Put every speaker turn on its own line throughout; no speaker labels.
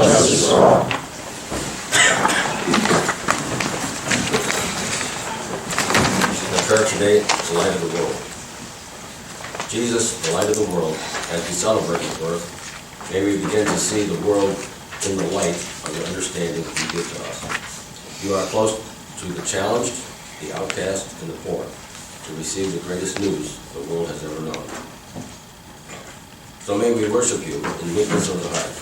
justice for all.
The prayer today, the light of the world. Jesus, the light of the world, as we celebrate his birth, may we begin to see the world in the light of the understanding you give to us. You are close to the challenged, the outcast, and the poor, to receive the greatest news the world has ever known. So may we worship you in meekness of the heart.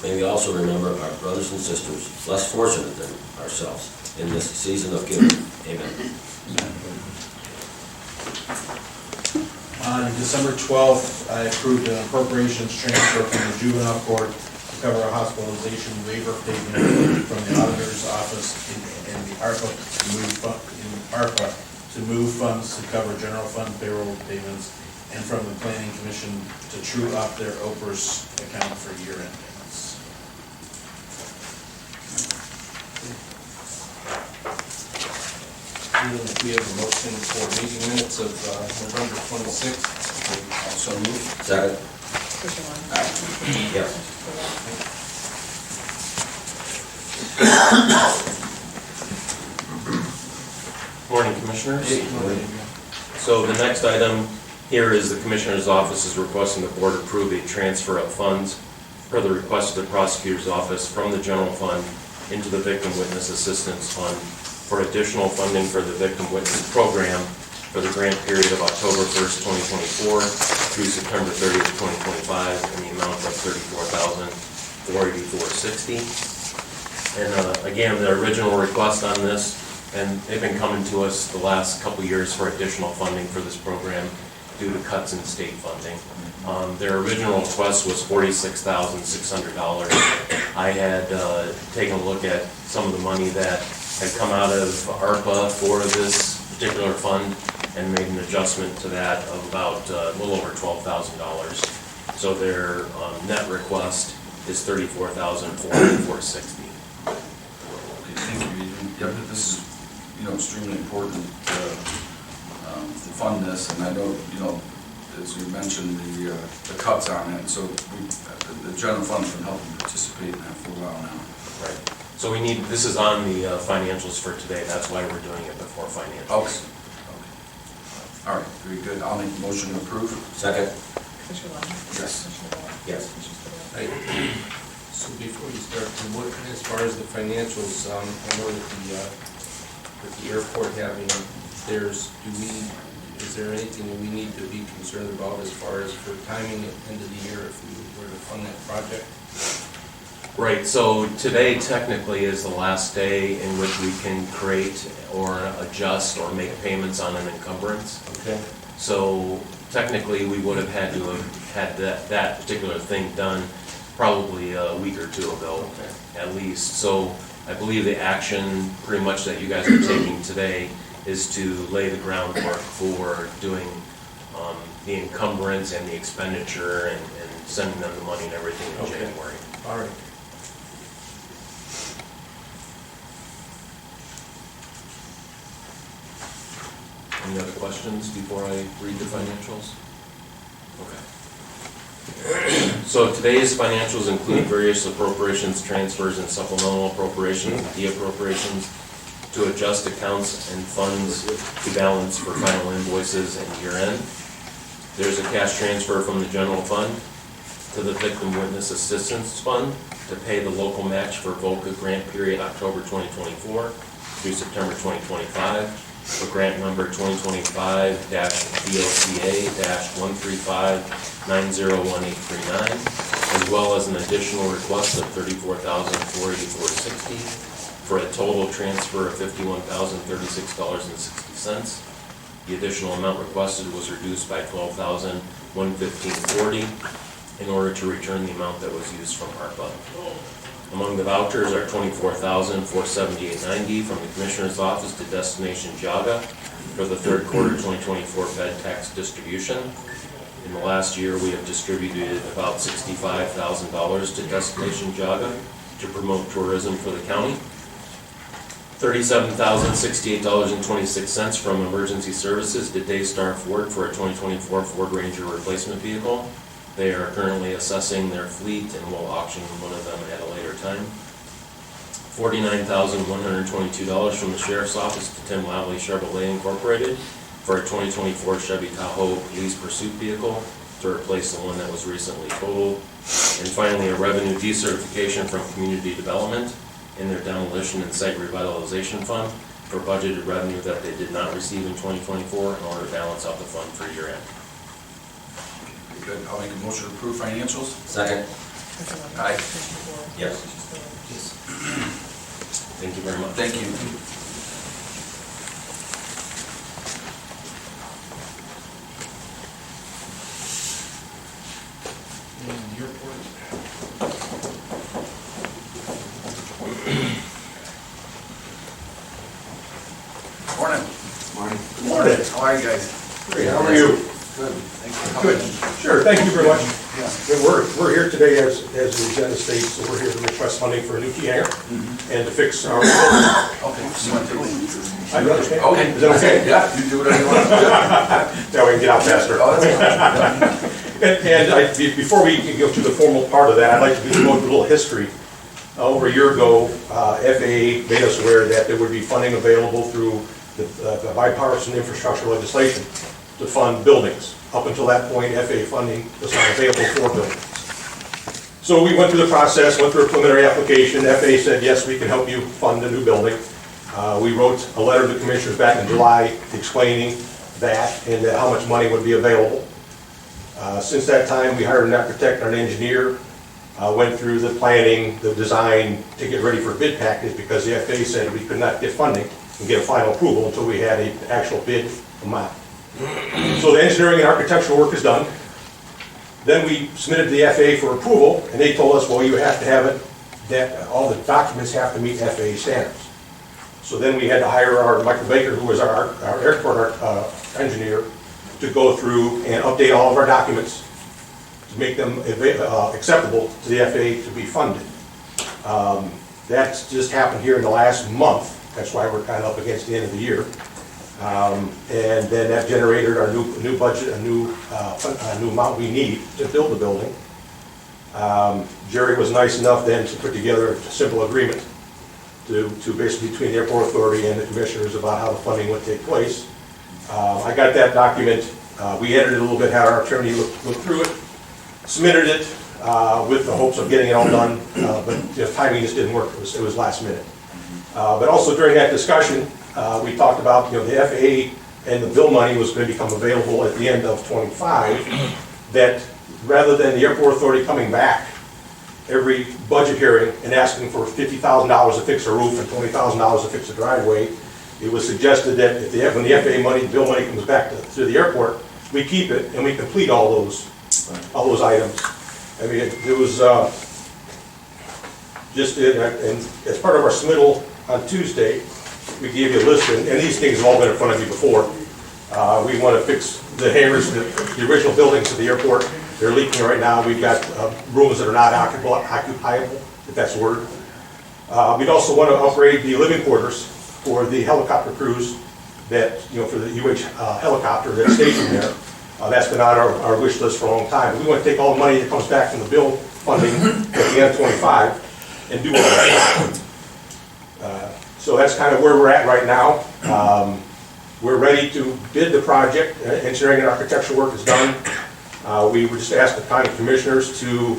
May we also remember our brothers and sisters, less fortunate than ourselves, in this season of giving. Amen.
On December 12th, I approved an appropriations transfer from the juvenile court to cover a hospitalization waiver payment from the auditor's office in the ARPA to move funds to cover general fund payroll payments, and from the planning commission to true up their OPERS account for year-end payments.
We have a motion for meeting minutes of November 26th.
So moved.
Second?
Aye.
Yes.
Morning, Commissioners. So the next item here is the Commissioner's Office is requesting the Board approve a transfer of funds per the request of the Prosecutor's Office from the General Fund into the Victim Witness Assistance Fund for additional funding for the Victim Witness Program for the grant period of October 1st, 2024 through September 30th, 2025 in the amount of $34,484.60. And again, the original request on this, and they've been coming to us the last couple years for additional funding for this program due to cuts in state funding. Their original request was $46,600. I had taken a look at some of the money that had come out of ARPA for this particular fund and made an adjustment to that of about a little over $12,000. So their net request is $34,484.60.
Okay, thank you, Adrian. Yep, this is, extremely important to fund this, and I know, as you mentioned, the cuts on it, so the general fund's been helping participate in that for a while now.
Right. So this is on the financials for today, that's why we're doing it before financials.
Okay. All right, very good. I'll make the motion to approve.
Second?
Commissioner Lyon?
Yes.
Yes.
Commissioner
So before you start, as far as the financials, I know that with the airport having theirs, is there anything that we need to be concerned about as far as for timing at the end of the year if we were to fund that project?
Right, so today technically is the last day in which we can create or adjust or make payments on an encumbrance.
Okay.
So technically, we would have had to have had that particular thing done probably a week or two ago, at least. So I believe the action pretty much that you guys are taking today is to lay the groundwork for doing the encumbrance and the expenditure and sending them the money and everything in January.
All right.
Any other questions before I read the financials? Okay. So today's financials include various appropriations, transfers, and supplemental appropriations, and de-appropriations to adjust accounts and funds to balance for final invoices and year-end. There's a cash transfer from the general fund to the Victim Witness Assistance Fund to pay the local match for VOCA grant period October 2024 through September 2025 for grant number 2025-VOCA-135-901839, as well as an additional request of $34,484.60 for a total transfer of $51,036.60. The additional amount requested was reduced by $12,115.40 in order to return the amount that was used from ARPA. Among the vouchers are $24,478.90 from the Commissioner's Office to Destination Jaga for the third quarter 2024 bed tax distribution. In the last year, we have distributed about $65,000 to Destination Jaga to promote tourism for the county. $37,068.26 from Emergency Services to Daystar Ford for a 2024 Ford Ranger replacement vehicle. They are currently assessing their fleet and will auction one of them at a later time. $49,122 from the Sheriff's Office to Tim Lavley Chevrolet Incorporated for a 2024 Chevy Tahoe lease pursuit vehicle to replace the one that was recently totaled. And finally, a revenue decertification from Community Development in their demolition and site revitalization fund for budgeted revenue that they did not receive in 2024 in order to balance out the fund for year end.
Very good. I'll make a motion to approve financials.
Second.
Commissioner Lennon?
Aye.
Commissioner DeWort?
Yes.
Commissioner Spillier?
Thank you very much.
Thank you.
And the airport.
Morning.
Good morning.
How are you guys?
Great, how are you?
Good. Thanks for coming.
Good. Sure, thank you very much.
Yeah.
Yeah, we're here today, as the agenda states, so we're here to request funding for a new key hangar and to fix our,
Okay. Just want to take
I understand.
Okay.
Is that okay?
Yeah, you do whatever you want.
That way we can get out faster.
Oh, that's fine.
Before we can go to the formal part of that, I'd like to just go through a little history. Over a year ago, FAA made us aware that there would be funding available through the bipartisan infrastructure legislation to fund buildings. Up until that point, FAA funding was not available for buildings. So we went through the process, went through a preliminary application. FAA said, yes, we can help you fund a new building. We wrote a letter to the commissioners back in July explaining that and how much money would be available. Since that time, we hired an architect and an engineer, went through the planning, the design to get ready for bid package because the FAA said we could not get funding and get a final approval until we had an actual bid amount. So the engineering and architectural work is done. Then we submitted to the FAA for approval, and they told us, well, you have to have it, that all the documents have to meet FAA standards. So then we had to hire our Michael Baker, who was our airport engineer, to go through and update all of our documents to make them acceptable to the FAA to be funded. That's just happened here in the last month. That's why we're kind of up against the end of the year. And then that generated our new budget, a new amount we need to build the building. Jerry was nice enough then to put together a simple agreement to basically between the airport authority and the commissioners about how the funding would take place. I got that document. We edited it a little bit, had our attorney look through it, submitted it with the hopes of getting it all done, but the timing just didn't work. It was last minute. But also during that discussion, we talked about, the FAA and the bill money was going to become available at the end of '25, that rather than the airport authority coming back every budget hearing and asking for $50,000 to fix a roof and $20,000 to fix a driveway, it was suggested that when the FAA money, the bill money comes back to the airport, we keep it and we complete all those items. I mean, it was and as part of our submittal on Tuesday, we gave you a list, and these things have all been in front of you before. We want to fix the hangars, the original buildings of the airport. They're leaking right now. We've got rooms that are not occupiable, if that's the word. We'd also want to upgrade the living quarters for the helicopter crews that, for the UH helicopter that's stationed there. That's been on our wish list for a long time. We want to take all the money that comes back from the bill funding at the end of '25 and do all that. So that's kind of where we're at right now. We're ready to bid the project. Engineering and architectural work is done. We would just ask the county commissioners to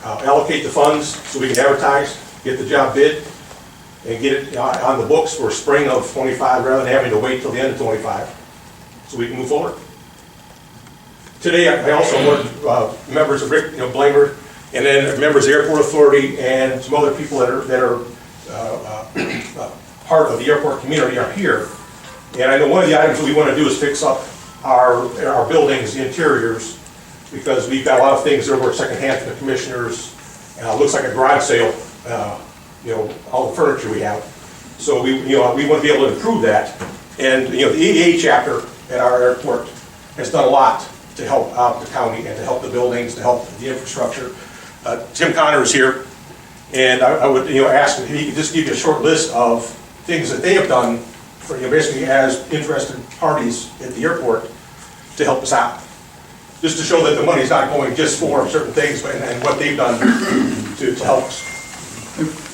allocate the funds so we can advertise, get the job bid, and get it on the books for spring of '25 rather than having to wait till the end of '25 so we can move forward. Today, I also want members of Rick Blamer and then members of the Airport Authority and some other people that are part of the airport community are here. And I know one of the items that we want to do is fix up our buildings, the interiors, because we've got a lot of things that are secondhand from the commissioners. Looks like a garage sale, all the furniture we have. So we want to be able to improve that. And the EAA chapter at our airport has done a lot to help out the county and to help the buildings, to help the infrastructure. Tim Connor is here, and I would ask if he could just give you a short list of things that they have done for basically as interested parties at the airport to help us out. just to show that the money's not going just for certain things, and what they've done to help us.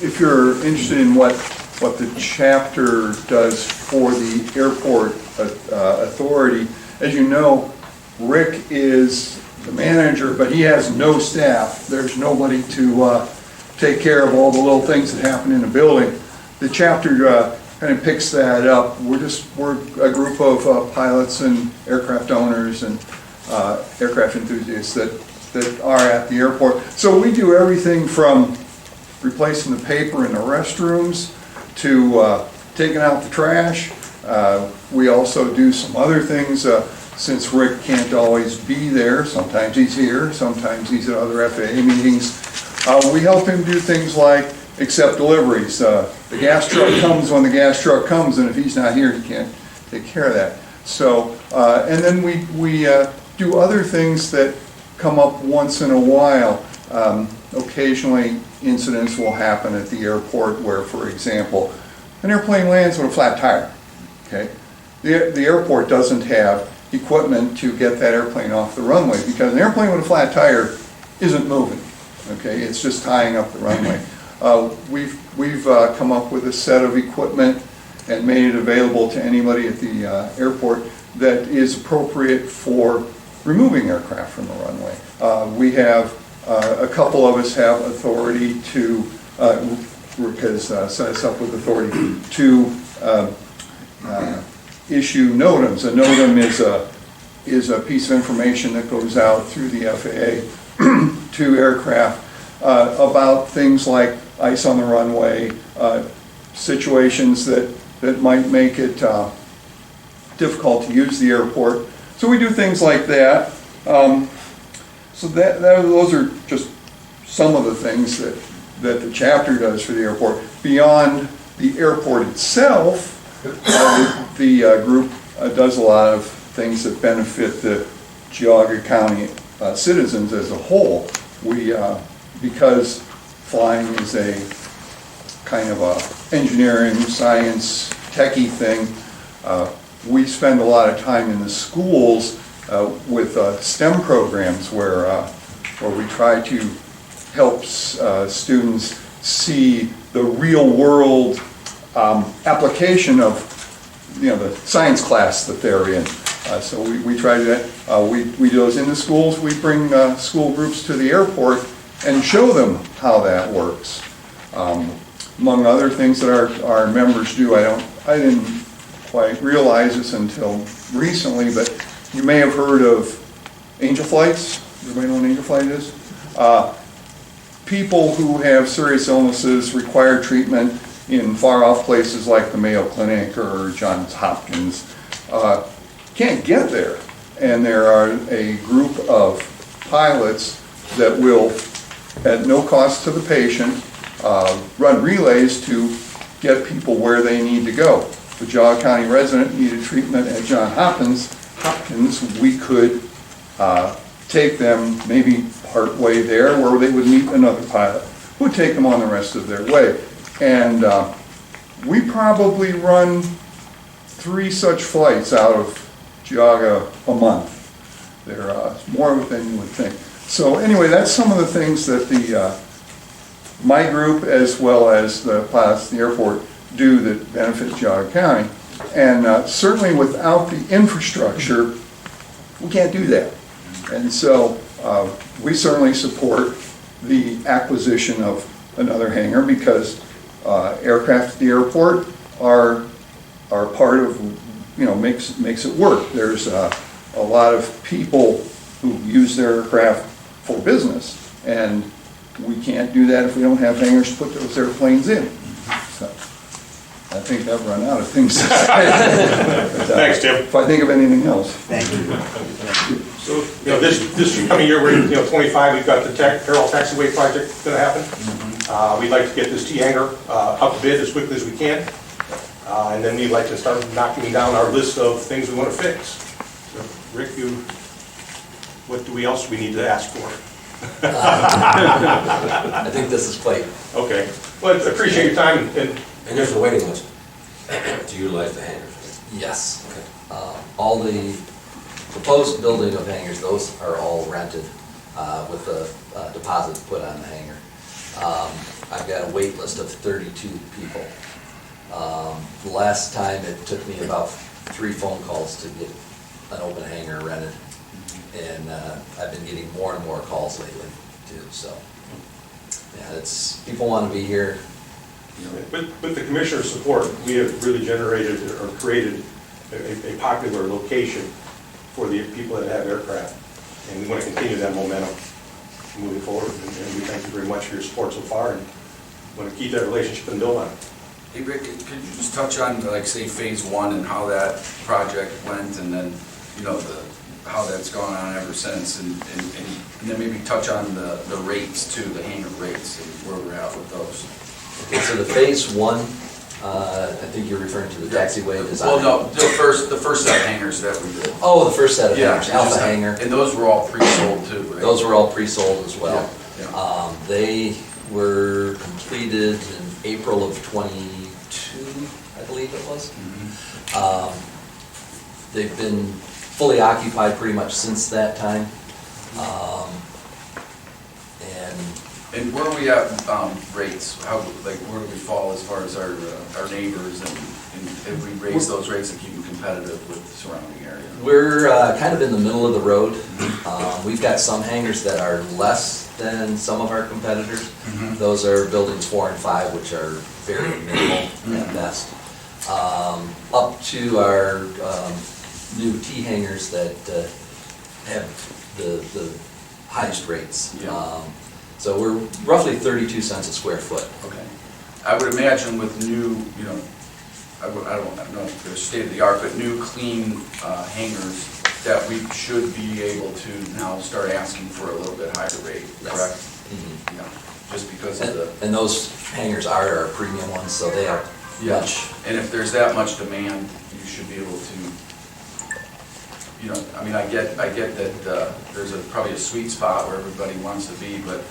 If you're interested in what the chapter does for the airport authority, as you know, Rick is the manager, but he has no staff. There's nobody to take care of all the little things that happen in the building. The chapter kind of picks that up. We're a group of pilots and aircraft owners and aircraft enthusiasts that are at the airport. So we do everything from replacing the paper in the restrooms to taking out the trash. We also do some other things. Since Rick can't always be there, sometimes he's here, sometimes he's at other FAA meetings, we help him do things like accept deliveries. The gas truck comes when the gas truck comes, and if he's not here, he can't take care of that. So, and then we do other things that come up once in a while. Occasionally, incidents will happen at the airport where, for example, an airplane lands with a flat tire. Okay, the airport doesn't have equipment to get that airplane off the runway because an airplane with a flat tire isn't moving. Okay, it's just tying up the runway. We've come up with a set of equipment and made it available to anybody at the airport that is appropriate for removing aircraft from the runway. We have a couple of us have authority to, because set us up with authority to issue NOTAMs. A NOTAM is a piece of information that goes out through the FAA to aircraft about things like ice on the runway, situations that might make it difficult to use the airport. So we do things like that. So those are just some of the things that the chapter does for the airport. Beyond the airport itself, the group does a lot of things that benefit the Geauga County citizens as a whole. Because flying is a kind of a engineering, science, techie thing, we spend a lot of time in the schools with STEM programs where we try to help students see the real world application of the science class that they're in. So we try to do that. We do those in the schools. We bring school groups to the airport and show them how that works. Among other things that our members do, I didn't quite realize this until recently, but you may have heard of angel flights. Everybody know what an angel flight is? People who have serious illnesses require treatment in far-off places like the Mayo Clinic or Johns Hopkins can't get there. And there are a group of pilots that will, at no cost to the patient, run relays to get people where they need to go. If a Geauga County resident needed treatment at Johns Hopkins, we could take them maybe part way there where they would meet another pilot who would take them on the rest of their way. And we probably run 3 such flights out of Geauga a month. They're more than you would think. So anyway, that's some of the things that my group as well as the pilots at the airport do that benefit Geauga County. And certainly without the infrastructure, we can't do that. And so we certainly support the acquisition of another hangar because aircraft at the airport are part of, makes it work. There's a lot of people who use their aircraft for business, and we can't do that if we don't have hangars to put those airplanes in. So I think I've run out of things to say. But,
Thanks, Tim.
If I think of anything else.
Thank you.
So, this coming year, we're, 25, we've got the Carroll Taxiway project gonna happen. We'd like to get this T-hangar up to bid as quickly as we can. And then we'd like to start knocking down our list of things we want to fix. So, Rick, what do we else we need to ask for?
I think this is played.
Okay. Well, I appreciate your time and
And there's a waiting list to utilize the hangars.
Yes.
Okay.
All the proposed building of hangars, those are all rented with a deposit put on the hangar. I've got a wait list of 32 people. The last time it took me about 3 phone calls to get an open hangar rented. And I've been getting more and more calls lately too, so. Yeah, people want to be here.
With the commissioner's support, we have really generated or created a popular location for the people that have aircraft. And we want to continue that momentum moving forward. And we thank you very much for your support so far, and want to keep that relationship and build on it.
Hey Rick, could you just touch on, like, say, phase 1 and how that project went, and then, you know, how that's gone on ever since, and then maybe touch on the rates too, the hangar rates, and where we're at with those.
Okay, so the phase 1, I think you're referring to the taxiway design.
Well, no, the first set of hangars that we did.
Oh, the first set of hangars, Alpha
just-
hangar.
And those were all pre-sold too, right?
Those were all pre-sold as well.
Yeah,
They were completed in April of '22, I believe it was. They've been fully occupied pretty much since that time.
And where are we at, rates? How, like, where do we fall as far as our neighbors, and if we raise those rates and keep them competitive with the surrounding area?
We're kind of in the middle of the road. We've got some hangars that are less than some of our competitors. Those are buildings 4 and 5, which are very minimal at best. Up to our new T hangars that have the highest rates.
Yeah.
So we're roughly 32 cents a square foot.
Okay. I would imagine with new, you know, I don't know if they're state of the art, but new clean hangars, that we should be able to now start asking for a little bit higher rate, correct?
Mhm.
Yeah, just because of the.
And those hangars are our premium ones, so they are much.
And if there's that much demand, you should be able to, you know, I mean, I get that there's probably a sweet spot where everybody wants to be, but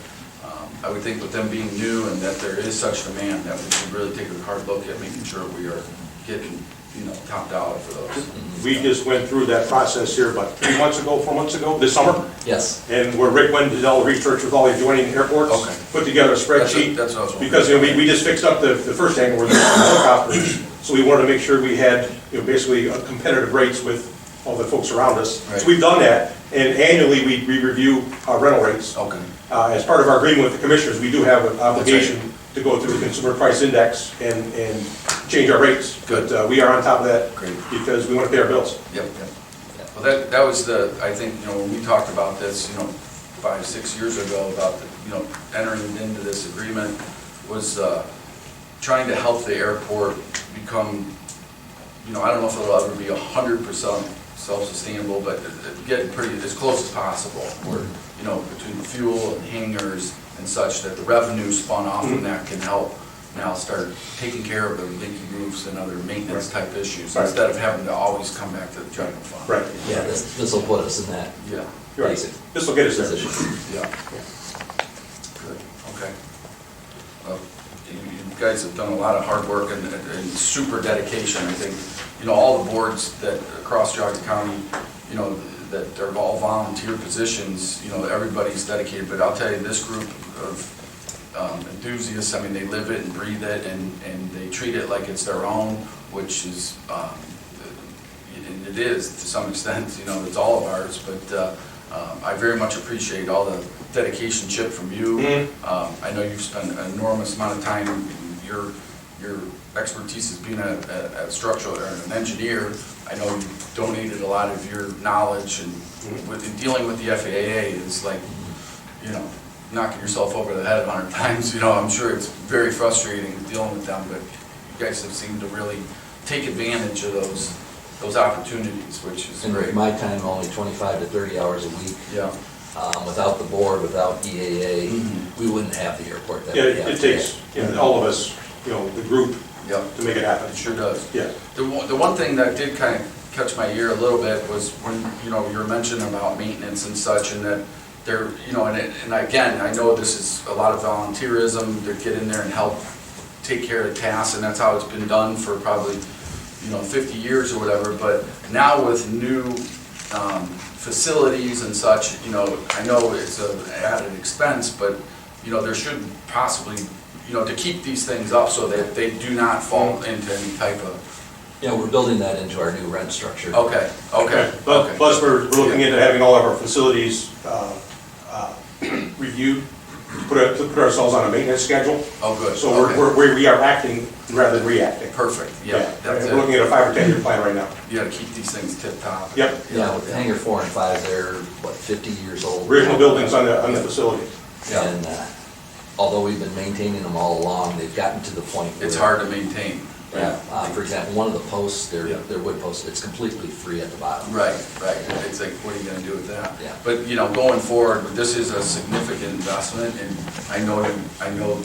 I would think with them being new and that there is such demand, that we should really take a hard look at making sure we are getting, you know, top dollar for those.
We just went through that process here about 3 months ago, 4 months ago, this summer.
Yes.
And where Rick went and did all the research with all the adjoining airports,
Okay.
put together a spreadsheet.
That's what I was wondering.
Because, you know, we just fixed up the first hangar with the helicopters, so we wanted to make sure we had, you know, basically competitive rates with all the folks around us.
Right.
So we've done that, and annually we review our rental rates.
Okay.
As part of our agreement with the commissioners, we do have an obligation to go through the consumer price index and change our rates.
Good.
But we are on top of that.
Great.
Because we want to pay our bills.
Yep. Well, that was I think, you know, when we talked about this, you know, 5, 6 years ago, about, you know, entering into this agreement, was trying to help the airport become, you know, I don't know if it'll ever be 100% self-sustainable, but get pretty, as close as possible, where, you know, between fuel and hangars and such, that the revenue spun off from that can help now start taking care of the leaky roofs and other maintenance type issues,
Right.
instead of having to always come back to the general fund.
Right.
Yeah, this will put us in that
Yeah,
You're right.
basic
This will get us there.
position.
yeah. Good, okay. Well, you guys have done a lot of hard work and super dedication. I think, you know, all the boards that across Geauga County, you know, that are all volunteer positions, you know, everybody's dedicated, but I'll tell you, this group of enthusiasts, I mean, they live it and breathe it, and they treat it like it's their own, which is, and it is to some extent, you know, it's all of ours, but I very much appreciate all the dedication, Chip, from you. I know you've spent an enormous amount of time, your expertise as being a structural, or an engineer. I know you donated a lot of your knowledge, and in dealing with the FAA is like, you know, knocking yourself over the head 100 times. You know, I'm sure it's very frustrating dealing with them, but you guys have seemed to really take advantage of those opportunities, which is
And
great.
with my time, only 25 to 30 hours a week.
Yeah.
Without the board, without EAA, we wouldn't have the airport that
Yeah,
we
it
have
takes,
today.
you know, all of us, you know, the group
Yep.
to make it happen.
It sure does.
Yeah.
The one thing that did kind of catch my ear a little bit was when, you know, you were mentioning about maintenance and such, and that they're, you know, and again, I know this is a lot of volunteerism, to get in there and help take care of tasks, and that's how it's been done for probably, you know, 50 years or whatever, but now with new facilities and such, you know, I know it's an added expense, but, you know, there should possibly, you know, to keep these things up so that they do not fall into any type of,
Yeah, we're building that into our new rent structure.
okay, okay, okay.
Plus, we're looking into having all of our facilities reviewed, to put ourselves on a maintenance schedule.
Oh, good.
So
Okay.
we are acting rather than reacting.
Perfect, yeah, that's
We're looking
it.
at a 5 or 10 year plan right now.
You gotta keep these things tip top.
Yep.
Yeah, with hangar 4 and 5, they're, what, 50 years old?
Original buildings on the facility.
Yeah.
And although we've been maintaining them all along, they've gotten to the point where...
It's hard to maintain.
Yeah, for example, one of the posts,
Yeah.
they're wood posts, it's completely free at the bottom.
Right, right. It's like, what are you gonna do with that?
Yeah.
But, you know, going forward, this is a significant investment, and I know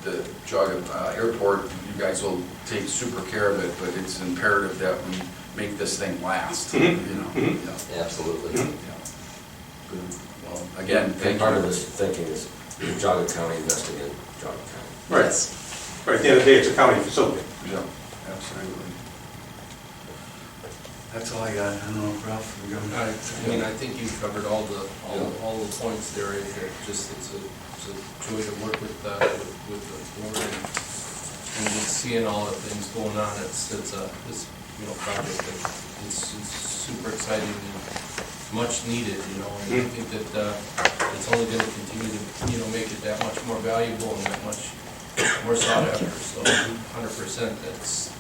the Jog Airport, you guys will take super care of it, but it's imperative that we make this thing last, you know? Yeah.
Absolutely.
Yeah. Good. Well, again,
And
thank
part of
you.
this thinking is Jogga County investing in Jogga County.
Right.
Yes.
Right, at the end of the day, it's a county facility.
Yeah, absolutely. That's all I got. I don't know, Ralph, we go.
I mean, I think you've covered all the points there. It's a joy to work with the board and just seeing all the things going on. It's this, you know, project that is super exciting and much needed, you know, and I think that it's only gonna continue to, you know, make it that much more valuable and that much more sought after, so 100%, it's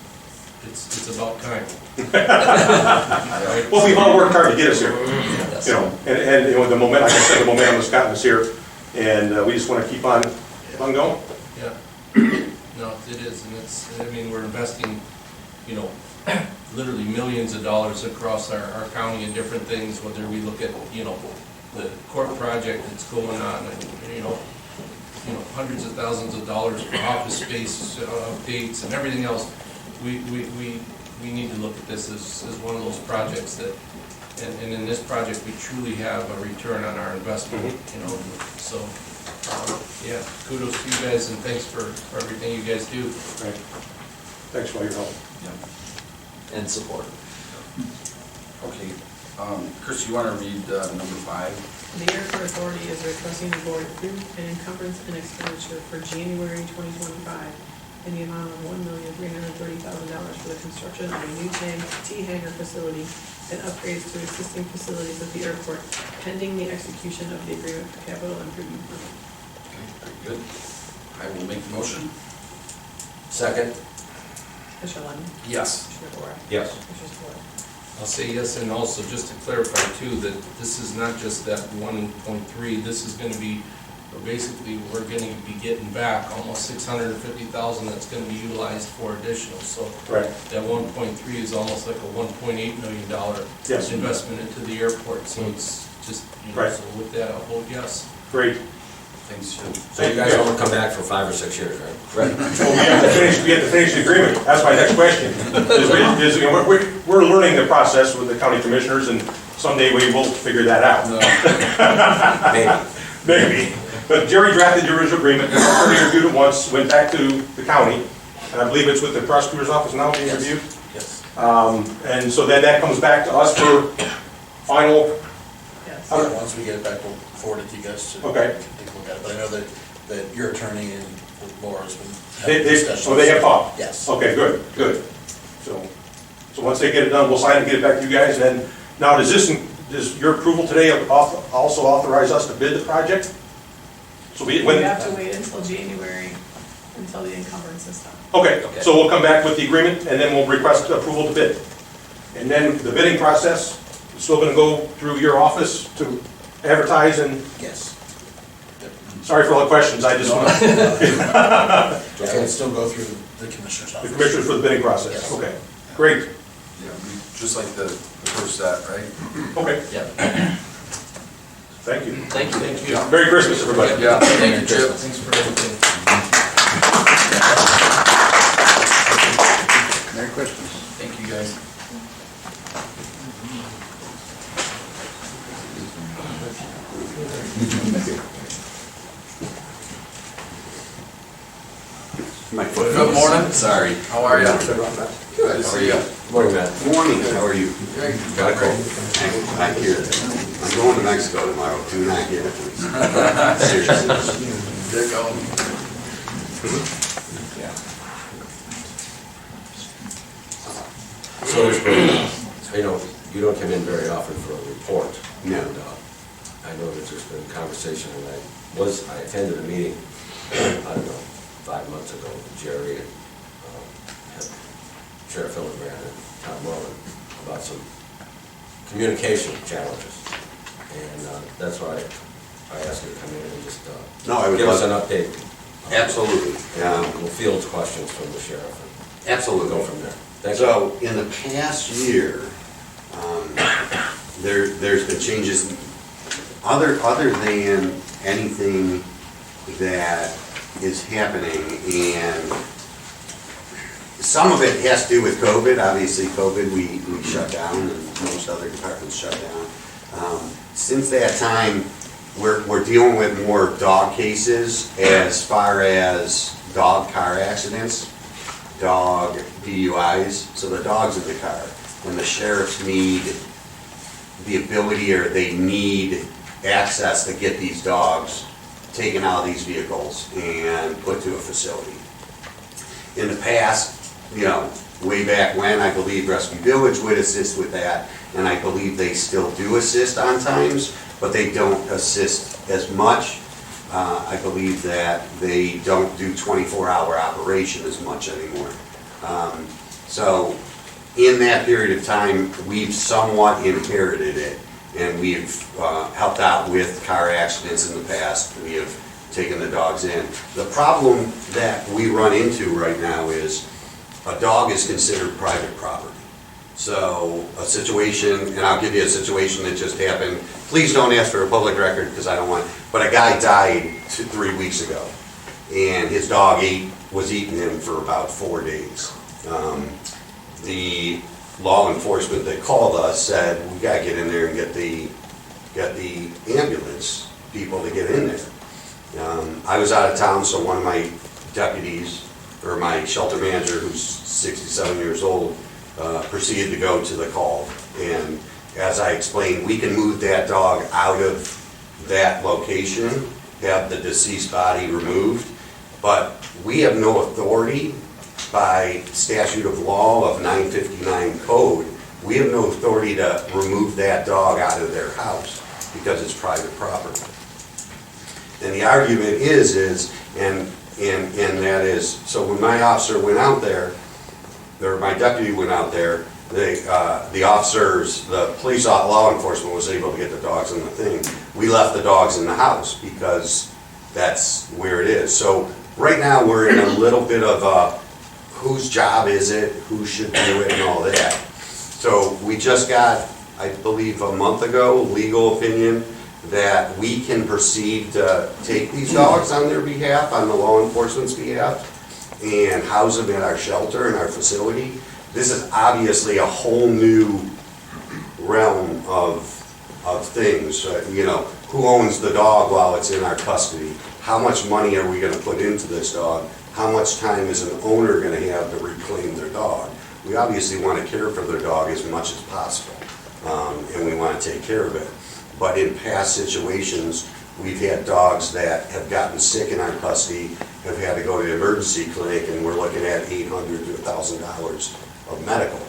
about time. Right?
Well, we've all worked hard to get us here,
Yes.
you know, and you know, the momentum, like I said, the momentum has gotten us here, and we just want to keep on going.
Yeah, no, it is, and it's, I mean, we're investing, you know, literally millions of dollars across our county in different things, whether we look at, you know, the court project that's going on, and, you know, hundreds of thousands of dollars for office space updates and everything else. We need to look at this as one of those projects that, and in this project, we truly have a return on our investment, you know, so, yeah, kudos to you guys and thanks for everything you guys do.
Right. Thanks for all your help.
Yeah.
And support.
Okay, Chris, you wanna read number 5?
The airport authority is requesting the board approve an encumbrance and expenditure for January 2025 in the amount of $1,330,000 for the construction of a new T-hangar facility and upgrades to existing facilities at the airport, pending the execution of the agreement for capital improvement permit.
Okay, very good. I will make the motion.
Second?
Commissioner Lemmon?
Yes.
Commissioner Boyer?
Yes.
Commissioner Spillier?
I'll say yes, and also just to clarify too, that this is not just that 1.3, this is gonna be, or basically, we're gonna be getting back almost $650,000 that's gonna be utilized for additional, so
Right.
that 1.3 is almost like a $1.8 million
Yes.
investment into the airport, so it's just, you know,
Right.
so with that, I'll vote yes.
Great.
Thanks, Jim.
So you guys want to come back for 5 or 6 years, right?
Right.
Well, we have to finish the agreement. That's my next question. You know, we're learning the process with the county commissioners, and someday we will figure that out.
Maybe.
Maybe. But Jerry drafted the original agreement, the attorney reviewed it once, went back to the county, and I believe it's with the prosecutor's office now being reviewed.
Yes.
And so then that comes back to us for final,
Yes.
Once we get it back, we'll forward it to you guys to
Okay.
take a look at it. But I know that your attorney and Laura's been
they,
having discussions.
so they have thought?
Yes.
Okay, good. So once they get it done, we'll sign it and get it back to you guys, and then, now does your approval today also authorize us to bid the project? So
We have to wait until January, until the encumbrance is done.
Okay, so we'll come back with the agreement, and then we'll request approval to bid. And then the bidding process is still gonna go through your office to advertise, and,
Yes.
sorry for all the questions, I just want
Yeah, it'll still go through the commissioner's
the
office.
commissioners for the bidding process.
Yes.
Okay, great,
Yeah, just like the first set, right?
okay,
Yeah.
thank you.
Thank you.
Thank you.
Merry Christmas, everybody.
Yeah, thank you, Chip.
Thanks for everything.
Merry Christmas.
Thank you, guys.
My foot.
Good morning.
Sorry.
How are you?
Good.
How are you?
Morning, Matt.
Morning, how are you?
Got a cold.
I hear that. I'm going to Mexico tomorrow. Do not get it, please. Seriously.
Get going.
So there's been, you don't come in very often for a report.
No.
And, I know that there's been conversation, and I attended a meeting, I don't know, 5 months ago with Jerry and Sheriff Hildebrand and Tom Mullen about some communication challenges. And that's why I asked you to come in and just
No, I would
give us an
love-
update.
Absolutely.
We'll field questions from the sheriff and
Absolutely.
go from there. Thank you.
So, in the past year, there's been changes, other than anything that is happening, and some of it has to do with COVID. Obviously, COVID, we shut down, and most other departments shut down. Since that time, we're dealing with more dog cases as far as dog car accidents, dog DUIs, so the dog's in the car, and the sheriffs need the ability, or they need access to get these dogs taken out of these vehicles and put to a facility. In the past, way back when, I believe Rescue Village would assist with that, and I believe they still do assist on times, but they don't assist as much. I believe that they don't do 24-hour operation as much anymore. So in that period of time, we've somewhat inherited it, and we've helped out with car accidents in the past. We have taken the dogs in. The problem that we run into right now is a dog is considered private property. So a situation, and I'll give you a situation that just happened. Please don't ask for a public record because I don't want, but a guy died 3 weeks ago, and his dog was eating him for about 4 days. The law enforcement that called us said, we gotta get in there and get the ambulance people to get in there. I was out of town, so one of my deputies, or my shelter manager, who's 67 years old, proceeded to go to the call. And as I explained, we can move that dog out of that location, have the deceased body removed, but we have no authority by statute of law of 959 code. We have no authority to remove that dog out of their house because it's private property. And the argument is, and that is, so when my officer went out there, or my deputy went out there, the officers, the police law enforcement was able to get the dogs in the thing. We left the dogs in the house because that's where it is. So right now, we're in a little bit of a, whose job is it, who should do it, and all that. So we just got, I believe a month ago, legal opinion that we can proceed to take these dogs on their behalf, on the law enforcement's behalf, and house them at our shelter and our facility. This is obviously a whole new realm of things. Who owns the dog while it's in our custody? How much money are we gonna put into this dog? How much time is an owner gonna have to reclaim their dog? We obviously wanna care for their dog as much as possible, and we wanna take care of it. But in past situations, we've had dogs that have gotten sick in our custody, have had to go to the emergency clinic, and we're looking at $800 to $1,000 of medical.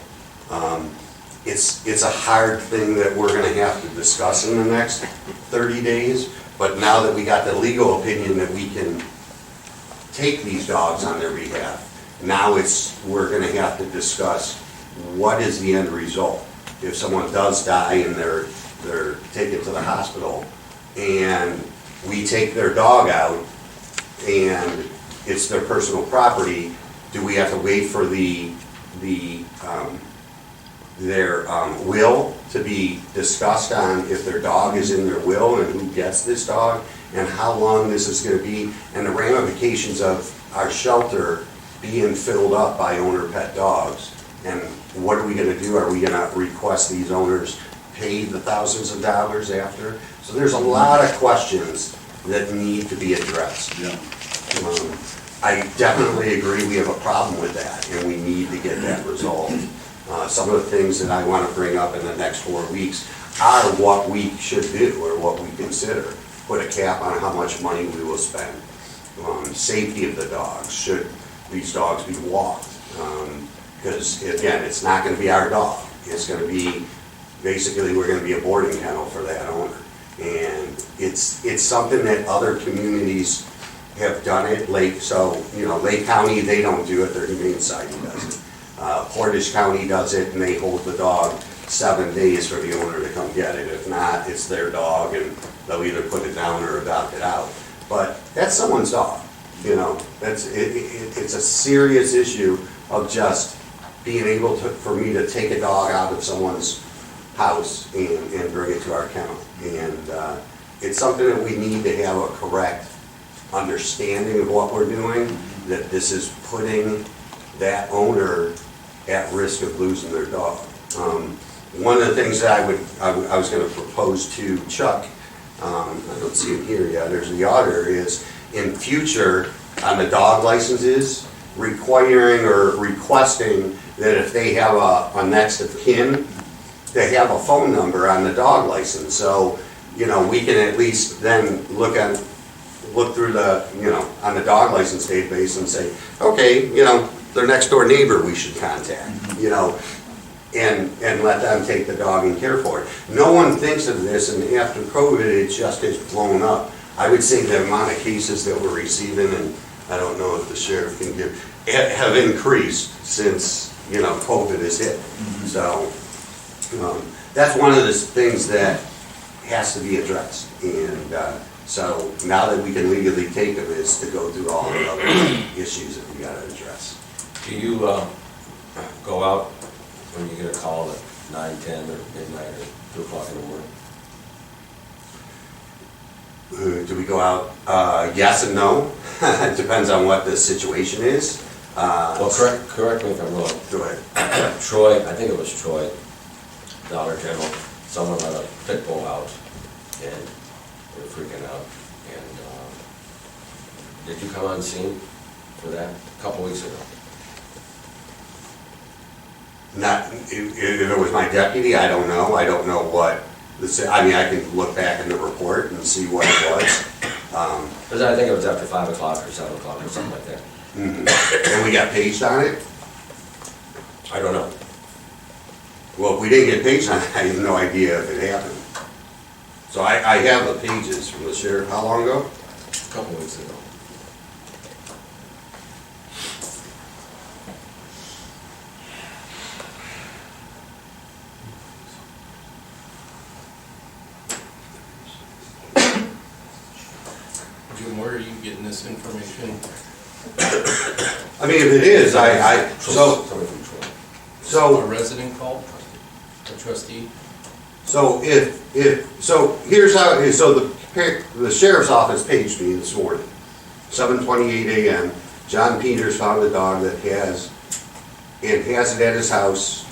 It's a hard thing that we're gonna have to discuss in the next 30 days, but now that we got the legal opinion that we can take these dogs on their behalf, now we're gonna have to discuss what is the end result. If someone does die and they're taken to the hospital, and we take their dog out, and it's their personal property, do we have to wait for their will to be discussed on if their dog is in their will and who gets this dog, and how long this is gonna be, and the ramifications of our shelter being filled up by owner pet dogs, and what are we gonna do? Are we gonna request these owners pay the thousands of dollars after? So there's a lot of questions that need to be addressed.
Yeah.
I definitely agree we have a problem with that, and we need to get that resolved. Some of the things that I want to bring up in the next 4 weeks are what we should do, or what we consider. Put a cap on how much money we will spend. Safety of the dogs, should these dogs be walked? Because again, it's not going to be our dog. It's going to be, basically, we're going to be a boarding kennel for that owner. And it's something that other communities have done it. Lake County, they don't do it, their Humane Society does it. Portage County does it, and they hold the dog 7 days for the owner to come get it. If not, it's their dog, and they'll either put it down or adopt it out. But that's someone's dog, it's a serious issue of just being able for me to take a dog out of someone's house and bring it to our kennel. And it's something that we need to have a correct understanding of what we're doing, that this is putting that owner at risk of losing their dog. One of the things that I was going to propose to Chuck, I don't see him here yet, there's the auditor, is in future on the dog licenses, requiring or requesting that if they have a next of kin, they have a phone number on the dog license. So, we can at least then look through the, on the dog license database and say, okay, their next door neighbor we should contact, and let them take the dog and care for it. No one thinks of this, and after COVID, it just has blown up. I would say the amount of cases that we're receiving, and I don't know if the sheriff can give, have increased since, COVID has hit. So, that's one of the things that has to be addressed. And so now that we can legally take them is to go through all the other issues that we gotta address.
Do you go out when you get a call at 9, 10, or midnight, or 2 o'clock in the morning?
Do we go out? Yes and no. It depends on what the situation is.
Well, correct me if I'm wrong.
Go ahead.
Troy, I think it was Troy, Dollar General, someone let a pit bull out, and they were freaking out. And did you come on scene for that a couple weeks ago?
Not, if it was my deputy, I don't know. I don't know what, I can look back in the report and see what it was.
Because I think it was after 5 o'clock or 7 o'clock or something like that.
And we got paged on it?
I don't know.
Well, if we didn't get paged on it, I have no idea if it happened. So I have the pages from the sheriff. How long ago?
A couple weeks ago.
Jim, where are you getting this information?
I mean, if it is,
Somebody from Troy.
so.
A resident called? A trustee?
So here's how it is. So the sheriff's office paged me this morning, 7:28 a.m. John Peters found a dog that has it at his house.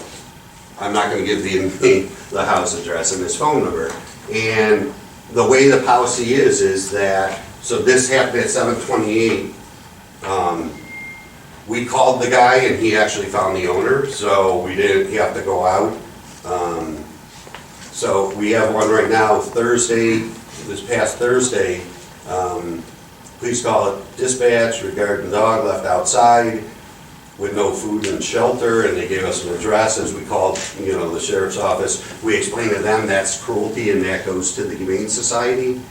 I'm not going to give the house address and his phone number. And the way the policy is that, so this happened at 7:28. We called the guy and he actually found the owner, so we didn't have to go out. So we have one right now, this past Thursday, police call it dispatch regarding dog left outside with no food and shelter, and they gave us an address. As we called, the sheriff's office, we explained to them that's cruelty and that goes to the Humane Society.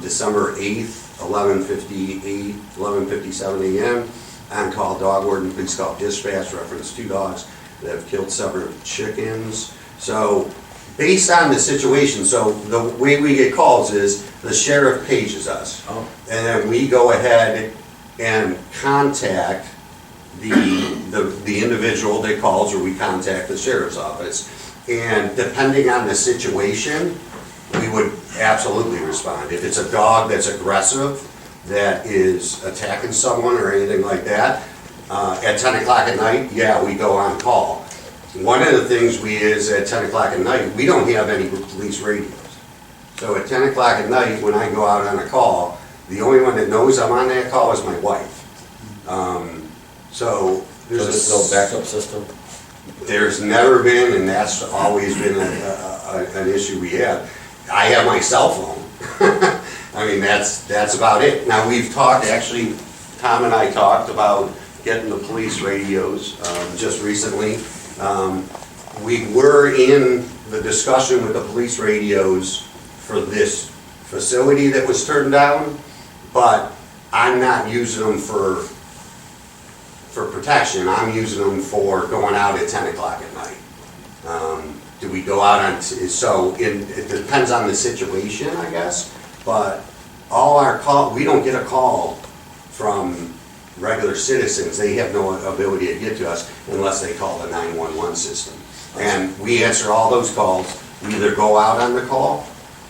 December 8th, 11:57 a.m. On-call dog warden, police call dispatch, reference 2 dogs that have killed several chickens. So based on the situation, so the way we get calls is the sheriff pages us.
Oh.
And then we go ahead and contact the individual that calls, or we contact the sheriff's office. And depending on the situation, we would absolutely respond. If it's a dog that's aggressive, that is attacking someone or anything like that, at 10 o'clock at night, yeah, we go on call. One of the things is at 10 o'clock at night, we don't have any police radios. So at 10 o'clock at night, when I go out on a call, the only one that knows I'm on that call is my wife. So there's
There's no backup system?
There's never been, and that's always been an issue we have. I have my cell phone. I mean, that's about it. Now, we've talked, actually, Tom and I talked about getting the police radios just recently. We were in the discussion with the police radios for this facility that was turned down, but I'm not using them for protection. I'm using them for going out at 10 o'clock at night. Do we go out on, it depends on the situation, I guess, but all our we don't get a call from regular citizens. They have no ability to get to us unless they call the 911 system. And we answer all those calls. We either go out on the call,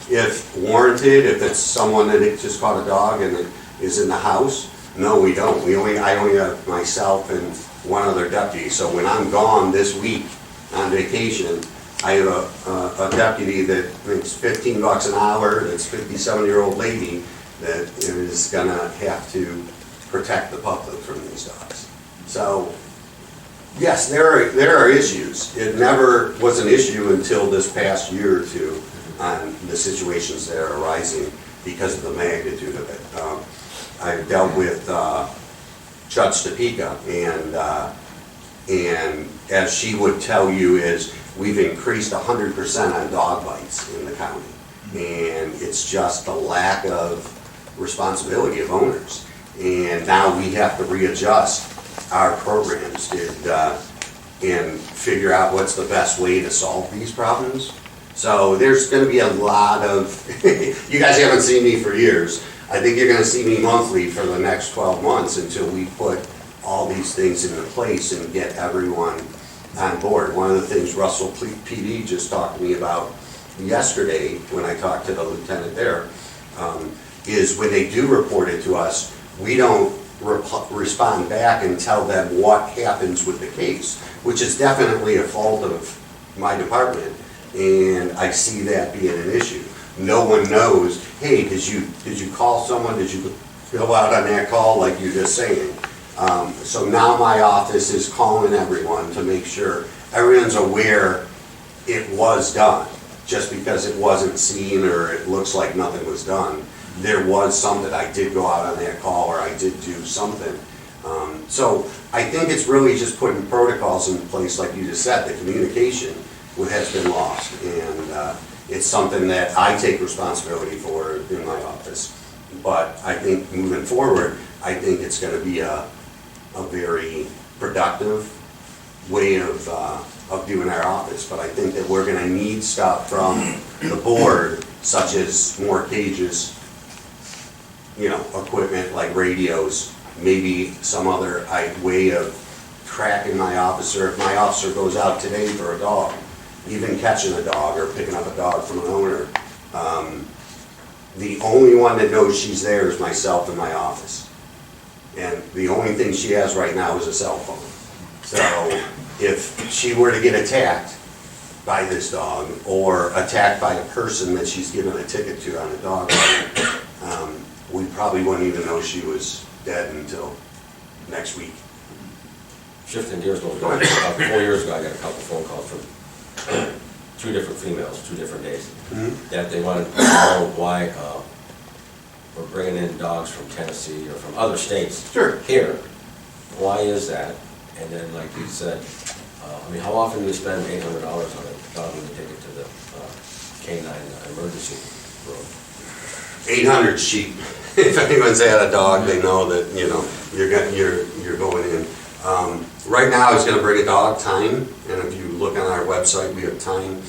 if warranted, if it's someone that just caught a dog and is in the house. No, we don't. I only have myself and one other deputy. So when I'm gone this week on vacation, I have a deputy that makes $15 an hour, that's a 57-year-old lady that is gonna have to protect the public from these dogs. So, yes, there are issues. It never was an issue until this past year or two on the situations that are arising because of the magnitude of it. I've dealt with Judge Topeka, and as she would tell you is, we've increased 100% on dog bites in the county. And it's just the lack of responsibility of owners. And now we have to readjust our programs and figure out what's the best way to solve these problems. So there's gonna be a lot of, you guys haven't seen me for years. I think you're gonna see me monthly for the next 12 months until we put all these things into place and get everyone on board. One of the things Russell PD just talked to me about yesterday when I talked to the lieutenant there, is when they do report it to us, we don't respond back and tell them what happens with the case, which is definitely a fault of my department, and I see that being an issue. No one knows, hey, did you call someone, did you go out on that call like you're just saying? So now my office is calling everyone to make sure everyone's aware it was done. Just because it wasn't seen or it looks like nothing was done, there was something. I did go out on that call or I did do something. So I think it's really just putting protocols in place, like you just said. The communication has been lost, and it's something that I take responsibility for in my office. But I think moving forward, I think it's going to be a very productive way of doing our office. But I think that we're going to need stuff from the board, such as more cages, equipment like radios, maybe some other way of tracking my officer. If my officer goes out today for a dog, even catching a dog or picking up a dog from an owner, the only one that knows she's there is myself in my office. And the only thing she has right now is a cell phone. So if she were to get attacked by this dog or attacked by a person that she's given a ticket to on a dog, we probably wouldn't even know she was dead until next week.
Shifting gears a little bit, about 4 years ago, I got a couple phone calls from 2 different females, 2 different days, that they wanted to know why we're bringing in dogs from Tennessee or from other states here. Why is that? And then, like you said, how often do you spend $800 on a dog when you take it to the canine emergency room?
800 sheep. If anyone's had a dog, they know that you're going in. Right now, I was going to bring a dog, Time, and if you look on our website, we have Time.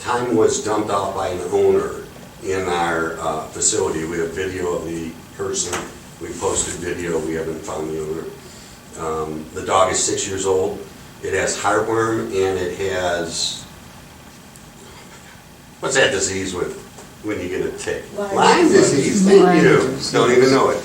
Time was dumped off by an owner in our facility. We have video of the person. We posted video. We haven't found the owner. The dog is 6 years old. It has heartworm, and it has, what's that disease when you get a tick? Lyme disease. Thank you. Don't even know it.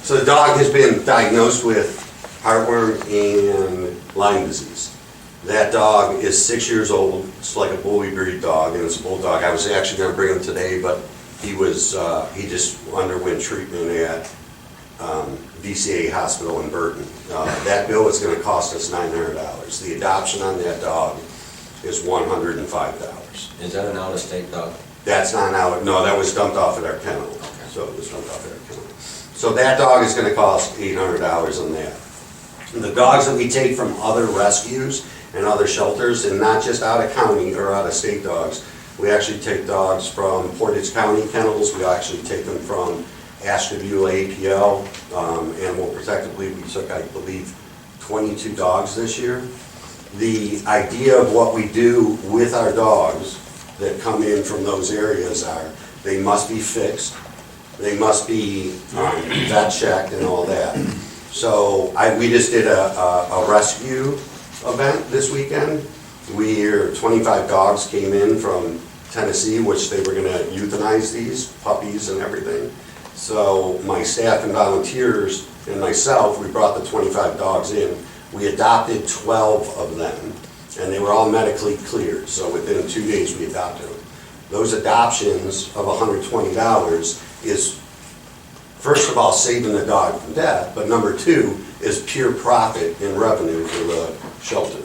So the dog has been diagnosed with heartworm and Lyme disease. That dog is 6 years old. It's like a bully breed dog, and it's a bulldog. I was actually going to bring him today, but he just underwent treatment at VCA hospital in Burton. That bill is gonna cost us $900. The adoption on that dog is $105.
Is that an out-of-state dog?
That's not out, no, that was dumped off at our kennel. So it was dumped off at our kennel. So that dog is gonna cost $800 on that. And the dogs that we take from other rescues and other shelters, and not just out of county or out of state dogs, we actually take dogs from Portage County kennels, we actually take them from Ashtabula APL, Animal Protective League. We took, I believe, 22 dogs this year. The idea of what we do with our dogs that come in from those areas are, they must be fixed, they must be vet checked and all that. So we just did a rescue event this weekend. 25 dogs came in from Tennessee, which they were gonna euthanize these puppies and everything. So my staff and volunteers and myself, we brought the 25 dogs in. We adopted 12 of them, and they were all medically cleared. So within 2 days, we adopted them. Those adoptions of $120 is, first of all, saving the dog from death, but number two is pure profit and revenue for the shelter.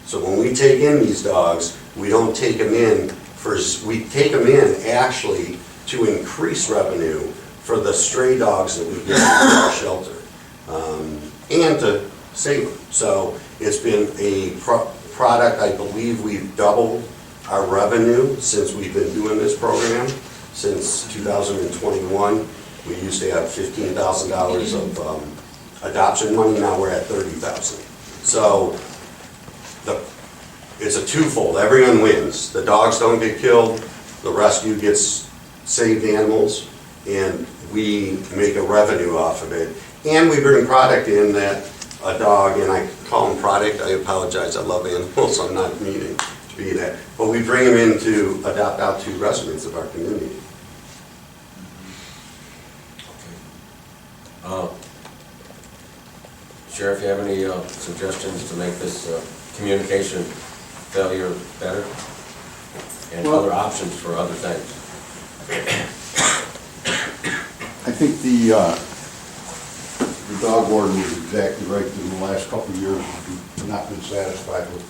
So when we take in these dogs, we don't take them in we take them in actually to increase revenue for the stray dogs that we get in our shelter, and to save them. So it's been a product, I believe we've doubled our revenue since we've been doing this program, since 2021. We used to have $15,000 of adoption money, now we're at $30,000. So it's a twofold, everyone wins. The dogs don't get killed, the rescue gets saved animals, and we make a revenue off of it. And we bring product in that a dog, and I call them product, I apologize, I love animals, I'm not meaning to be that. But we bring them in to adopt out to residents of our community.
Sheriff, you have any suggestions to make this communication failure better? And other options for other things?
I think the dog warden is exactly right. In the last couple of years, we've not been satisfied with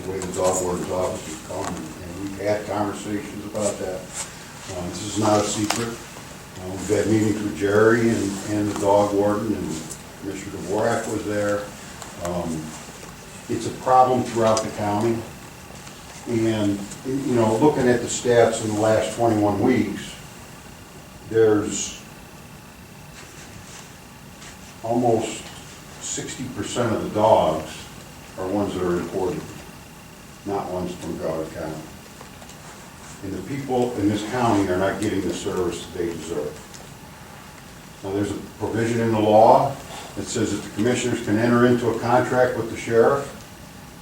the way the dog warden's office has come, and we've had conversations about that. This is not a secret. We've had meetings with Jerry and the dog warden, and Commissioner Dvorak was there. It's a problem throughout the county. And, you know, looking at the stats in the last 21 weeks, there's almost 60% of the dogs are ones that are imported, not ones from Broward County. And the people in this county are not getting the service that they deserve. Now, there's a provision in the law that says that the commissioners can enter into a contract with the sheriff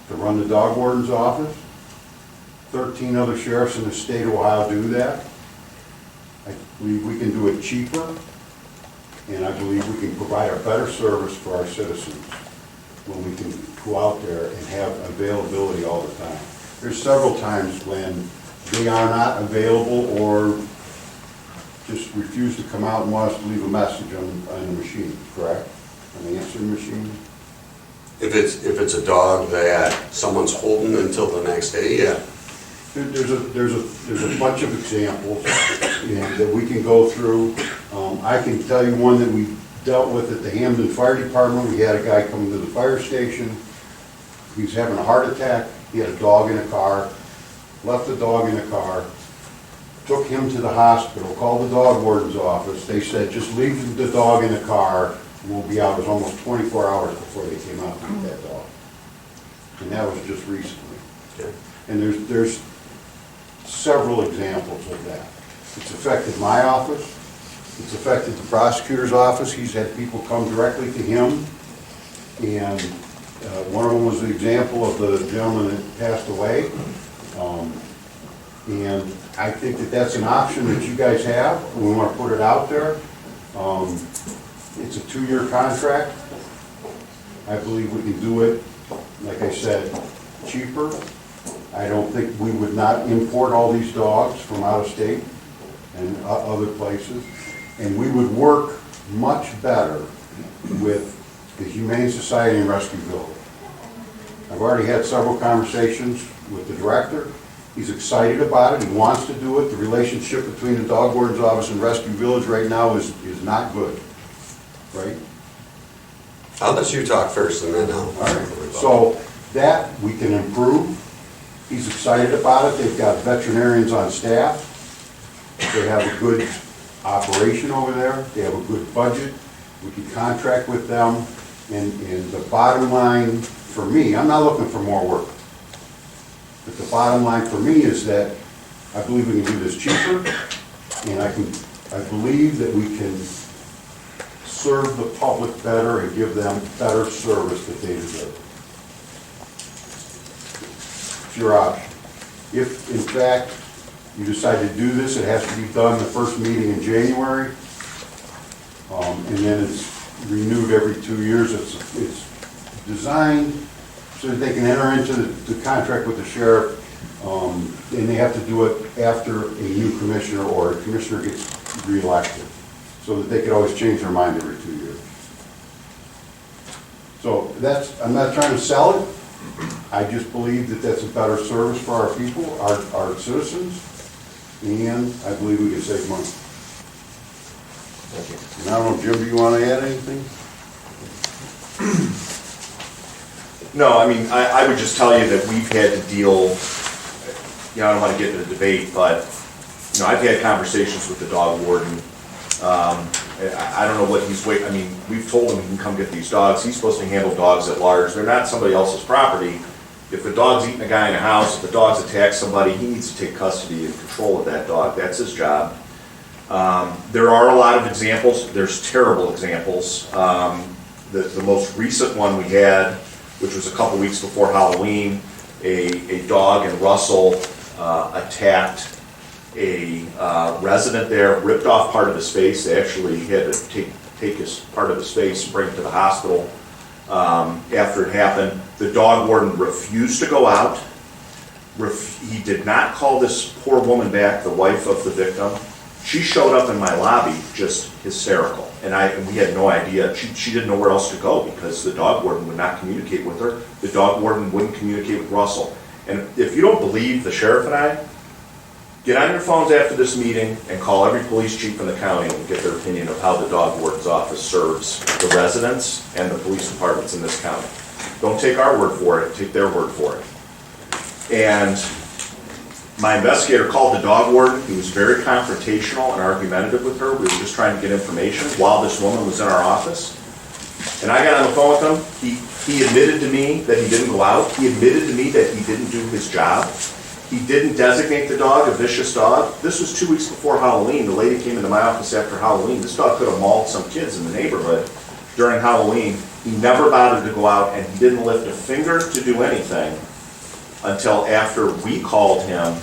to run the dog warden's office. 13 other sheriffs in the state of Ohio do that. I believe we can do it cheaper, and I believe we can provide a better service for our citizens when we can go out there and have availability all the time. There's several times when they are not available or just refuse to come out and want us to leave a message on the machine, correct? On the answering machine?
If it's a dog that someone's holding until the next day, yeah.
There's a bunch of examples that we can go through. I can tell you one that we dealt with at the Hamden Fire Department. We had a guy come to the fire station. He was having a heart attack. He had a dog in a car. Left the dog in the car. Took him to the hospital. Called the dog warden's office. They said, just leave the dog in the car. We'll be out. It was almost 24 hours before they came out to get that dog. And that was just recently.
Okay.
And there's several examples of that. It's affected my office. It's affected the prosecutor's office. He's had people come directly to him. And one of them was the example of the gentleman that passed away. And I think that that's an option that you guys have. We want to put it out there. It's a 2-year contract. I believe we can do it, like I said, cheaper. I don't think we would not import all these dogs from out of state and other places. And we would work much better with the Humane Society in Rescue Village. I've already had several conversations with the director. He's excited about it, he wants to do it. The relationship between the dog warden's office and Rescue Village right now is not good, right?
I'll let you talk first and then I'll.
All right, so that we can improve. He's excited about it. They've got veterinarians on staff. They have a good operation over there. They have a good budget. We can contract with them. And the bottom line for me, I'm not looking for more work. But the bottom line for me is that I believe we can do this cheaper, and I believe that we can serve the public better and give them better service that they deserve. It's your option. If, in fact, you decide to do this, it has to be done the first meeting in January, and then it's renewed every 2 years. It's designed so that they can enter into the contract with the sheriff, and they have to do it after a new commissioner or a commissioner gets reelected, so that they could always change their mind every 2 years. So I'm not trying to sell it. I just believe that that's a better service for our people, our citizens, and I believe we can save money.
Thank you.
And I don't know, Jim, do you want to add anything?
No, I mean, I would just tell you that we've had to deal, I don't want to get into the debate, but, I've had conversations with the dog warden. I don't know what he's waiting, I mean, we've told him he can come get these dogs. He's supposed to handle dogs at large. They're not somebody else's property. If a dog's eating a guy in a house, if the dog's attacked somebody, he needs to take custody and control of that dog. That's his job. There are a lot of examples. There's terrible examples. The most recent one we had, which was a couple weeks before Halloween, a dog in Russell attacked a resident there, ripped off part of his face. They actually had to take his part of his face and bring it to the hospital. After it happened, the dog warden refused to go out. He did not call this poor woman back, the wife of the victim. She showed up in my lobby just hysterical, and we had no idea. She didn't know where else to go because the dog warden would not communicate with her. The dog warden wouldn't communicate with Russell. And if you don't believe the sheriff and I, get on your phones after this meeting and call every police chief in the county and get their opinion of how the dog warden's office serves the residents and the police departments in this county. Don't take our word for it, take their word for it. And my investigator called the dog warden. He was very confrontational and argumentative with her. We were just trying to get information while this woman was in our office. And I got on the phone with him. He admitted to me that he didn't go out. He admitted to me that he didn't do his job. He didn't designate the dog a vicious dog. This was 2 weeks before Halloween. The lady came into my office after Halloween. This dog could have mauled some kids in the neighborhood during Halloween. He never bothered to go out, and he didn't lift a finger to do anything until after we called him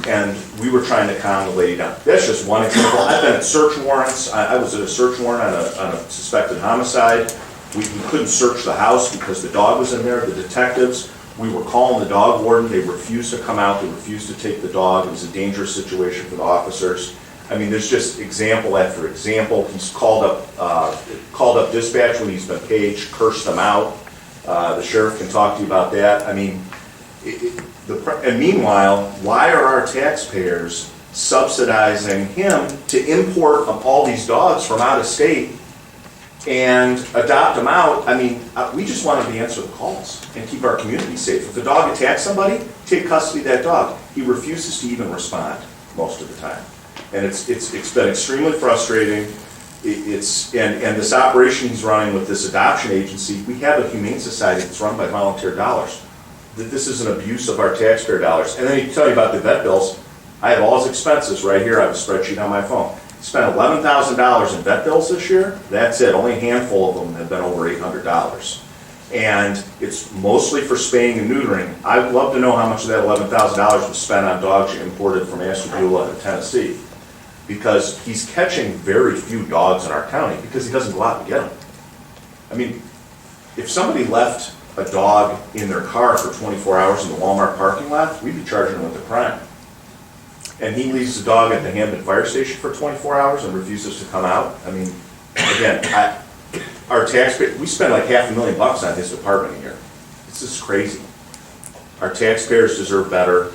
and we were trying to calm the lady down. That's just one example. I've been at search warrants. I was at a search warrant on a suspected homicide. We couldn't search the house because the dog was in there. The detectives, we were calling the dog warden. They refused to come out. They refused to take the dog. It was a dangerous situation for the officers. I mean, there's just example after example. He's called up dispatch when he's been paged, cursed them out. The sheriff can talk to you about that. I mean, and meanwhile, why are our taxpayers subsidizing him to import all these dogs from out of state and adopt them out? I mean, we just want him to answer the calls and keep our community safe. If a dog attacks somebody, take custody of that dog. He refuses to even respond most of the time. And it's been extremely frustrating. And this operation he's running with this adoption agency, we have a humane society that's run by volunteer dollars. This is an abuse of our taxpayer dollars. And then he can tell you about the vet bills. I have all his expenses right here. I have a spreadsheet on my phone. He spent $11,000 in vet bills this year. That's it. Only a handful of them have been over $800. And it's mostly for spaying and neutering. I'd love to know how much of that $11,000 was spent on dogs imported from Ashtabula and Tennessee, because he's catching very few dogs in our county because he doesn't go out and get them. I mean, if somebody left a dog in their car for 24 hours in the Walmart parking lot, we'd be charging him with a crime. And he leaves the dog at the Hampton Fire Station for 24 hours and refuses to come out. I mean, again, our taxpayer, we spend like $500,000 on his department a year. This is crazy. Our taxpayers deserve better,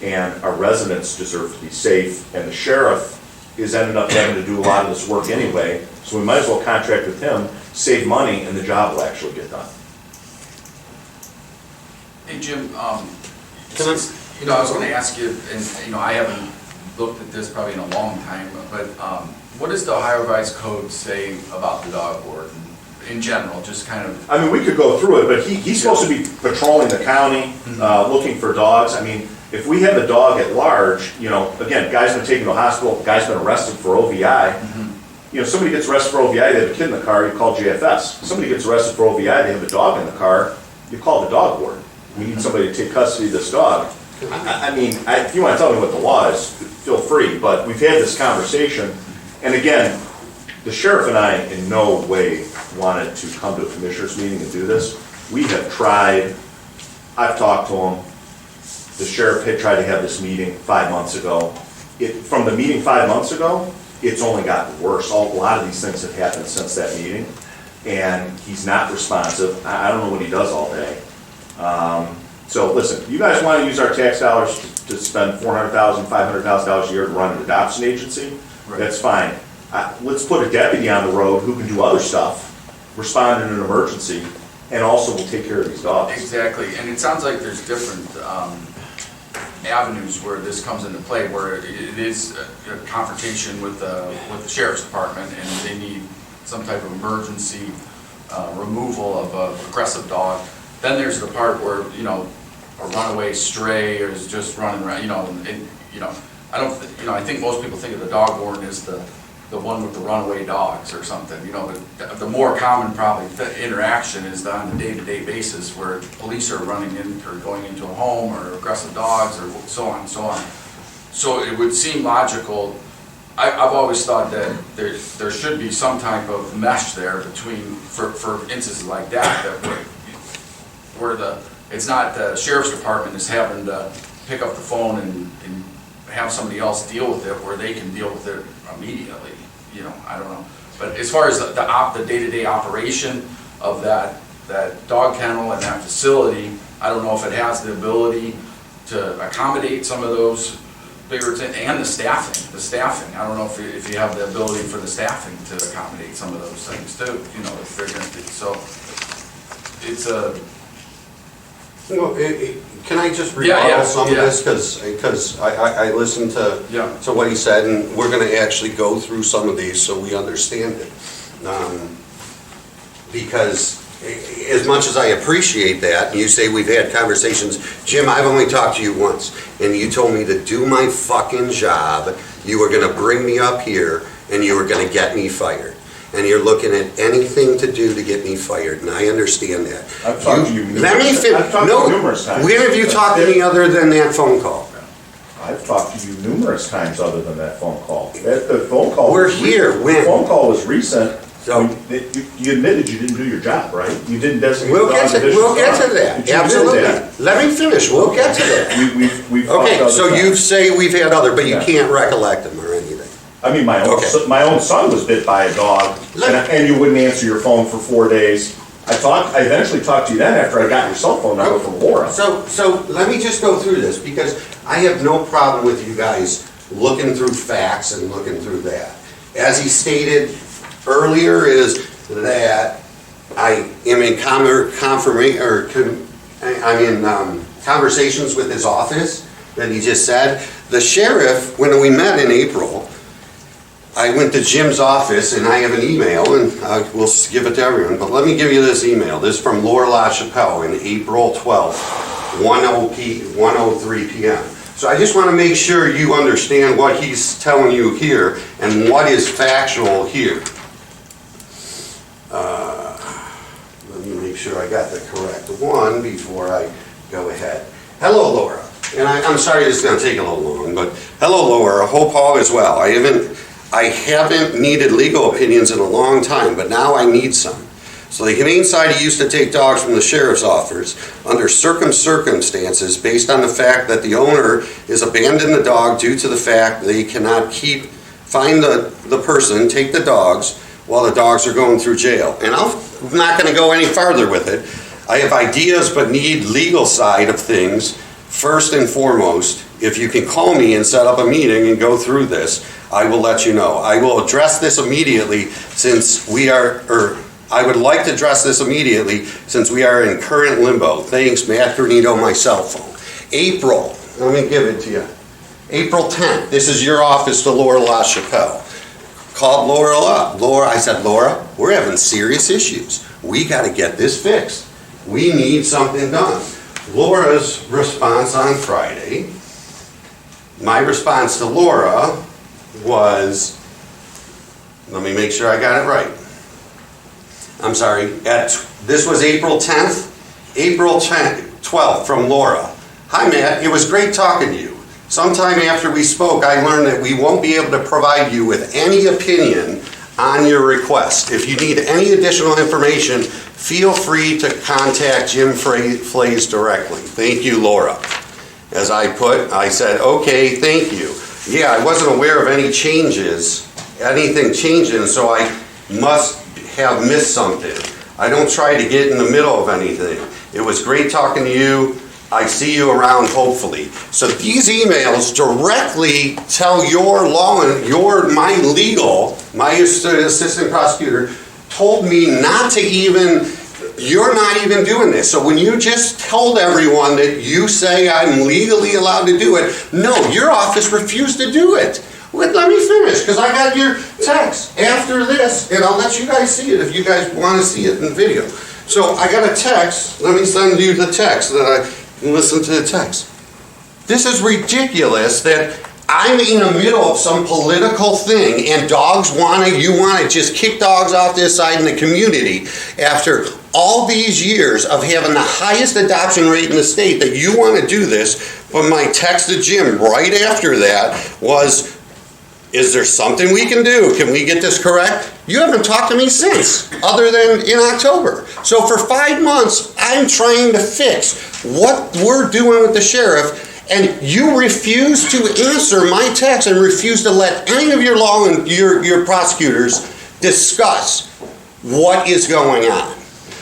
and our residents deserve to be safe, and the sheriff is ended up having to do a lot of this work anyway, so we might as well contract with him, save money, and the job will actually get done.
Hey, Jim, since, I was gonna ask you, and, I haven't looked at this probably in a long time, but, what does the Ohio Revised Code say about the dog warden in general, just kind of?
I mean, we could go through it, but he's supposed to be patrolling the county, looking for dogs. I mean, if we have a dog at large, again, guy's been taken to a hospital, guy's been arrested for OVI. Somebody gets arrested for OVI, they have a kid in the car, you call GFS. Somebody gets arrested for OVI, they have a dog in the car, you call the dog warden. We need somebody to take custody of this dog. I mean, if you want to tell me what the law is, feel free, but we've had this conversation. And again, the sheriff and I in no way wanted to come to a commissioners meeting and do this. We have tried, I've talked to him. The sheriff had tried to have this meeting 5 months ago. From the meeting 5 months ago, it's only gotten worse. A lot of these things have happened since that meeting, and he's not responsive. I don't know what he does all day. So listen, you guys want to use our tax dollars to spend $400,000, $500,000 a year to run an adoption agency?
Right.
That's fine. Let's put a deputy on the road who can do other stuff, respond in an emergency, and also will take care of these dogs.
Exactly, and it sounds like there's different avenues where this comes into play, where it is a confrontation with the sheriff's department, and they need some type of emergency removal of an aggressive dog. Then there's the part where, a runaway stray is just running around, I think most people think of the dog warden as the one with the runaway dogs or something, but the more common probably interaction is on the day-to-day basis where police are running in or going into a home, or aggressive dogs, or so on and so on. So it would seem logical. I've always thought that there should be some type of mesh there between, for instances like that where it's not the sheriff's department is having to pick up the phone and have somebody else deal with it, where they can deal with it immediately. I don't know. But as far as the day-to-day operation of that dog kennel and that facility, I don't know if it has the ability to accommodate some of those bigger things, and the staffing. I don't know if you have the ability for the staffing to accommodate some of those things too, if they're going to be. So it's a...
Can I just rebuttal some of this, because I listened to what he said, and we're going to actually go through some of these so we understand it. Because as much as I appreciate that, and you say we've had conversations, Jim, I've only talked to you once, and you told me to do my fucking job, you were going to bring me up here, and you were going to get me fired. And you're looking at anything to do to get me fired, and I understand that.
I've talked to you numerous times.
When have you talked to me other than that phone call?
I've talked to you numerous times other than that phone call. The phone call.
We're here, when?
The phone call was recent.
So,
you admitted you didn't do your job, right? You didn't designate.
We'll get to that, absolutely. Let me finish, we'll get to that.
We've
Okay, so you say we've had other, but you can't recollect them or anything.
I mean, my own son was bit by a dog, and you wouldn't answer your phone for 4 days. I eventually talked to you then after I got your cell phone number from Laura.
So let me just go through this, because I have no problem with you guys looking through facts and looking through that. As he stated earlier, is that I am in conversations with his office that he just said. The sheriff, when we met in April, I went to Jim's office, and I have an email, and we'll give it to everyone, but let me give you this email. This is from Laura LaChapelle in April 12th, 1:03 p.m. So I just want to make sure you understand what he's telling you here and what is factual here. Let me make sure I got the correct one before I go ahead. Hello, Laura. And I'm sorry this is going to take a little long, but hello, Laura. Hope all is well. I haven't needed legal opinions in a long time, but now I need some. So the Humane Society used to take dogs from the sheriff's office under certain circumstances based on the fact that the owner is abandoned the dog due to the fact they cannot find the person, take the dogs, while the dogs are going through jail. And I'm not gonna go any farther with it. I have ideas but need legal side of things. First and foremost, if you can call me and set up a meeting and go through this, I will let you know. I will address this immediately since we are, I would like to address this immediately since we are in current limbo. Thanks, Matt Granito, my cell phone. April, let me give it to you. April 10th, this is your office to Laura LaChapelle. Called Laura up. I said, Laura, we're having serious issues. We gotta get this fixed. We need something done. Laura's response on Friday, my response to Laura was, let me make sure I got it right. I'm sorry, this was April 10th? April 12th from Laura. Hi Matt, it was great talking to you. Sometime after we spoke, I learned that we won't be able to provide you with any opinion on your request. If you need any additional information, feel free to contact Jim Flays directly. Thank you, Laura. As I said, okay, thank you. Yeah, I wasn't aware of any changes, anything changing, so I must have missed something. I don't try to get in the middle of anything. It was great talking to you. I see you around, hopefully. So these emails directly tell my assistant prosecutor told me not to even, you're not even doing this. So when you just told everyone that you say I'm legally allowed to do it, no, your office refused to do it. Let me finish, because I got your text after this, and I'll let you guys see it if you guys want to see it in video. So I got a text, let me send you the text that I listen to the text. This is ridiculous that I'm in the middle of some political thing and you want to just kick dogs off this side in the community after all these years of having the highest adoption rate in the state that you want to do this. But my text to Jim right after that was, is there something we can do? Can we get this correct? You haven't talked to me since, other than in October. So for 5 months, I'm trying to fix what we're doing with the sheriff, and you refuse to answer my text and refuse to let any of your law and your prosecutors discuss what is going on.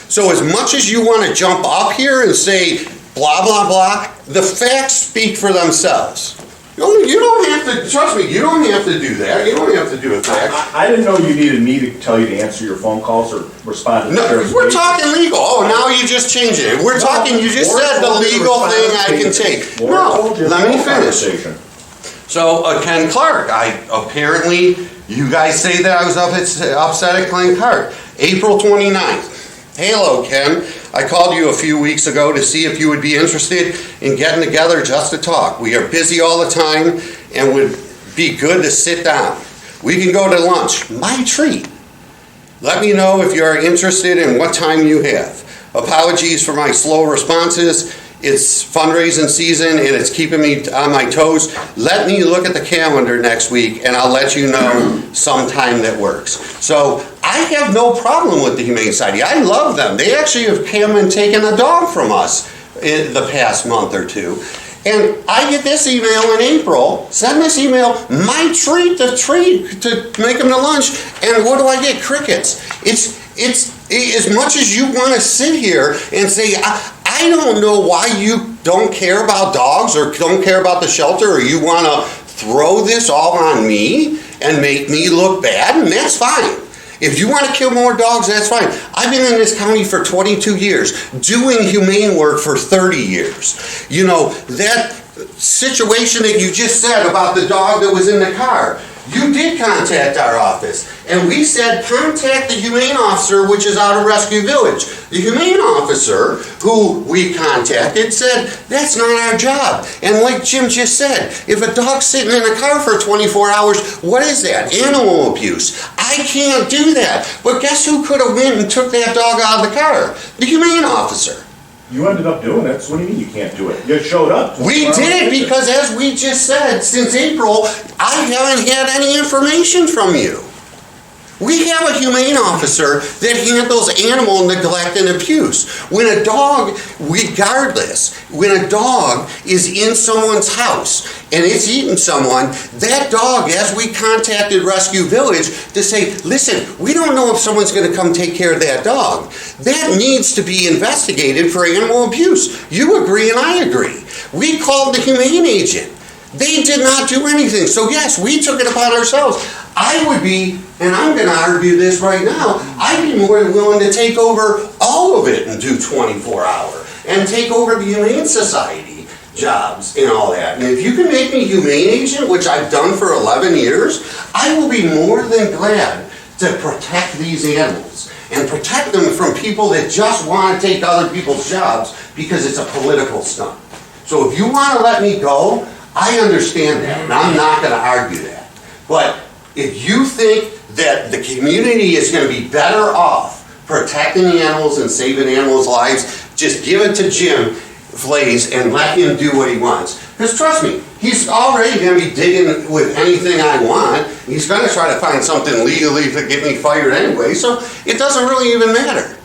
So as much as you want to jump up here and say blah, blah, blah, the facts speak for themselves. You don't have to, trust me, you don't have to do that. You don't have to do it back.
I didn't know you needed me to tell you to answer your phone calls or respond to the
No,
sheriff's
we're
meeting.
talking legal. Oh, now you just changed it. We're talking, you just said the legal thing I can take. No, let me finish. So Ken Clark, apparently, you guys say that I was upset at Ken Clark. April 29th. Hello, Ken. I called you a few weeks ago to see if you would be interested in getting together just to talk. We are busy all the time and would be good to sit down. We can go to lunch. My treat. Let me know if you are interested and what time you have. Apologies for my slow responses. It's fundraising season and it's keeping me on my toes. Let me look at the calendar next week and I'll let you know sometime that works. So I have no problem with the Humane Society. I love them. They actually have come and taken a dog from us in the past month or two. And I get this email in April, send this email, my treat to make them to lunch, and what do I get? Crickets. It's as much as you want to sit here and say, I don't know why you don't care about dogs or don't care about the shelter, or you want to throw this all on me and make me look bad, and that's fine. If you want to kill more dogs, that's fine. I've been in this county for 22 years, doing humane work for 30 years. You know, that situation that you just said about the dog that was in the car, you did contact our office, and we said contact the humane officer, which is out of Rescue Village. The humane officer who we contacted said, that's not our job. And like Jim just said, if a dog's sitting in a car for 24 hours, what is that? Animal abuse. I can't do that. But guess who could have went and took that dog out of the car? The humane officer.
You ended up doing it, so what do you mean you can't do it? You showed up.
We did, because as we just said, since April, I haven't had any information from you. We have a humane officer that handles animal neglect and abuse. When a dog, regardless, when a dog is in someone's house and it's eaten someone, that dog, as we contacted Rescue Village to say, listen, we don't know if someone's gonna come take care of that dog. That needs to be investigated for animal abuse. You agree and I agree. We called the humane agent. They did not do anything. So yes, we took it upon ourselves. I would be, and I'm gonna argue this right now, I'd be more than willing to take over all of it and do 24-hour and take over the Humane Society jobs and all that. And if you can make me humane agent, which I've done for 11 years, I will be more than glad to protect these animals and protect them from people that just want to take other people's jobs because it's a political stunt. So if you want to let me go, I understand that, and I'm not going to argue that. But if you think that the community is going to be better off protecting the animals and saving animals' lives, just give it to Jim Flays and let him do what he wants. Because trust me, he's already going to be digging with anything I want. He's going to try to find something legally to get me fired anyway, so it doesn't really even matter.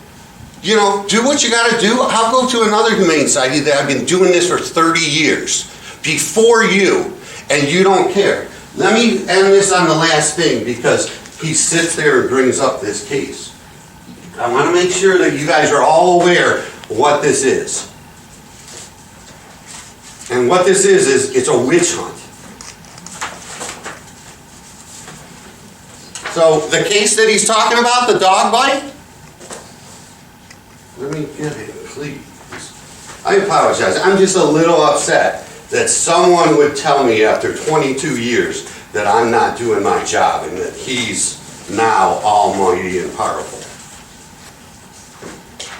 You know, do what you got to do. I'll go to another humane society that I've been doing this for 30 years before you, and you don't care. Let me end this on the last thing, because he sits there and brings up this case. I want to make sure that you guys are all aware what this is. And what this is it's a witch hunt. So the case that he's talking about, the dog bite, let me get it, please. I apologize. I'm just a little upset that someone would tell me after 22 years that I'm not doing my job and that he's now almighty and powerful.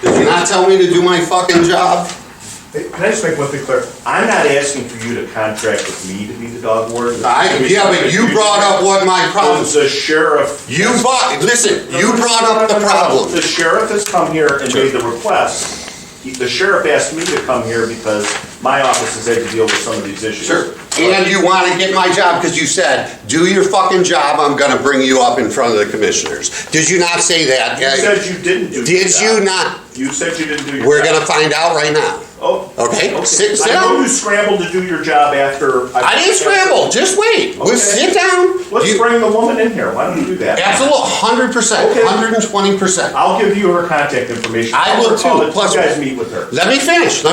Did you not tell me to do my fucking job?
Can I just make one thing clear? I'm not asking for you to contract with me to be the dog warden.
Yeah, but you brought up what my problem is.
The sheriff.
Listen, you brought up the problem.
The sheriff has come here and made the request. The sheriff asked me to come here because my office has had to deal with some of these issues.
Sure. And you want to get my job because you said, do your fucking job, I'm going to bring you up in front of the commissioners. Did you not say that?
You said you didn't do your job.
Did you not?
You said you didn't do your job.
We're going to find out right now.
Oh.
Okay? Sit
I know
down.
you scrambled to do your job after.
I didn't scramble. Just wait. We'll sit down.
Let's bring the woman in here. Why don't you do that?
Absolutely. 100%.
Okay.
120%.
I'll give you her contact information.
I will too.
Plus, you guys meet with her.
Let me finish.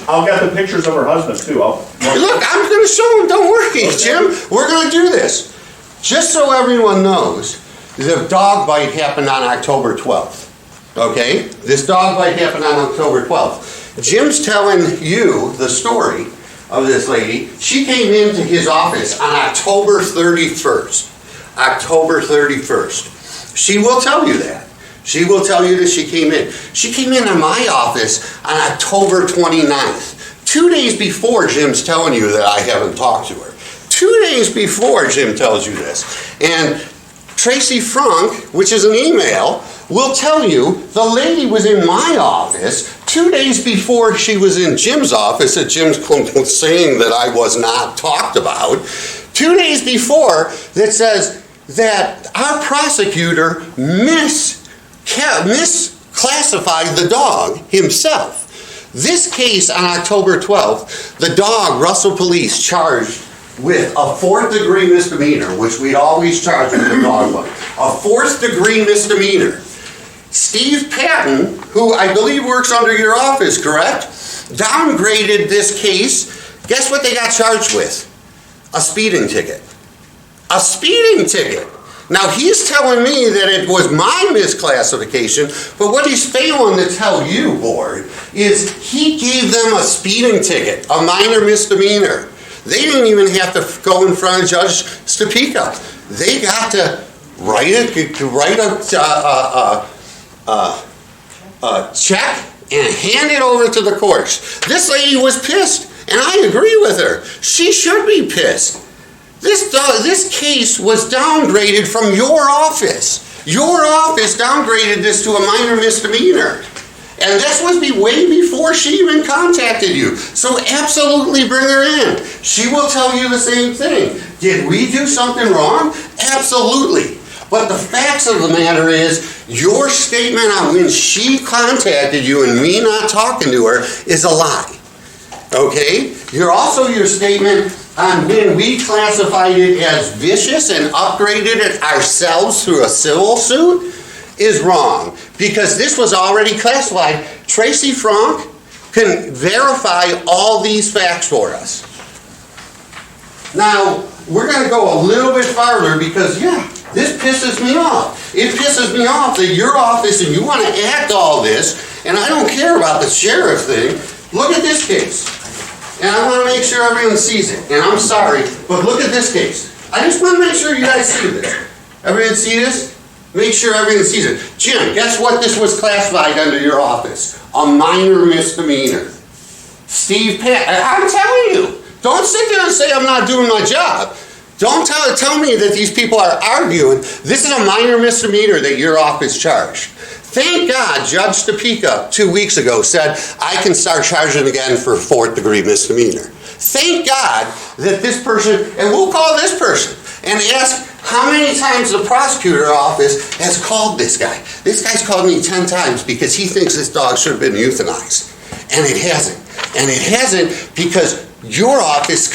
I'll get the pictures of her husband too.
Look, I'm going to show him. Don't worry, Jim. We're going to do this. Just so everyone knows, the dog bite happened on October 12th. Okay? This dog bite happened on October 12th. Jim's telling you the story of this lady. She came into his office on October 31st. October 31st. She will tell you that. She will tell you that she came in. She came into my office on October 29th. 2 days before Jim's telling you that I haven't talked to her. 2 days before Jim tells you this. And Tracy Frank, which is an email, will tell you the lady was in my office 2 days before she was in Jim's office that Jim's saying that I was not talked about. 2 days before that says that our prosecutor misclassified the dog himself. This case on October 12th, the dog, Russell Police, charged with a 4th degree misdemeanor, which we always charge with a dog bite. A 4th degree misdemeanor. Steve Patton, who I believe works under your office, correct? Downgraded this case. Guess what they got charged with? A speeding ticket. A speeding ticket. Now he's telling me that it was my misclassification, but what he's failing to tell you, board, is he gave them a speeding ticket, a minor misdemeanor. They didn't even have to go in front of Judge Stopeka. They got to write a check and hand it over to the courts. This lady was pissed, and I agree with her. She should be pissed. This case was downgraded from your office. Your office downgraded this to a minor misdemeanor. And this was way before she even contacted you. So absolutely bring her in. She will tell you the same thing. Did we do something wrong? Absolutely. But the facts of the matter is, your statement on when she contacted you and me not talking to her is a lie. Okay? Your statement on when we classified it as vicious and upgraded it ourselves through a civil suit is wrong, because this was already classified. Tracy Franck can verify all these facts for us. Now, we're going to go a little bit farther because, yeah, this pisses me off. It pisses me off that your office and you want to act all this, and I don't care about the sheriff thing. Look at this case. And I want to make sure everyone sees it. And I'm sorry, but look at this case. I just want to make sure you guys see this. Everyone see this? Make sure everyone sees it. Jim, guess what this was classified under your office? A minor misdemeanor. Steve Pat, I'm telling you, don't sit there and say I'm not doing my job. Don't tell me that these people are arguing. This is a minor misdemeanor that your office charged. Thank God Judge Topeka 2 weeks ago said I can start charging again for 4th degree misdemeanor. Thank God that this person, and we'll call this person and ask how many times the prosecutor office has called this guy. This guy's called me 10 times because he thinks this dog should have been euthanized. And it hasn't. And it hasn't because your office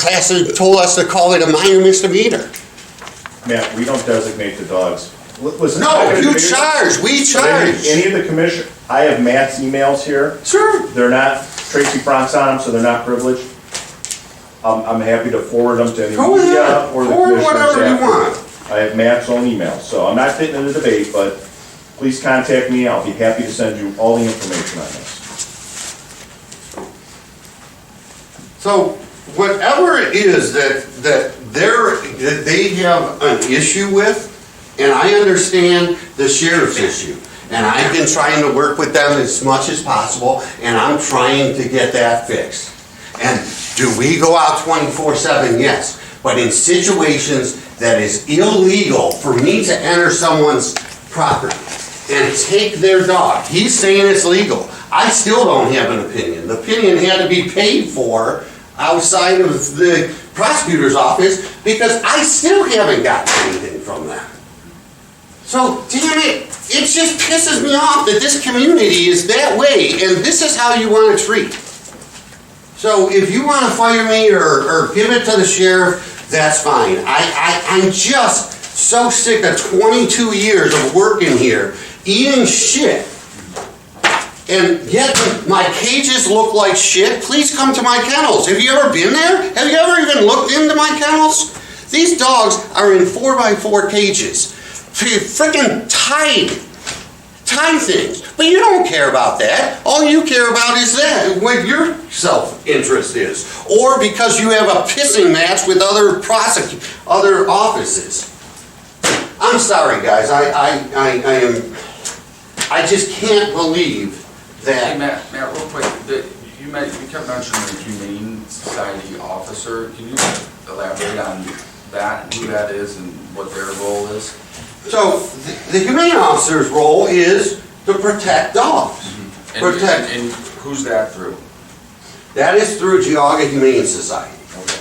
told us to call it a minor misdemeanor.
Matt, we don't designate the dogs. Listen,
No, you charge, we charge.
Any of the commission, I have Matt's emails here.
Sure.
They're not, Tracy Franck's on them, so they're not privileged. I'm happy to forward them to any
Go
media
ahead.
or the
Forward
commissioners
whatever you
after.
want.
I have Matt's own email, so I'm not getting into the debate, but please contact me. I'll be happy to send you all the information on this.
So whatever it is that they have an issue with, and I understand the sheriff's issue, and I've been trying to work with them as much as possible, and I'm trying to get that fixed. And do we go out 24/7? Yes. But in situations that is illegal for me to enter someone's property and take their dog, he's saying it's legal. I still don't have an opinion. The opinion had to be paid for outside of the prosecutor's office because I still haven't gotten anything from them. So, damn it, it just pisses me off that this community is that way, and this is how you want to treat. So if you want to fire me or give it to the sheriff, that's fine. I'm just so sick of 22 years of working here, eating shit, and yet my cages look like shit. Please come to my kennels. Have you ever been there? Have you ever even looked into my kennels? These dogs are in 4x4 cages. Freaking tied things. But you don't care about that. All you care about is that, what your self-interest is. Or because you have a pissing match with other offices. I'm sorry, guys. I just can't believe that.
Hey, Matt, real quick, you kept mentioning the Humane Society officer. Can you elaborate on that, and who that is, and what their role is?
So, the humane officer's role is to protect dogs.
Mm-hmm. And who's that through?
That is through Geauga Humane Society.
Okay.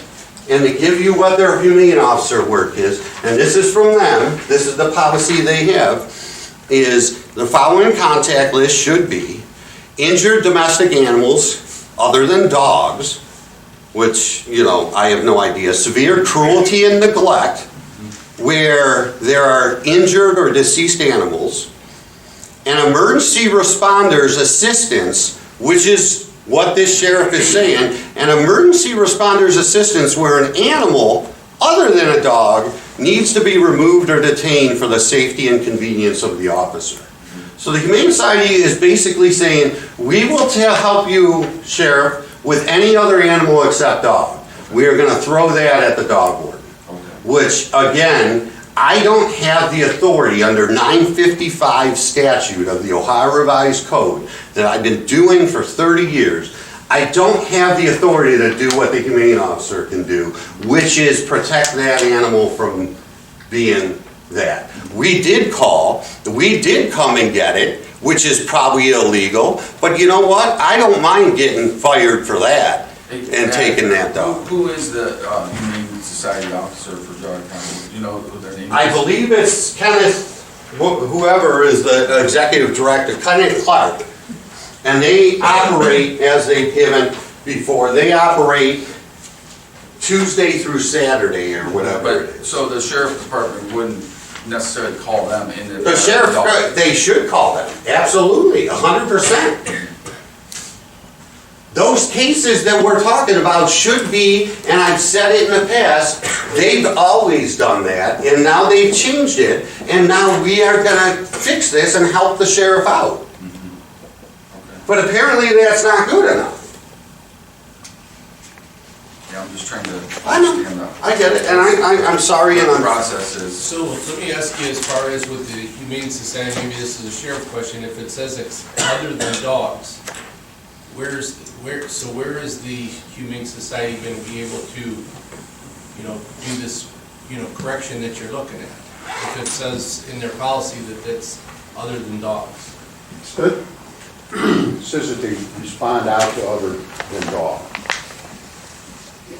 And to give you what their humane officer work is, and this is from them, this is the policy they have, is the following contact list should be injured domestic animals other than dogs, which, I have no idea, severe cruelty and neglect, where there are injured or deceased animals, and emergency responders assistance, which is what this sheriff is saying, and emergency responders assistance where an animal other than a dog needs to be removed or detained for the safety and convenience of the officer. So the Humane Society is basically saying, we will help you, Sheriff, with any other animal except dog. We are going to throw that at the dog warden. Which, again, I don't have the authority under 955 statute of the Ohio Revised Code that I've been doing for 30 years. I don't have the authority to do what the humane officer can do, which is protect that animal from being that. We did come and get it, which is probably illegal, but you know what? I don't mind getting fired for that and taking that dog.
Who is the Humane Society officer for Geauga County? Do you know who their name is?
I believe it's Kenneth whoever is the executive director, Kenneth Clark, and they operate as they've given before. They operate Tuesday through Saturday or whatever it
But,
is.
so the sheriff's department wouldn't necessarily call them in the.
The sheriff, they should call them, absolutely, 100%. Those cases that we're talking about should be, and I've said it in the past, they've always done that, and now they've changed it, and now we are gonna fix this and help the sheriff out. But apparently that's not good enough.
Yeah, I'm just trying to
I know,
understand
I get it, and I'm sorry, and
the
I'm,
process is.
So let me ask you, as far as with the Humane Society, maybe this is a sheriff question, if it says it's other than dogs, where is the Humane Society going to be able to, do this, correction that you're looking at? If it says in their policy that that's other than dogs.
It says that they respond out to other than dogs.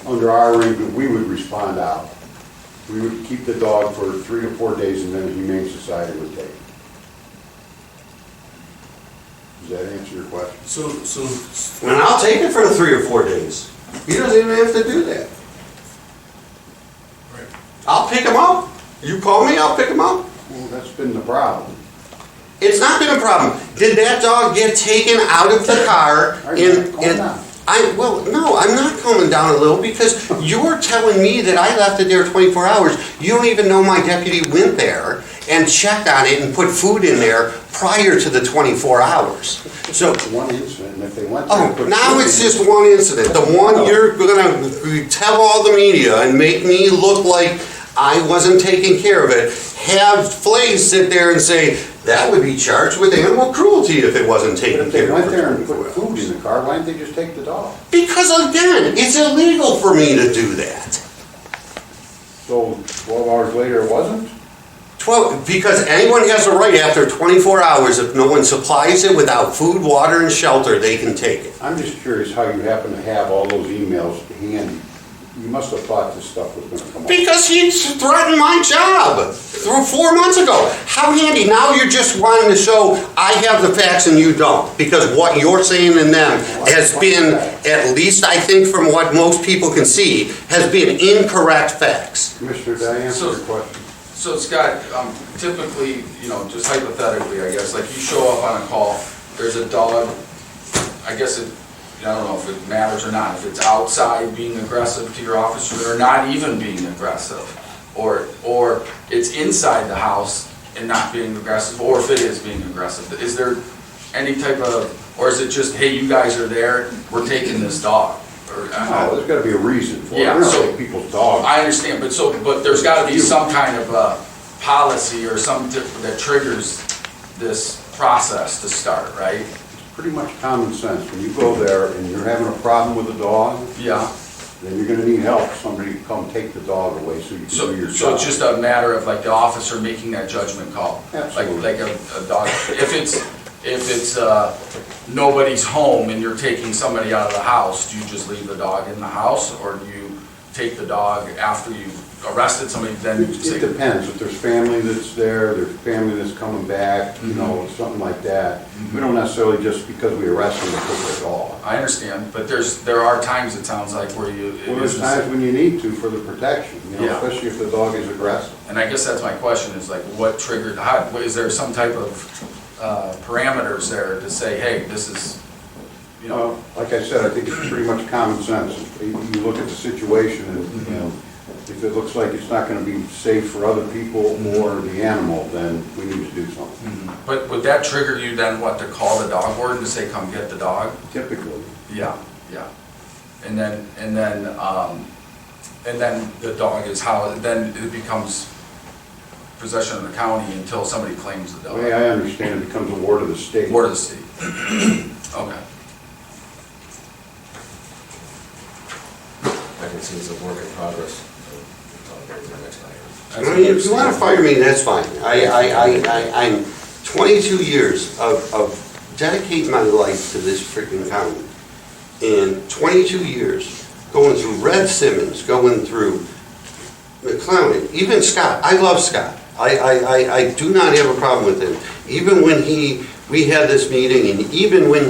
Under our arrangement, we would respond out. We would keep the dog for 3 to 4 days, and then the Humane Society would take it. Does that answer your question?
and I'll take it for the 3 or 4 days. He doesn't even have to do that.
Right.
I'll pick him up. You call me, I'll pick him up.
Well, that's been the problem.
It's not been a problem. Did that dog get taken out of the car
All right, calm down.
no, I'm not calming down a little because you're telling me that I left it there 24 hours. You don't even know my deputy went there and checked on it and put food in there prior to the 24 hours. So,
One incident, and if they went there and put
now
food
it's
in-
just one incident. The one you're gonna tell all the media and make me look like I wasn't taking care of it. Have Flays sit there and say, that would be charged with animal cruelty if it wasn't
But
taken
if they
care of.
went
for
there and
24
put food
hours.
in the car, why didn't they just take the dog?
Because again, it's illegal for me to do that.
So 12 hours later, it wasn't?
Because anyone has a right after 24 hours, if no one supplies it without food, water, and shelter, they can take it.
I'm just curious how you happen to have all those emails handy. You must have thought this stuff was gonna come up.
Because he threatened my job 4 months ago. How handy, now you're just wanting to show I have the facts and you don't. Because what you're saying in them has been, at least I think from what most people can see, has been incorrect facts.
Commissioner, did I answer your question?
So Scott, typically, just hypothetically, I guess, like you show up on a call, there's a dog, I guess I don't know if it matters or not, if it's outside being aggressive to your officer or not even being aggressive, or it's inside the house and not being aggressive, or if it is being aggressive. Is there any type of, or is it just, hey, you guys are there, we're taking this dog? Or,
No, there's gotta be a reason for it.
Yeah,
We're not
so-
taking people's dogs.
I understand, but there's gotta be some kind of a policy or that triggers this process to start, right?
It's pretty much common sense. When you go there and you're having a problem with a dog,
Yeah.
then you're gonna need help. Somebody to come take the dog away so you can do your job.
So it's just a matter of like the officer making that judgment call?
Absolutely.
Like a dog, if it's nobody's home and you're taking somebody out of the house, do you just leave the dog in the house? Or do you take the dog after you've arrested somebody, then you say?
It depends. If there's family that's there, there's family that's coming back, something like that. We don't necessarily just because we arrest them, take their dog.
I understand, but there are times, it sounds like, where you.
Well, there's times when you need to for the protection,
Yeah.
especially if the dog is aggressive.
And I guess that's my question, is like, what triggered, is there some type of parameters there to say, hey, this is,
Like I said, I think it's pretty much common sense. You look at the situation and, if it looks like it's not gonna be safe for other people or the animal, then we need to do something.
But would that trigger you then, to call the dog warden to say, come get the dog?
Typically.
Yeah. And then the dog is then it becomes possession of the county until somebody claims the
The way
dog.
I understand it, becomes a ward of the state.
Ward of the state. Okay.
I can see it's a work in progress. I'll go to the next item.
I mean, if you want to fire me, that's fine. I'm 22 years of dedicating my life to this freaking county. And 22 years going through Red Simmons, going through McClown, even Scott. I love Scott. I do not have a problem with him. Even when we had this meeting, and even when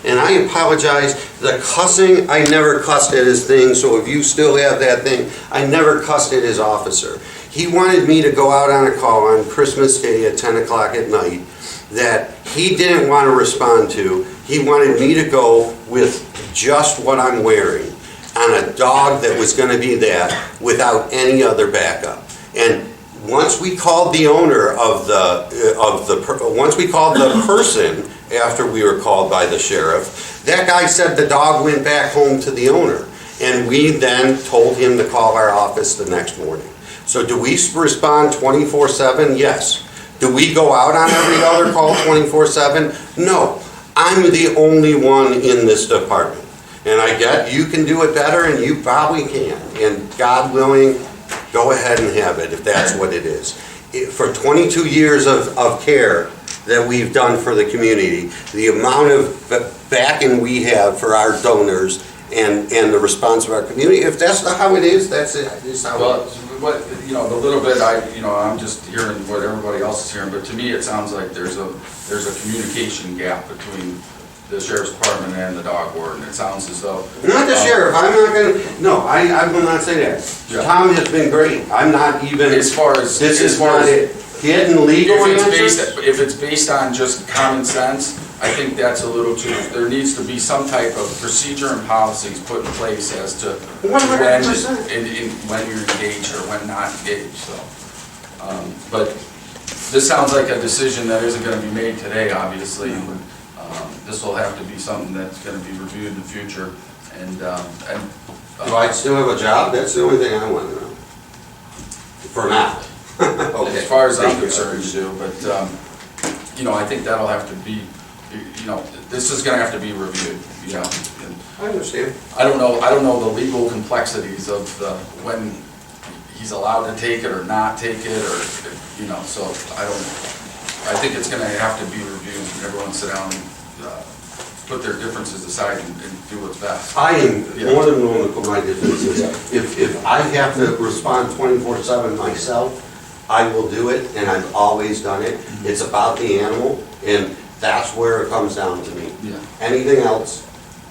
and I apologize, the cussing, I never cussed at his thing, so if you still have that thing, I never cussed at his officer. He wanted me to go out on a call on Christmas Day at 10 o'clock at night that he didn't want to respond to. He wanted me to go with just what I'm wearing on a dog that was going to be that without any other backup. And once we called the owner once we called the person after we were called by the sheriff, that guy said the dog went back home to the owner. And we then told him to call our office the next morning. So do we respond 24/7? Yes. Do we go out on every other call 24/7? No. I'm the only one in this department. And I get you can do it better, and you probably can. And God willing, go ahead and have it if that's what it is. For 22 years of care that we've done for the community, the amount of backing we have for our donors and the response of our community, if that's not how it is, that's it. It's how it is.
What, the little bit I'm just hearing what everybody else is hearing, but to me, it sounds like there's a communication gap between the sheriff's department and the dog warden. It sounds as though.
Not the sheriff, I'm not gonna, no, I will not say that.
Yeah.
Tom has been great, I'm not even.
As far as.
This is not it. Getting legal answers.
If it's based on just common sense, I think that's a little too, there needs to be some type of procedure and policies put in place as to when
100%.
when you're engaged or when not engaged, so. But this sounds like a decision that isn't gonna be made today, obviously. This will have to be something that's gonna be reviewed in the future, and.
Do I still have a job? That's the only thing I want to know. For now. Okay.
As far as I'm
Thank you.
concerned, you do, but, I think that'll have to be, this is gonna have to be reviewed, and
I understand.
I don't know the legal complexities of when he's allowed to take it or not take it, or, so I think it's gonna have to be reviewed, and everyone sit down and, put their differences aside and do what's best.
I am more than willing to put my differences. If I have to respond 24/7 myself, I will do it, and I've always done it. It's about the animal, and that's where it comes down to me.
Yeah.
Anything else,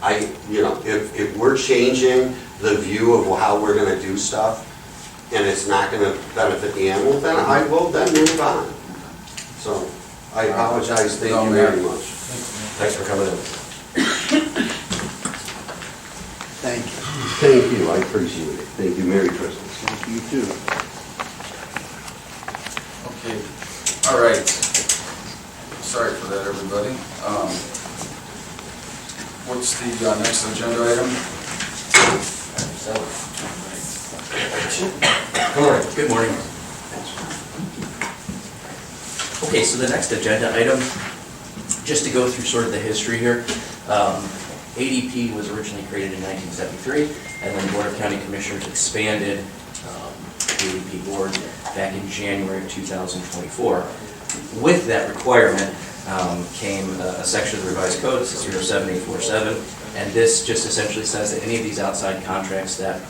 if we're changing the view of how we're gonna do stuff, and it's not gonna benefit the animal, then I will then move on. So, I apologize, thank you very much.
Thanks for coming in.
Thank you.
Thank you, I appreciate it. Thank you, Merry Christmas.
Thank you too.
Okay, all right. Sorry for that, everybody. What's the next agenda item?
Good morning.
Good morning. Okay, so the next agenda item, just to go through sort of the history here, ADP was originally created in 1973, and then the Board of County Commissioners expanded the ADP board back in January of 2024. With that requirement came a section of the revised code, it's 07847, and this just essentially says that any of these outside contracts that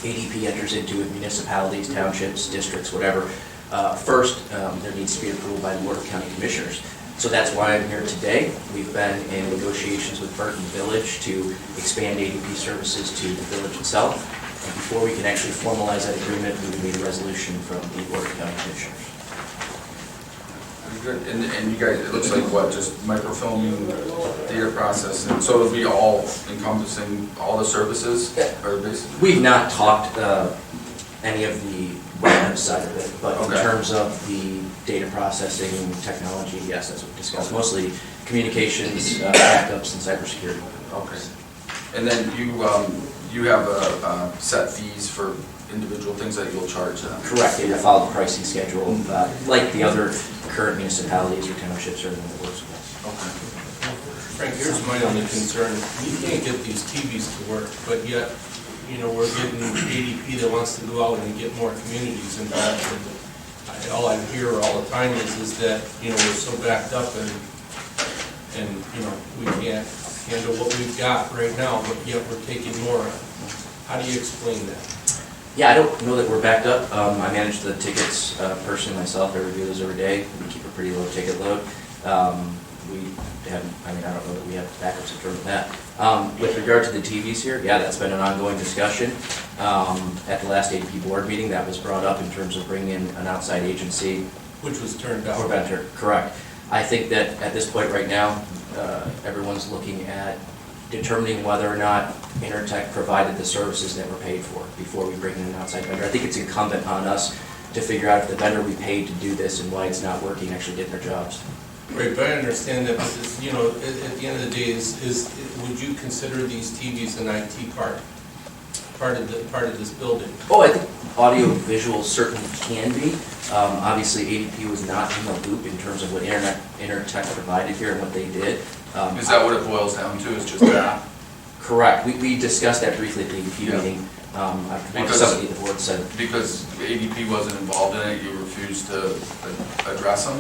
ADP enters into with municipalities, townships, districts, whatever, first there needs to be approval by the Board of County Commissioners. So that's why I'm here today. We've been in negotiations with Burton Village to expand ADP services to the village itself. And before we can actually formalize that agreement, we would need a resolution from the Board of County Commissioners.
Good. And you guys, it looks like what, just microfilming, data processing, so it'll be all encompassing all the services? Or basically?
We've not talked any of the web side of it, but in
Okay.
terms of the data processing technology, yes, that's what we discussed. Mostly communications, backups, and cybersecurity.
Okay. And then you have set fees for individual things that you'll charge them?
Correct, they will follow the pricing schedule, like the other current municipalities or townships or anything that works with us.
Okay.
Frank, here's my only concern. You can't get these TVs to work, but yet, we're getting ADP that wants to go out and get more communities involved. And all I hear all the time is that, we're so backed up and we can't handle what we've got right now, but yet we're taking more. How do you explain that?
Yeah, I don't know that we're backed up. I manage the tickets personally myself. I review those every day. We keep a pretty low ticket load. We have, I mean, I don't know that we have backups in terms of that. With regard to the TVs here, yeah, that's been an ongoing discussion. At the last ADP board meeting, that was brought up in terms of bringing in an outside agency.
Which was turned down.
For vendor, correct. I think that at this point right now, everyone's looking at determining whether or not Intertech provided the services that were paid for before we bring in an outside vendor. I think it's incumbent on us to figure out if the vendor we paid to do this and why it's not working actually did their jobs.
Right, but I understand that, but it's, you know, at the end of the day, would you consider these TVs an IT part of this building?
Oh, I think audio visual certainly can be. Obviously, ADP was not in the loop in terms of what Intertech provided here and what they did.
Is that what it boils down to, is just that?
Correct. We discussed that briefly at the ADP
Yeah.
meeting.
Because-
Somebody at the board said,
Because ADP wasn't involved in it, you refused to address them?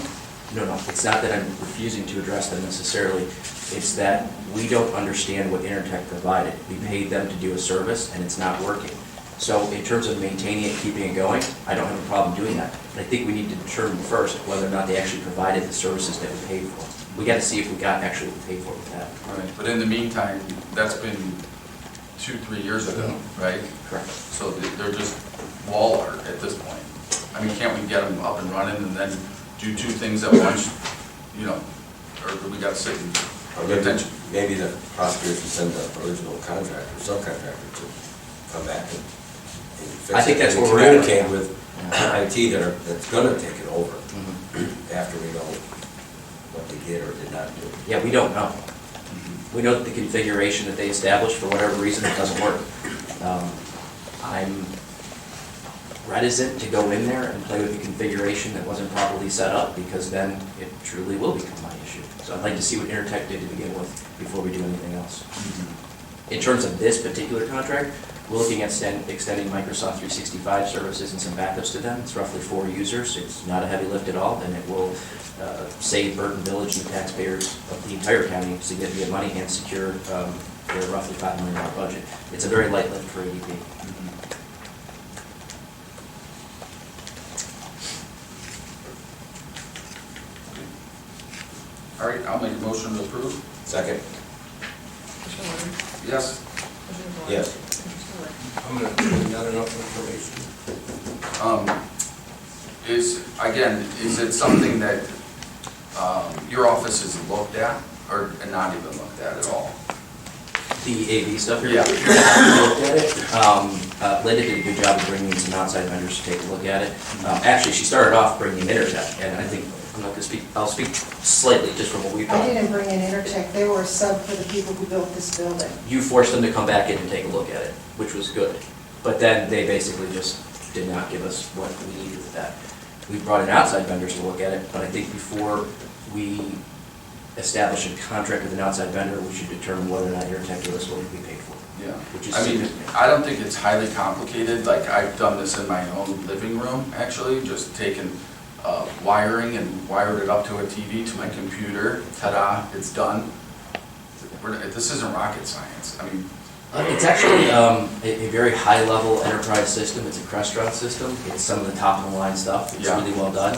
no, it's not that I'm refusing to address them necessarily. It's that we don't understand what Intertech provided. We paid them to do a service and it's not working. So in terms of maintaining it, keeping it going, I don't have a problem doing that. But I think we need to determine first whether or not they actually provided the services that we paid for. We got to see if we got actually what we paid for with that.
Right, but in the meantime, that's been 2-3 years ago, right?
Correct.
So they're just wall art at this point. I mean, can't we get them up and running and then do two things at once, you know, or do we got to sit and pay attention?
Maybe the prosecutors should send the original contractor, subcontractor to come back and fix it.
I think that's
And
where we're at.
communicate with IT that's gonna take it over after we know what they did or did not do.
Yeah, we don't know. We know that the configuration that they established, for whatever reason, it doesn't work. I'm reticent to go in there and play with the configuration that wasn't properly set up, because then it truly will become my issue. So I'd like to see what Intertech did to begin with before we do anything else. In terms of this particular contract, we're looking at extending Microsoft 365 services and some backups to them. It's roughly 4 users. It's not a heavy lift at all, and it will save Burton Village and the taxpayers of the entire county significant money and secure their roughly $5 million budget. It's a very light lift for ADP.
All right, I'll make a motion to approve.
Second?
Commissioner Warren?
Yes.
Commissioner DeWarke?
Yes.
Commissioner Wright?
I'm gonna, not enough information.
Is it something that your office has looked at, or not even looked at all?
The AV stuff here?
Yeah.
We looked at it. Linda did a good job of bringing in some outside vendors to take a look at it. Actually, she started off bringing Intertech, and I think, I'm not gonna speak, I'll speak slightly just from what we've
I
done.
didn't bring in Intertech, they were a sub for the people who built this building.
You forced them to come back in and take a look at it, which was good. But then they basically just did not give us what we needed with that. We brought in outside vendors to look at it, but I think before we establish a contract with an outside vendor, we should determine whether or not Intertech give us what we paid for.
Yeah.
Which is
I mean,
significant.
I don't think it's highly complicated, like I've done this in my own living room, actually, just taken wiring and wired it up to a TV to my computer, ta-da, it's done. This isn't rocket science, I mean.
It's actually a very high-level enterprise system. It's a Crestron system. It's some of the top-of-the-line stuff. It's
Yeah.
really well done.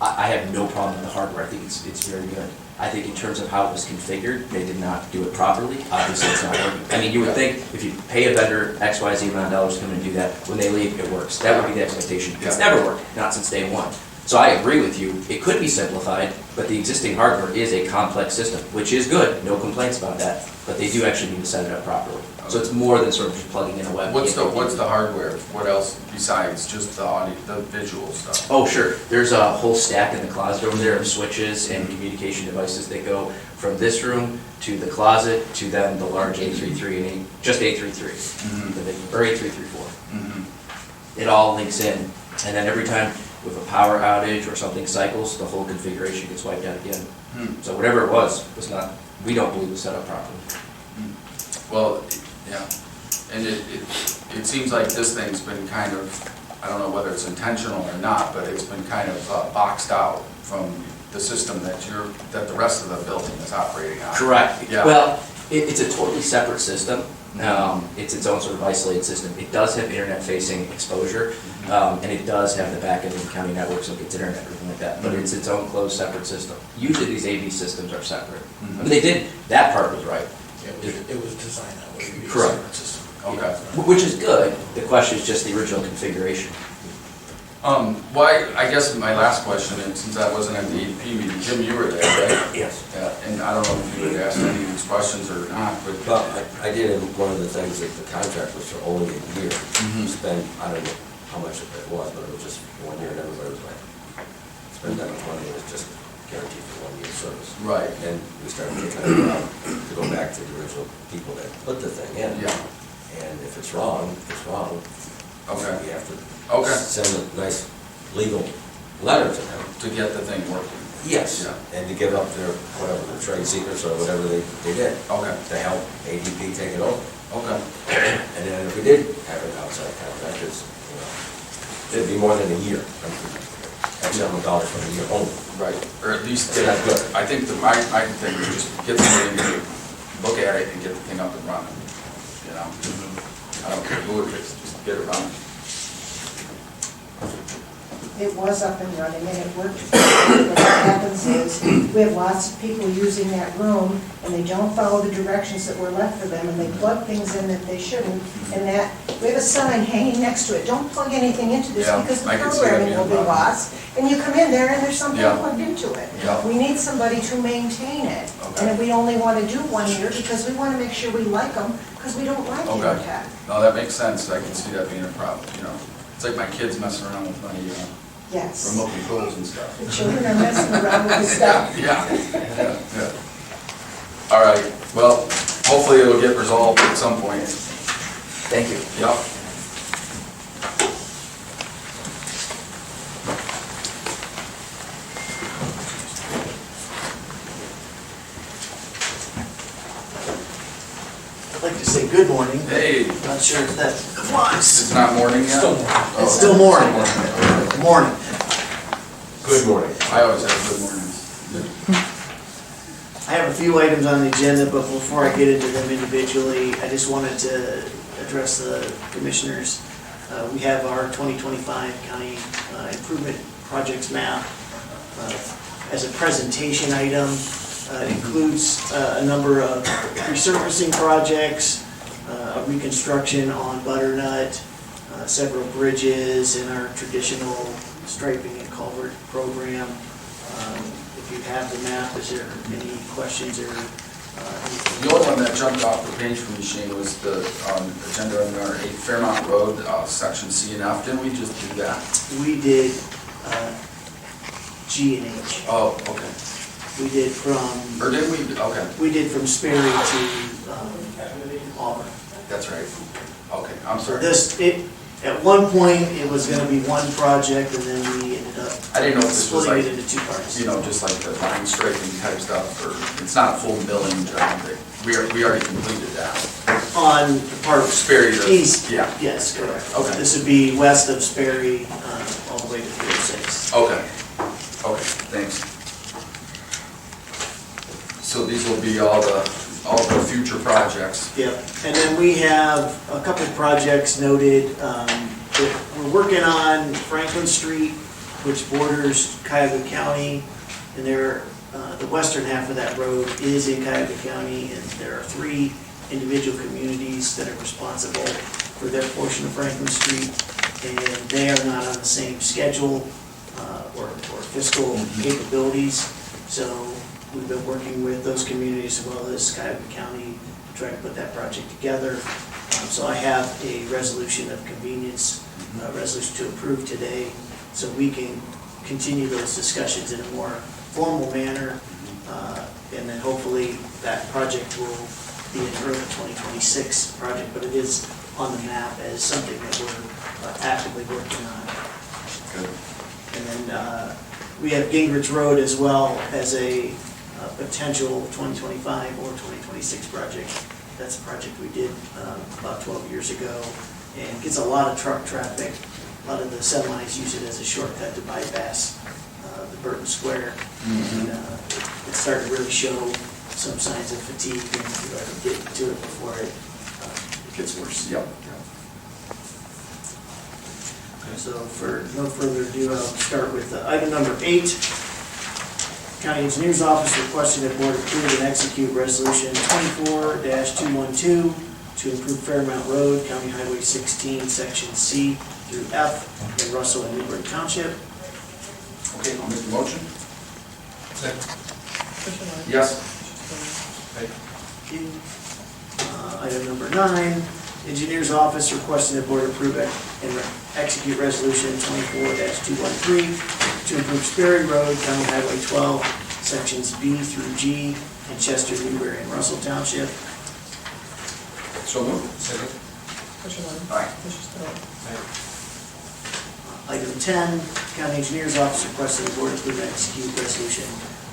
I have no problem with the hardware. I think it's very good. I think in terms of how it was configured, they did not do it properly. Obviously, it's not working. I mean, you would think if you pay a vendor XYZ amount of dollars to come and do that, when they leave, it works. That would be the expectation. It's
Yeah.
never worked, not since day one. So I agree with you. It could be simplified, but the existing hardware is a complex system, which is good. No complaints about that. But they do actually need to set it up properly. So it's more than sort of just plugging in a web.
What's the hardware? What else besides just the audio, the visual stuff?
Oh, sure. There's a whole stack in the closet over there of switches and communication devices that go from this room to the closet to then the large A33 and just A33, or A334. It all links in, and then every time with a power outage or something cycles, the whole configuration gets wiped out again. So whatever it was not, we don't believe was set up properly.
Well, yeah, and it seems like this thing's been kind of, I don't know whether it's intentional or not, but it's been kind of boxed out from the system that the rest of the building is operating on.
Correct.
Yeah.
Well, it's a totally separate system. It's its own sort of isolated system. It does have internet-facing exposure, and it does have the back end of the county network, so it gets internet, everything like that, but it's its own closed, separate system. Usually these AV systems are separate. I mean, they did, that part was right.
It was designed that way. to be a
Correct.
separate system.
Okay.
Which is good. The question is just the original configuration.
I guess my last question, and since I wasn't at the ADP meeting, Jim, you were there, right?
Yes.
Yeah, and I don't know if you had asked any of these questions or not, but.
But I did, and one of the things that the contract was for only a year.
Mhm.
Spend, I don't know how much it was, but it was just 1 year, and everybody was like, spend that much money, it was just guaranteed for 1 year service.
Right.
And we started looking at it around to go back to the original people that put the thing in.
Yeah.
And if it's wrong, it's wrong.
Okay.
We have to
Okay.
send a nice legal letter to them.
To get the thing working.
Yes.
Yeah.
And to give up their, whatever, the trade secrets or whatever they did.
Okay.
To help ADP take it over.
Okay.
And then if we did have an outside contract, it's, it'd be more than a year. X amount of dollars for a year only.
Right, or at least,
Yeah, that's good.
I think my thing is just get the thing, look at it and get the thing up and running, you know? I don't care who it is, just get it running.
It was up and running and it worked. What happens is, we have lots of people using that room and they don't follow the directions that were left for them and they plug things in that they shouldn't. And that, we have a sign hanging next to it, don't plug anything into this
Yeah,
because the
I can see that
programming
being
will
a
be
problem.
lost. And you come in there and there's something
Yeah.
plugged into it.
Yeah.
We need somebody to maintain it.
Okay.
And we only want to do 1 year because we want to make sure we like them, because we don't like
Okay.
Internet.
No, that makes sense, I can see that being a problem, you know? It's like my kids messing around with my
Yes.
remote controls and stuff.
The children are messing around with this stuff.
Yeah. All right, well, hopefully it'll get resolved at some point.
Thank you.
Yep.
I'd like to say good morning.
Hey,
Not sure if that applies.
it's not morning yet?
Still morning.
Oh,
It's still morning. Morning.
Good morning.
I always have good mornings.
I have a few items on the agenda, but before I get into them individually, I just wanted to address the commissioners. We have our 2025 county improvement projects map as a presentation item. It includes a number of resurfacing projects, a reconstruction on Butternut, several bridges, and our traditional striping and culvert program. If you have the map, is there any questions or anything?
The only one that jumped off the page for me, Shane, was the agenda on our 8 Fairmount Road, section C and F. Didn't we just do that?
We did G and H.
Oh, okay.
We did from,
Or did we? Okay,
we did from Sperry to Auburn.
that's right. Okay, I'm
So
sorry.
this, at one point, it was gonna be one project, and then we ended up
I didn't know if this was
splitting
like,
it into two parts.
you know, just like the line striping type stuff, or it's not a full billing job. We already completed that.
On the part of
Sperry to-
east,
yeah.
yes, correct.
Okay.
This would be west of Sperry, all the way to 306.
Okay, okay, thanks. So these will be all the future projects.
Yep, and then we have a couple of projects noted. That we're working on Franklin Street, which borders Cuyahoga County, and there, the western half of that road is in Cuyahoga County, and there are 3 individual communities that are responsible for their portion of Franklin Street, and they are not on the same schedule or fiscal capabilities. So we've been working with those communities as well as Cuyahoga County to try to put that project together. So I have a resolution of convenience, resolution to approve today, so we can continue those discussions in a more formal manner. And then hopefully that project will be an early 2026 project, but it is on the map as something that we're actively working on.
Good.
And then we have Gingrich Road as well as a potential 2025 or 2026 project. That's a project we did about 12 years ago, and gets a lot of truck traffic. A lot of the semis use it as a shortcut to bypass the Burton Square. And it's starting to really show some signs of fatigue, and we'd like to get to it before it
gets worse, yep.
So for no further ado, I'll start with item number 8. County Engineer's Office requesting that board approve and execute resolution 24-212 to improve Fairmount Road, County Highway 16, section C through F in Russell and Newburgh Township.
Okay, I'll make the motion.
Commissioner Levesey?
Yes.
Commissioner Spillier?
Item number 9, Engineer's Office requesting the board approve and execute resolution 24-213 to improve Sperry Road, County Highway 12, sections B through G in Chester, Newberry, and Russell Township.
So moved.
Second.
Commissioner Levesey?
Aye.
Commissioner Spillier?
Item 10, County Engineer's Office requesting the board approve and execute resolution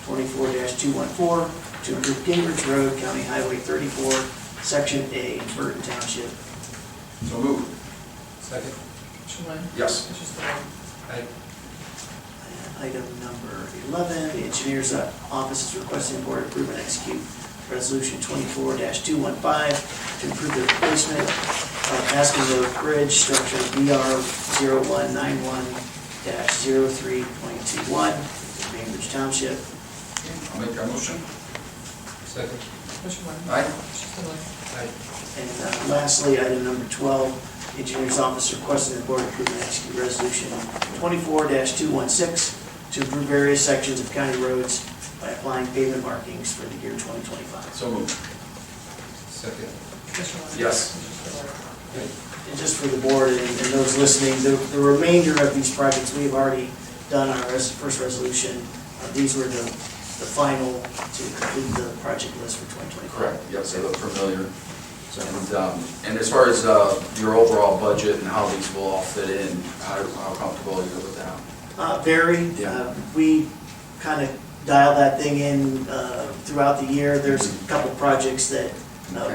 24-214 to improve Gingrich Road, County Highway 34, section A in Burton Township.
So moved.
Second.
Commissioner Levesey?
Yes.
Commissioner Spillier?
Aye.
Item number 11, the Engineer's Office is requesting the board approve and execute resolution 24-215 to improve the replacement of Aspen Road Bridge structure BR 0191-03.21 in Bainbridge Township.
I'll make that motion.
Second.
Commissioner Levesey?
Aye.
Commissioner Spillier?
Aye.
And lastly, item number 12, the Engineer's Office requesting the board approve and execute resolution 24-216 to improve various sections of county roads by applying pavement markings for the year 2025.
So moved.
Second.
Commissioner Levesey?
Yes.
Commissioner Spillier?
And just for the board and those listening, the remainder of these projects, we have already done our first resolution. These were the final to complete the project list for 2025.
Correct, yes, they look familiar. And as far as your overall budget and how these will all fit in, how comfortable are you with that?
Very.
Yeah.
We kind of dial that thing in throughout the year. There's a couple projects that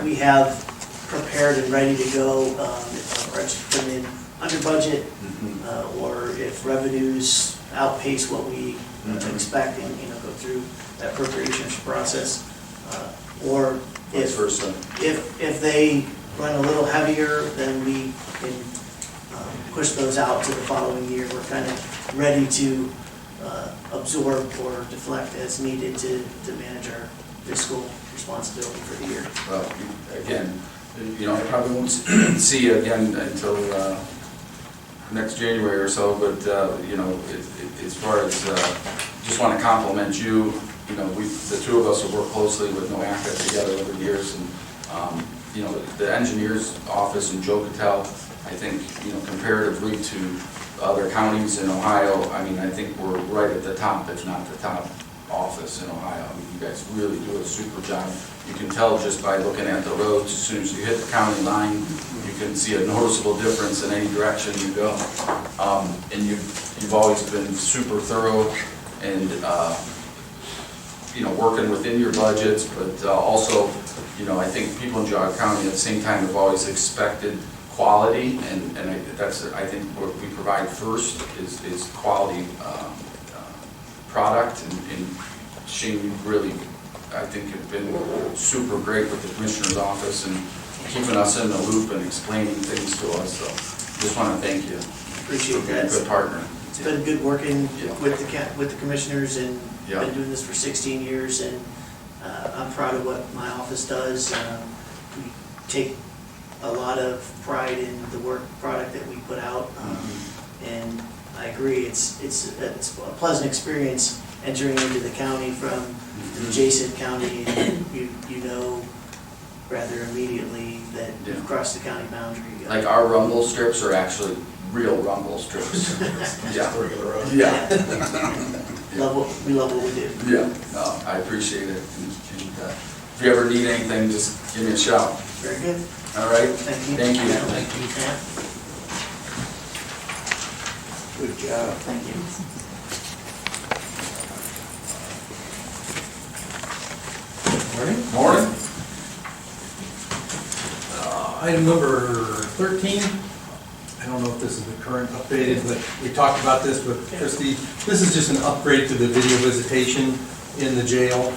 we have prepared and ready to go. If our projects come in under budget, or if revenues outpace what we expect and, go through that appropriations process. Or
Vice versa.
if they run a little heavier, then we can push those out to the following year. We're kind of ready to absorb or deflect as needed to manage our fiscal responsibility for the year.
Well, again, I probably won't see you again until next January or so, but, as far as, just want to compliment you. The two of us have worked closely with NOACA together over the years, and, the engineer's office and Joe Cattell, I think, comparatively to other counties in Ohio, I think we're right at the top, if not the top office in Ohio. You guys really do a super job. You can tell just by looking at the roads, as soon as you hit the county line, you can see a noticeable difference in any direction you go. And you've always been super thorough and, working within your budgets, but also, I think people in Geauga County at the same time have always expected quality, and that's, I think, what we provide first is quality product, and Shane, you really, I think, have been super great with the Commissioner's Office and keeping us in the loop and explaining things to us, so just want to thank you.
Appreciate
For being a
that.
good partner.
It's been good working
Yeah.
with the commissioners, and
Yeah.
been doing this for 16 years, and I'm proud of what my office does. We take a lot of pride in the work product that we put out, and I agree, it's a pleasant experience entering into the county from an adjacent county, and you know rather immediately that you've crossed the county boundary.
Like our rumble strips are actually real rumble strips. Yeah. Yeah.
We love what we do.
Yeah, no, I appreciate it. And, if you ever need anything, just give me a shout.
Very good.
All right?
Thank you.
Thank you.
Thank you.
Good job.
Thank you.
Morning.
Item number 13, I don't know if this is the current updated, but we talked about this with Christie. This is just an upgrade to the video visitation in the jail.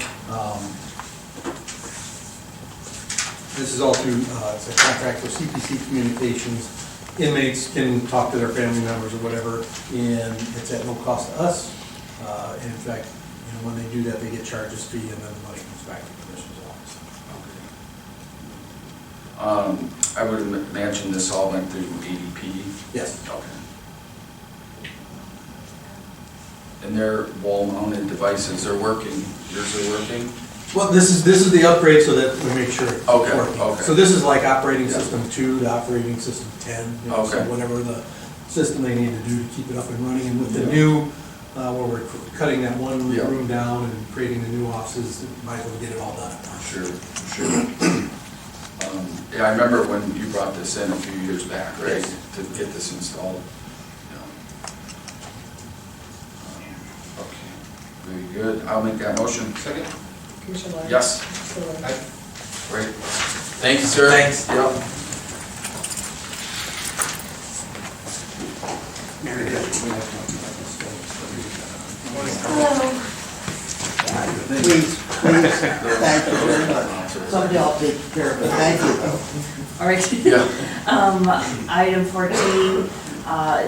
This is all through, it's a contract for CPC Communications. Inmates can talk to their family members or whatever, and it's at no cost to us. And in fact, when they do that, they get charges fee, and then the money comes back to the commissioner's office.
I would imagine this all went through ADP.
Yes.
Okay. And their wall-mounted devices are working, yours are working?
Well, this is the upgrade so that we make sure it's
Okay,
working.
okay.
So this is like operating
Yeah.
system 2 to operating system 10. So
Okay.
whatever the system they need to do to keep it up and running. And with the
Yeah.
new, where we're cutting that one
Yeah.
room down and creating the new offices, might as well get it all done at once.
Sure, sure. Yeah, I remember when you brought this in a few years back, right?
Yes.
To get this installed. Yeah. Okay, very good. I'll make that motion. Second?
Commissioner Lyle?
Yes.
Mr. Lyle?
Great. Thank you, sir.
Thanks.
Yep.
Please, thank you very much. Somebody else take care of it, thank you.
All right.
Yeah.
Item 14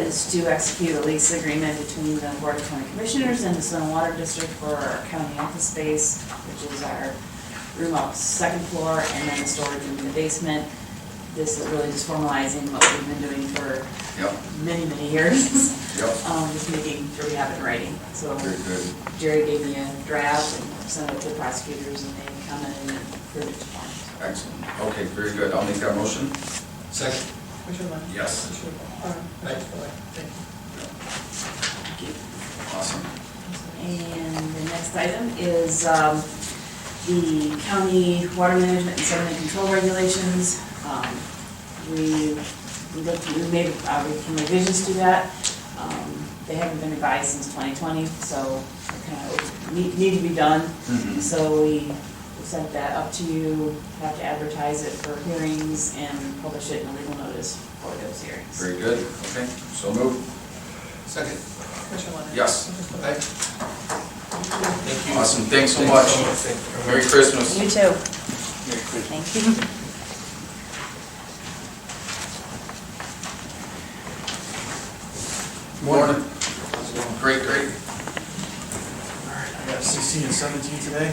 is to execute a lease agreement between the Board of County Commissioners and the Soil and Water District for our county office space, which is our room on the second floor and then the storage room in the basement. This is really just formalizing what we've been doing for
Yep.
many, many years.
Yep.
Just making sure we have it in writing. So
Very good.
Jerry gave me a draft and sent it to the prosecutors, and they commented and approved it tomorrow.
Excellent. Okay, very good. I'll make that motion.
Second.
Commissioner Lyle?
Yes.
Commissioner Lyle? Thank you.
Awesome.
And the next item is the county water management and sediment control regulations. We made some revisions to that. They haven't been revised since 2020, so they kind of need to be done.
Mhm.
So we sent that up to you, have to advertise it for hearings and publish it in a legal notice for those hearings.
Very good. Okay, so move.
Second.
Commissioner Lyle?
Yes.
Aye.
Thank you.
Awesome. Thanks so much. Merry Christmas.
You too. Thank you.
Morning. Great, great.
All right, I got 16 and 17 today.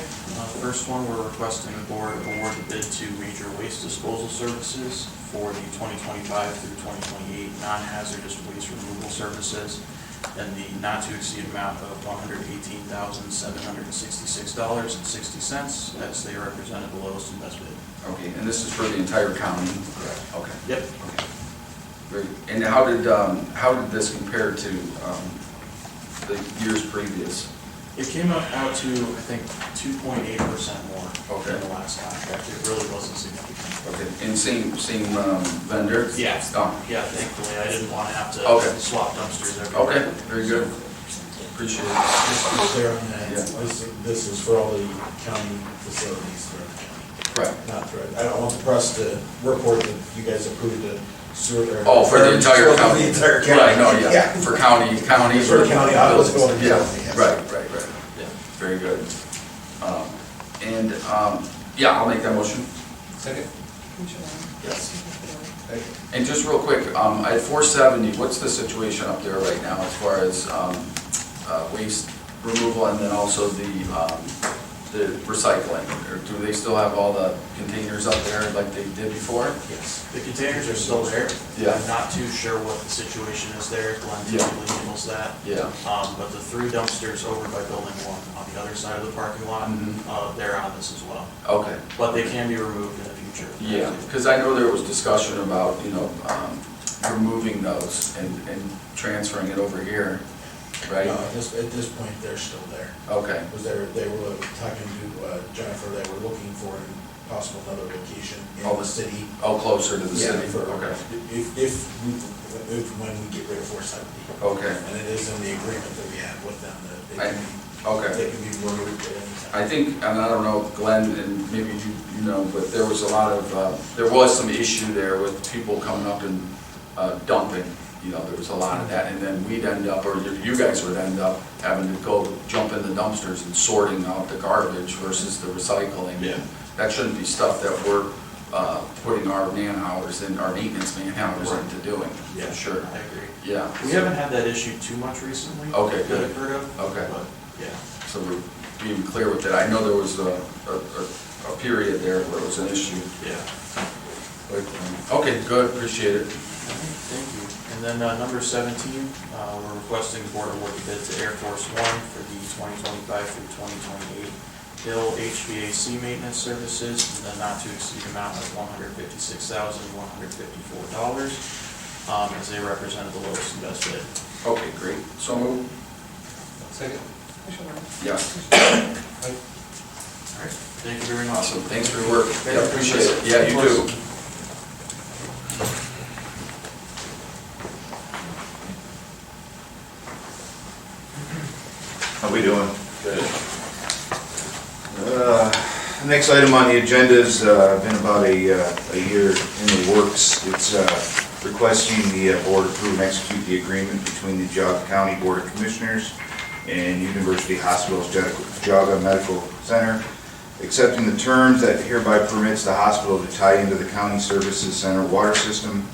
First one, we're requesting the board award the bid to Major Waste Disposal Services for the 2025 through 2028 non-hazardous waste removal services and the not to exceed amount of $118,766.60 as they are represented the lowest and best bid.
Okay, and this is for the entire county?
Correct.
Okay.
Yep.
Okay. Great. And how did this compare to the years previous?
It came out to, I think, 2.8% more
Okay.
than the last contract. It really wasn't significant.
Okay, and same vendor?
Yeah.
Oh.
Yeah, thankfully, I didn't want to have to
Okay.
swap dumpsters everywhere.
Okay, very good. Appreciate it.
Just to be clear on that,
Yeah.
this is for all the county facilities throughout the county.
Right.
Not for, I don't want the press to report that you guys approved the sewer.
Oh, for the entire county?
The entire county.
Right, no, yeah, for county.
For the county, I was going to.
Yeah,
yes.
right. Yeah, very good. Yeah, I'll make that motion.
Second.
Commissioner Lyle?
Yes.
Commissioner Ford?
And just real quick, at 470, what's the situation up there right now as far as waste removal and then also the recycling? Or do they still have all the containers up there like they did before?
Yes, the containers are still there.
Yeah.
I'm not too sure what the situation is there. Glenn
Yeah.
typically handles that.
Yeah.
But the 3 dumpsters over by Building 1 on the other side of the parking lot,
Mhm.
they're on this as well.
Okay.
But they can be removed in the future.
Yeah, because I know there was discussion about, removing those and transferring it over here, right?
No, at this point, they're still there.
Okay,
Because they were talking to Jennifer, they were looking for possible another location in
Oh,
the city.
oh, closer to the
Yeah,
city? Okay,
if when we get rid of 470.
okay.
And it is in the agreement that we have with them that
Okay.
they can be removed at any time.
I think, and I don't know, Glenn, and maybe you know, but there was a lot of, there was some issue there with people coming up and dumping. There was a lot of that, and then we'd end up, or you guys would end up having to go jump in the dumpsters and sorting out the garbage versus the recycling.
Yeah.
That shouldn't be stuff that we're putting our man hours and our maintenance man hours into doing.
Yeah,
Sure.
I agree.
Yeah.
We haven't had that issue too much recently.
Okay,
that
good.
I've heard of.
Okay.
But, yeah.
So we're being clear with that. I know there was a period there where it was an issue.
Yeah.
But, okay, good, appreciate it.
Thank you. And then number 17, we're requesting the board award the bid to Air Force One for the 2025 through 2028 Hill HVAC maintenance services in the not to exceed amount of $156,154 as they represented the lowest and best bid.
Okay, great. So moved.
Second.
Yes.
All right. Thank you very much.
Awesome, thanks for your work. Yeah, appreciate it. Yeah, you too.
How we doing? Good. Next item on the agenda has been about a year in the works. It's requesting the board approve and execute the agreement between the Geauga County Board of Commissioners and University Hospital's Geauga Medical Center, accepting the terms that hereby permits the hospital to tie into the County Services Center water system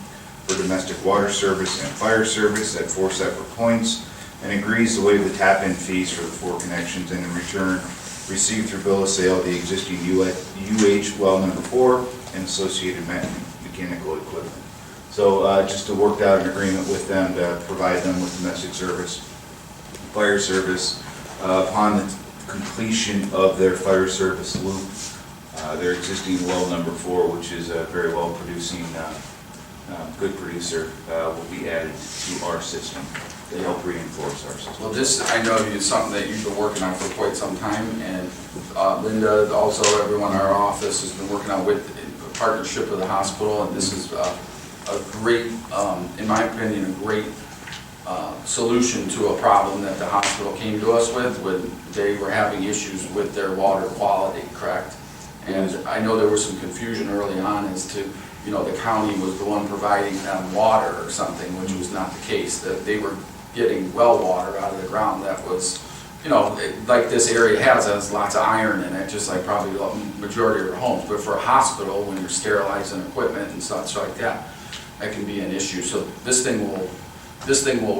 for domestic water service and fire service at 4 separate points, and agrees to waive the tap-in fees for the 4 connections, and in return received through bill of sale the existing UH well number 4 and associated mechanical equipment. So just to work out an agreement with them to provide them with domestic service, fire service upon the completion of their fire service loop. Their existing well number 4, which is a very well producing, good producer, will be added to our system. They help reinforce our system.
Well, this, I know is something that you've been working on for quite some time, and Linda, also everyone in our office has been working on with in partnership with the hospital, and this is a great, in my opinion, a great solution to a problem that the hospital came to us with when they were having issues with their water quality, correct? And I know there was some confusion early on as to, you know, the county was the one providing them water or something, which was not the case, that they were getting well water out of the ground that was, you know, like this area has lots of iron in it, just like probably the majority of your homes. But for a hospital, when you're sterilizing equipment and such like that, that can be an issue. So this thing will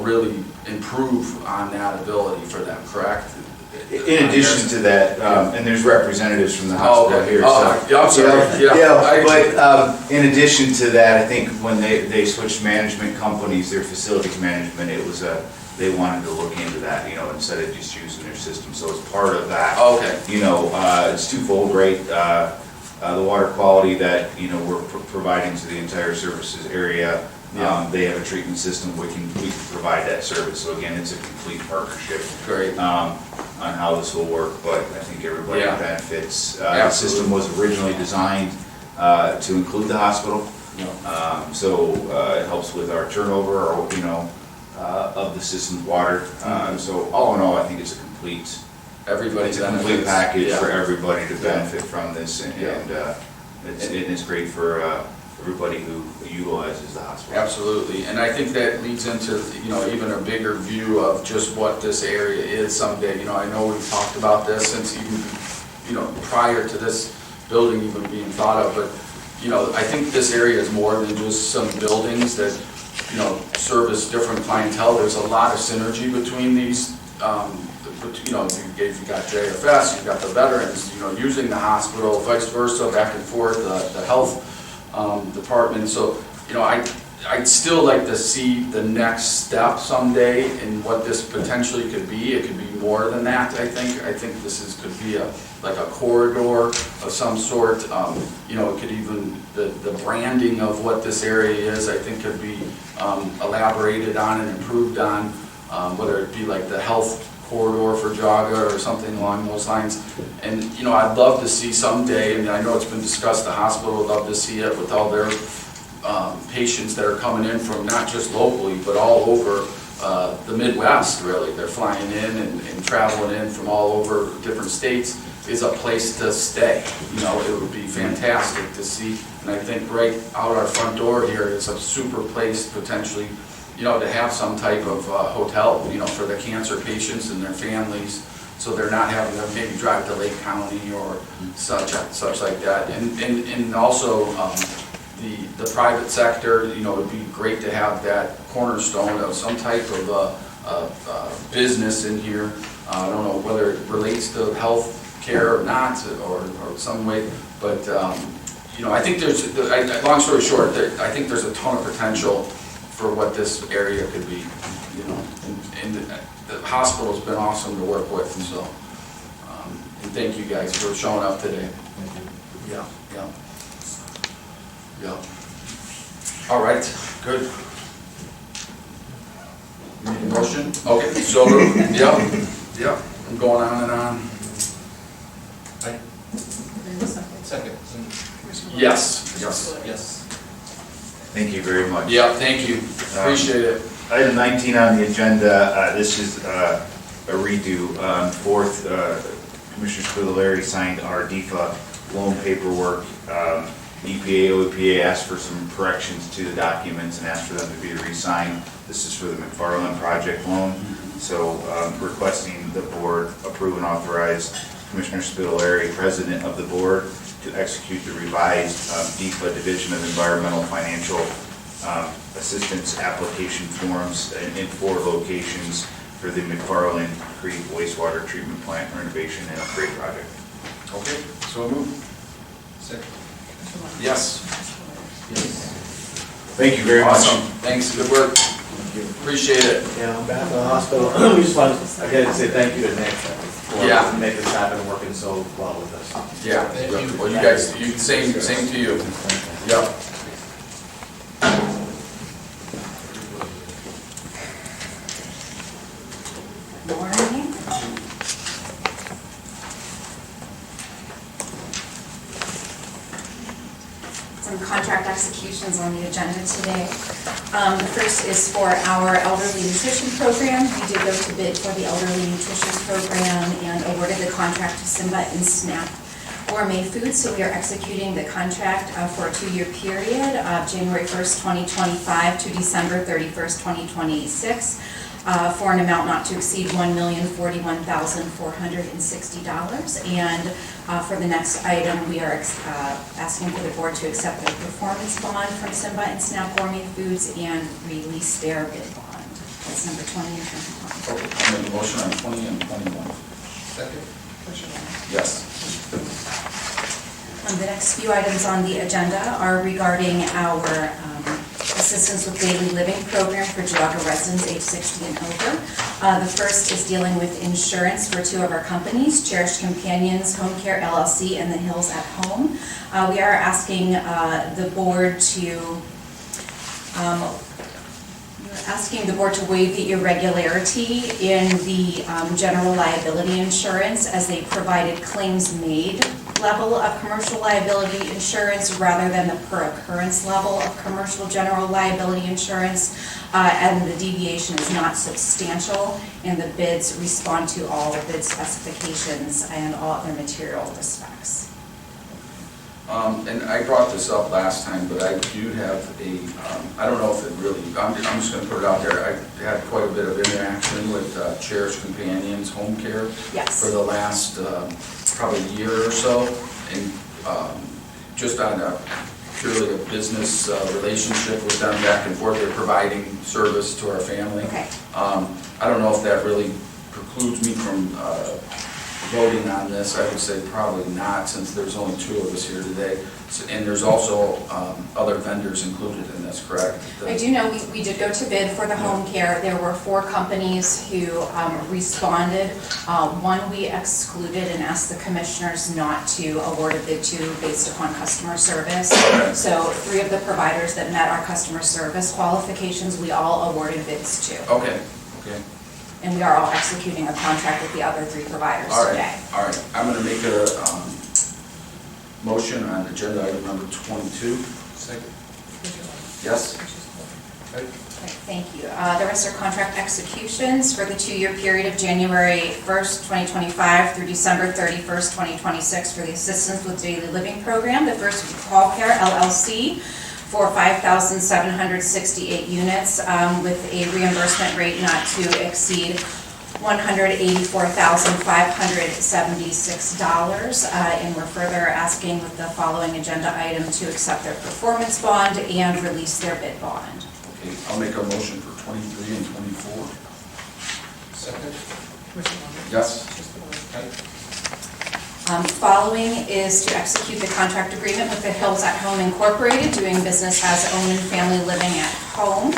really improve on that ability for them, correct?
In addition to that, and there's representatives from the hospital here.
Oh, yeah, I'm sorry.
But in addition to that, I think when they switched management companies, their facilities management, it was they wanted to look into that, you know, instead of just using their system. So it's part of that.
Okay.
You know, it's twofold, right? The water quality that, you know, we're providing to the entire services area. They have a treatment system, we can provide that service. So again, it's a complete partnership.
Great.
On how this will work, but I think everybody benefits. The
Absolutely.
system was originally designed to include the hospital. So it helps with our turnover, or, you know, of the system's water. So all in all, I think it's a complete,
Everybody
it's a complete
benefits.
package for everybody to benefit from this, and it's great for everybody who utilizes the hospital.
Absolutely, and I think that leads into, you know, even a bigger view of just what this area is someday. You know, I know we've talked about this since even, you know, prior to this building even being thought of, but, you know, I think this area is more than just some buildings that, you know, service different clientele. There's a lot of synergy between these, you know, you got JFS, you've got the veterans, you know, using the hospital, vice versa, back and forth, the health department. So, you know, I'd still like to see the next step someday in what this potentially could be. It could be more than that, I think. I think this could be like a corridor of some sort. You know, it could even, the branding of what this area is, I think could be elaborated on and improved on, whether it be like the health corridor for Geauga or something along those lines. And, you know, I'd love to see someday, and I know it's been discussed, the hospital would love to see it with all their patients that are coming in from not just locally, but all over the Midwest, really. They're flying in and traveling in from all over different states, is a place to stay. You know, it would be fantastic to see, and I think right out our front door here is a super place potentially, you know, to have some type of hotel, you know, for the cancer patients and their families, so they're not having to maybe drive to Lake County or such like that. And also, the private sector, you know, it'd be great to have that cornerstone of some type of business in here. I don't know whether it relates to health care or not, or some way, but, you know, I think long story short, I think there's a ton of potential for what this area could be, you know, and the hospital's been awesome to work with, and so, and thank you guys for showing up today. Yeah. All right, good. Need a motion? Okay, so, yeah, I'm going on and on.
Second.
Yes.
Thank you very much.
Yeah, thank you, appreciate it.
Item 19 on the agenda, this is a redo. On 4th, Commissioner Spudler signed our DEFA loan paperwork. EPA, OEPA asked for some corrections to the documents and asked for them to be re-signed. This is for the McFarland project loan. So requesting the board approve and authorize Commissioner Spudler, President of the board, to execute the revised DEFA Division of Environmental Financial Assistance application forms in 4 locations for the McFarland Creek wastewater treatment plant renovation and upgrade project.
Okay, so move.
Second.
Yes.
Thank you very much.
Awesome, thanks, good work. Appreciate it.
Yeah, on behalf of the hospital, we just want to, again, say thank you to Nick for making this happen and working so well with us.
Yeah, well, you guys, same to you. Yep.
Morning. Some contract executions on the agenda today. The first is for our elderly nutrition program. We did go to bid for the elderly nutrition program and awarded the contract to Simba and Snap Gourmet Foods. So we are executing the contract for a 2-year period of January 1st, 2025 to December 31st, 2026. For an amount not to exceed $1,041,460. And for the next item, we are asking for the board to accept the performance bond from Simba and Snap Gourmet Foods and release their bid bond. That's number 20 and 21.
Okay, I'll make a motion on 20 and 21.
Second.
Yes.
The next few items on the agenda are regarding our Assistance with Daily Living program for Geauga residents age 60 and over. The first is dealing with insurance for 2 of our companies, Cherished Companions Home Care LLC and The Hills at Home. We are asking the board to waive the irregularity in the general liability insurance as they provided claims made level of commercial liability insurance rather than the per occurrence level of commercial general liability insurance. And the deviation is not substantial, and the bids respond to all the bid specifications and all other material respects.
And I brought this up last time, but I do have I don't know if it really, I'm just going to put it out there. I had quite a bit of interaction with Cherished Companions Home Care for the last probably year or so, and just on purely a business relationship with them back and forth. They're providing service to our family.
Okay.
I don't know if that really precludes me from voting on this. I would say probably not, since there's only 2 of us here today. And there's also other vendors included in this, correct?
I do know we did go to bid for the home care. There were 4 companies who responded. 1 we excluded and asked the commissioners not to award a bid to based upon customer service. So 3 of the providers that met our customer service qualifications, we all awarded bids to.
Okay.
And we are all executing a contract with the other 3 providers today.
All right, I'm going to make a motion on agenda item number 22.
Second.
Yes?
Okay, thank you. The rest are contract executions for the 2-year period of January 1st, 2025 through December 31st, 2026 for the Assistance with Daily Living program. The first is Call Care LLC for 5,768 units with a reimbursement rate not to exceed
$184,576. And we're further asking with the following agenda item to accept their performance bond and release their bid bond.
Okay, I'll make a motion for 23 and 24.
Second?
Yes?
Following is to execute the contract agreement with the Hills at Home Incorporated, doing business as Own and Family Living at Home,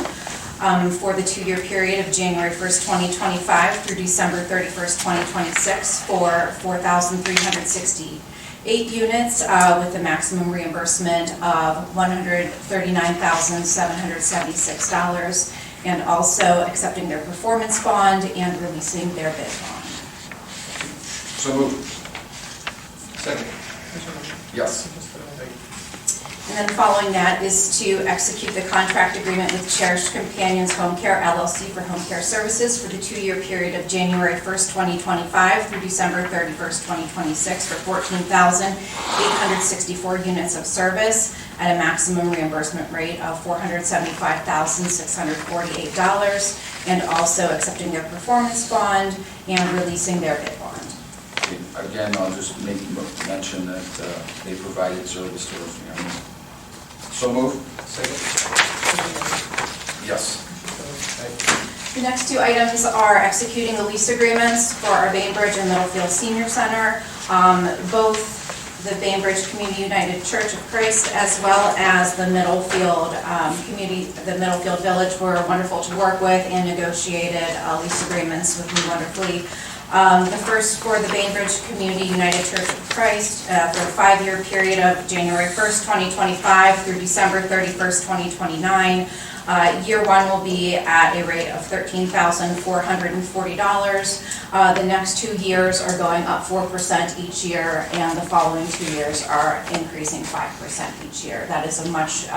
for the 2-year period of January 1st, 2025 through December 31st, 2026 for 4,368 units with a maximum reimbursement of $139,776, and also accepting their performance bond and releasing their bid bond.
So moved.
Second.
Yes.
And then following that is to execute the contract agreement with Cherished Companions Home Care LLC for home care services for the 2-year period of January 1st, 2025 through December 31st, 2026 for 14,864 units of service at a maximum reimbursement rate of $475,648, and also accepting their performance bond and releasing their bid bond.
Okay, again, I'll just mention that they provided service to our families. So moved.
Second?
Yes.
The next 2 items are executing the lease agreements for our Bainbridge and Middlefield Senior Center. Both the Bainbridge Community United Church of Christ as well as the Middlefield the Middlefield Village were wonderful to work with and negotiated lease agreements with me wonderfully. The first for the Bainbridge Community United Church of Christ for a 5-year period of January 1st, 2025 through December 31st, 2029. Year 1 will be at a rate of $13,440. The next 2 years are going up 4% each year, and the following 2 years are increasing 5% each year. That is a much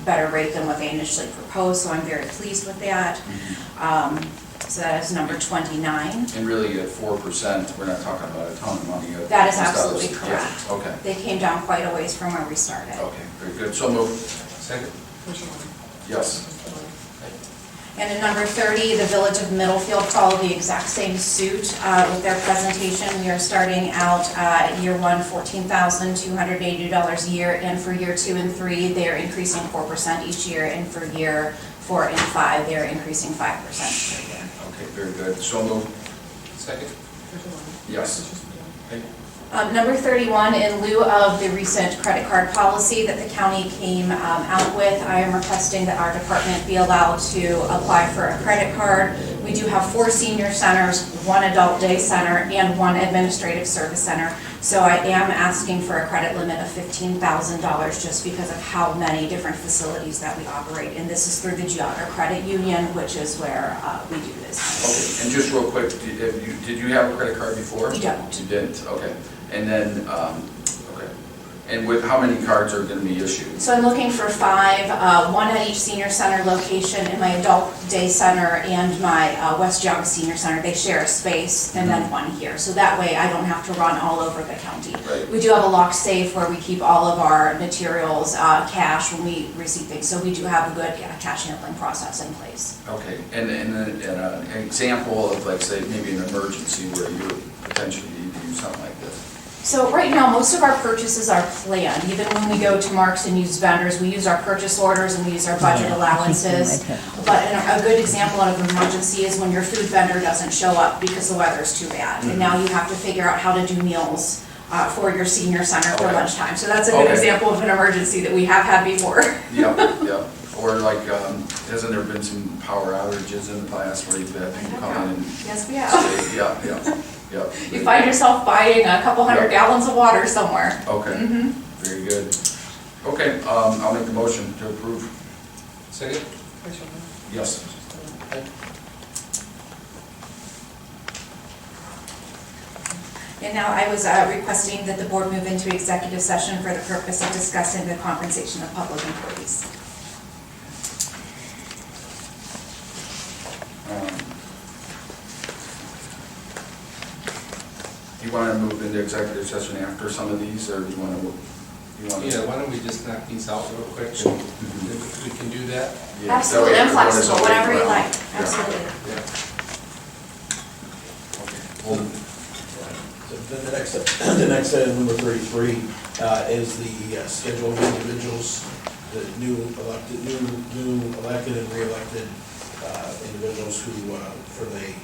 better rate than what they initially proposed, so I'm very pleased with that. So that is number 29.
And really at 4%, we're not talking about a ton of money.
That is absolutely correct.
Yeah, okay.
They came down quite a ways from where we started.
Okay, very good. So moved.
Second?
Yes.
And in number 30, the Village of Middlefield followed the exact same suit with their presentation. We are starting out year 1, $14,280 a year, and for year 2 and 3, they are increasing 4% each year, and for year 4 and 5, they are increasing 5% per year.
Okay, very good. So moved.
Second?
Yes.
Number 31, in lieu of the recent credit card policy that the county came out with, I am requesting that our department be allowed to apply for a credit card. We do have 4 senior centers, 1 adult day center, and 1 administrative service center. So I am asking for a credit limit of $15,000 just because of how many different facilities that we operate. And this is through the Geauga Credit Union, which is where we do business.
Okay, and just real quick, did you have a credit card before?
We don't.
You didn't, okay. And then, okay. And with, how many cards are gonna be issued?
So I'm looking for 5, 1 at each senior center location in my adult day center and my West Geauga Senior Center. They share a space, and then 1 here. So that way I don't have to run all over the county.
Right.
We do have a locked safe where we keep all of our materials, cash when we receive things. So we do have a good cash handling process in place.
Okay, and an example of, like, say, maybe an emergency where you would potentially need to do something like this.
So right now, most of our purchases are planned. Even when we go to Marks and use vendors, we use our purchase orders and we use our budget allowances. But a good example of an emergency is when your food vendor doesn't show up because the weather's too bad. And now you have to figure out how to do meals for your senior center for lunchtime. So that's a good example of an emergency that we have had before.
Yep, yep. Or like, hasn't there been some power outages in the past where you've had people come in and...
Yes, we have.
Stay, yeah.
You find yourself buying a couple hundred gallons of water somewhere.
Okay, very good. Okay, I'll make the motion to approve.
Second?
Yes.
And now I was requesting that the board move into executive session for the purpose of discussing the compensation of public employees.
Do you want to move into executive session after some of these, or do you want to?
Yeah, why don't we just knock these out real quick, and if we can do that?
Yeah,
Absolutely, I'm flexible, whatever you like,
Yeah.
absolutely.
Yeah.
The next item, number 33, is the schedule of individuals, the new elected and re-elected individuals who, for the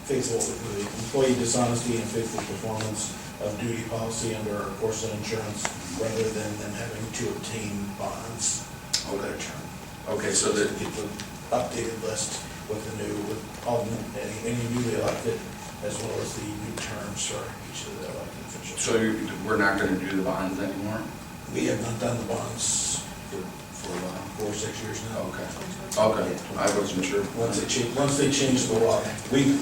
employee dishonesty and faithful performance of duty policy under our course of insurance, rather than them having to obtain bonds for their term.
Okay, so that,
Get the updated list with the new, with all, any newly elected, as well as the new terms for each of the elected officials.
so we're not gonna do the bonds anymore?
We have not done the bonds for 4 or 6 years now.
Okay, I wasn't sure.
Once they change the law, the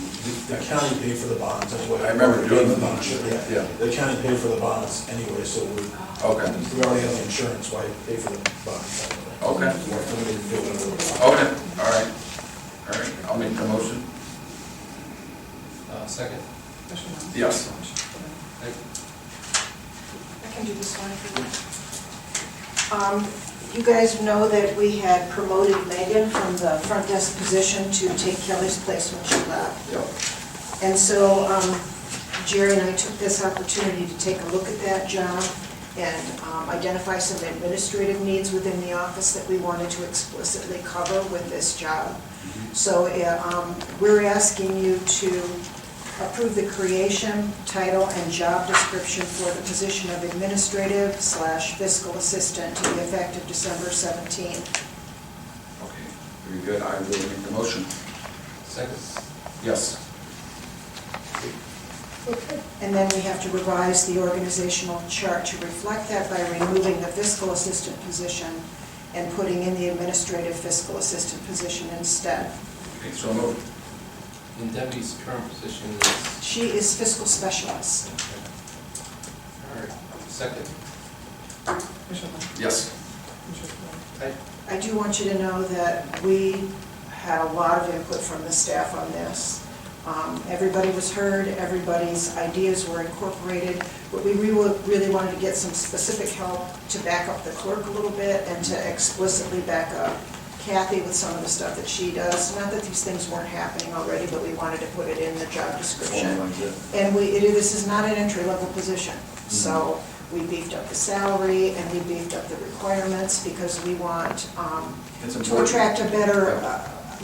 county paid for the bonds anyway.
I remember doing the
bonds.
yeah.
The county paid for the bonds anyway, so we already have the insurance, why pay for the bonds anyway?
Okay.
We're limited to do it.
Okay, all right, I'll make the motion.
Second?
Yes.
I can do this one if you want. You guys know that we had promoted Megan from the front desk position to take Kelly's place when she left.
Yep.
And so Jerry and I took this opportunity to take a look at that job and identify some administrative needs within the office that we wanted to explicitly cover with this job. So we're asking you to approve the creation, title, and job description for the position of administrative/fiscal assistant to be effective December 17th.
Okay, very good, I will make the motion.
Second?
Yes.
And then we have to revise the organizational chart to reflect that by removing the fiscal assistant position and putting in the administrative fiscal assistant position instead.
Okay, so moved.
And Debbie's current position is?
She is fiscal specialist.
All right, second?
Yes.
I do want you to know that we had a lot of input from the staff on this. Everybody was heard, everybody's ideas were incorporated, but we really wanted to get some specific help to back up the clerk a little bit and to explicitly back up Kathy with some of the stuff that she does. Not that these things weren't happening already, but we wanted to put it in the job description. And this is not an entry-level position. So we beefed up the salary and we beefed up the requirements because we want to attract a better,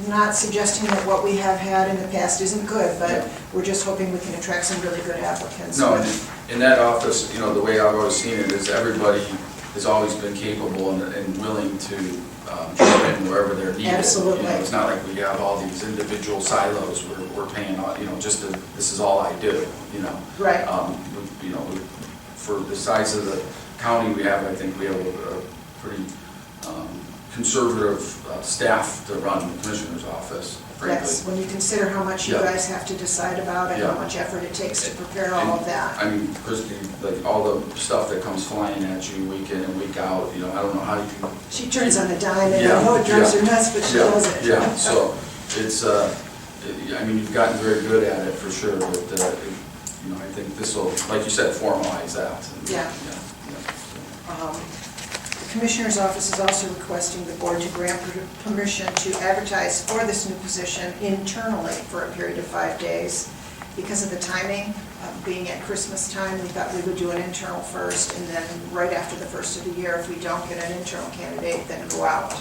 not suggesting that what we have had in the past isn't good, but we're just hoping we can attract some really good applicants.
No, in that office, you know, the way I've always seen it is everybody has always been capable and willing to jump in wherever they're needed.
Absolutely.
You know, it's not like we have all these individual silos where we're paying, you know, just this is all I do, you know.
Right.
You know, for the size of the county we have, I think we have a pretty conservative staff to run the commissioner's office, frankly.
Yes, when you consider how much you guys have to decide about and how much effort it takes to prepare all of that.
I mean, Christie, like all the stuff that comes flying at you week in and week out, you know, I don't know how you can.
She turns on a dime and I know it drives her nuts, but she does it.
Yeah, so it's, I mean, you've gotten very good at it for sure, but, you know, I think this will, like you said, formalize that.
Yeah. The Commissioner's Office is also requesting the board to grant permission to advertise for this new position internally for a period of 5 days. Because of the timing, being at Christmas time, we thought we would do an internal first, and then right after the first of the year, if we don't get an internal candidate, then go out.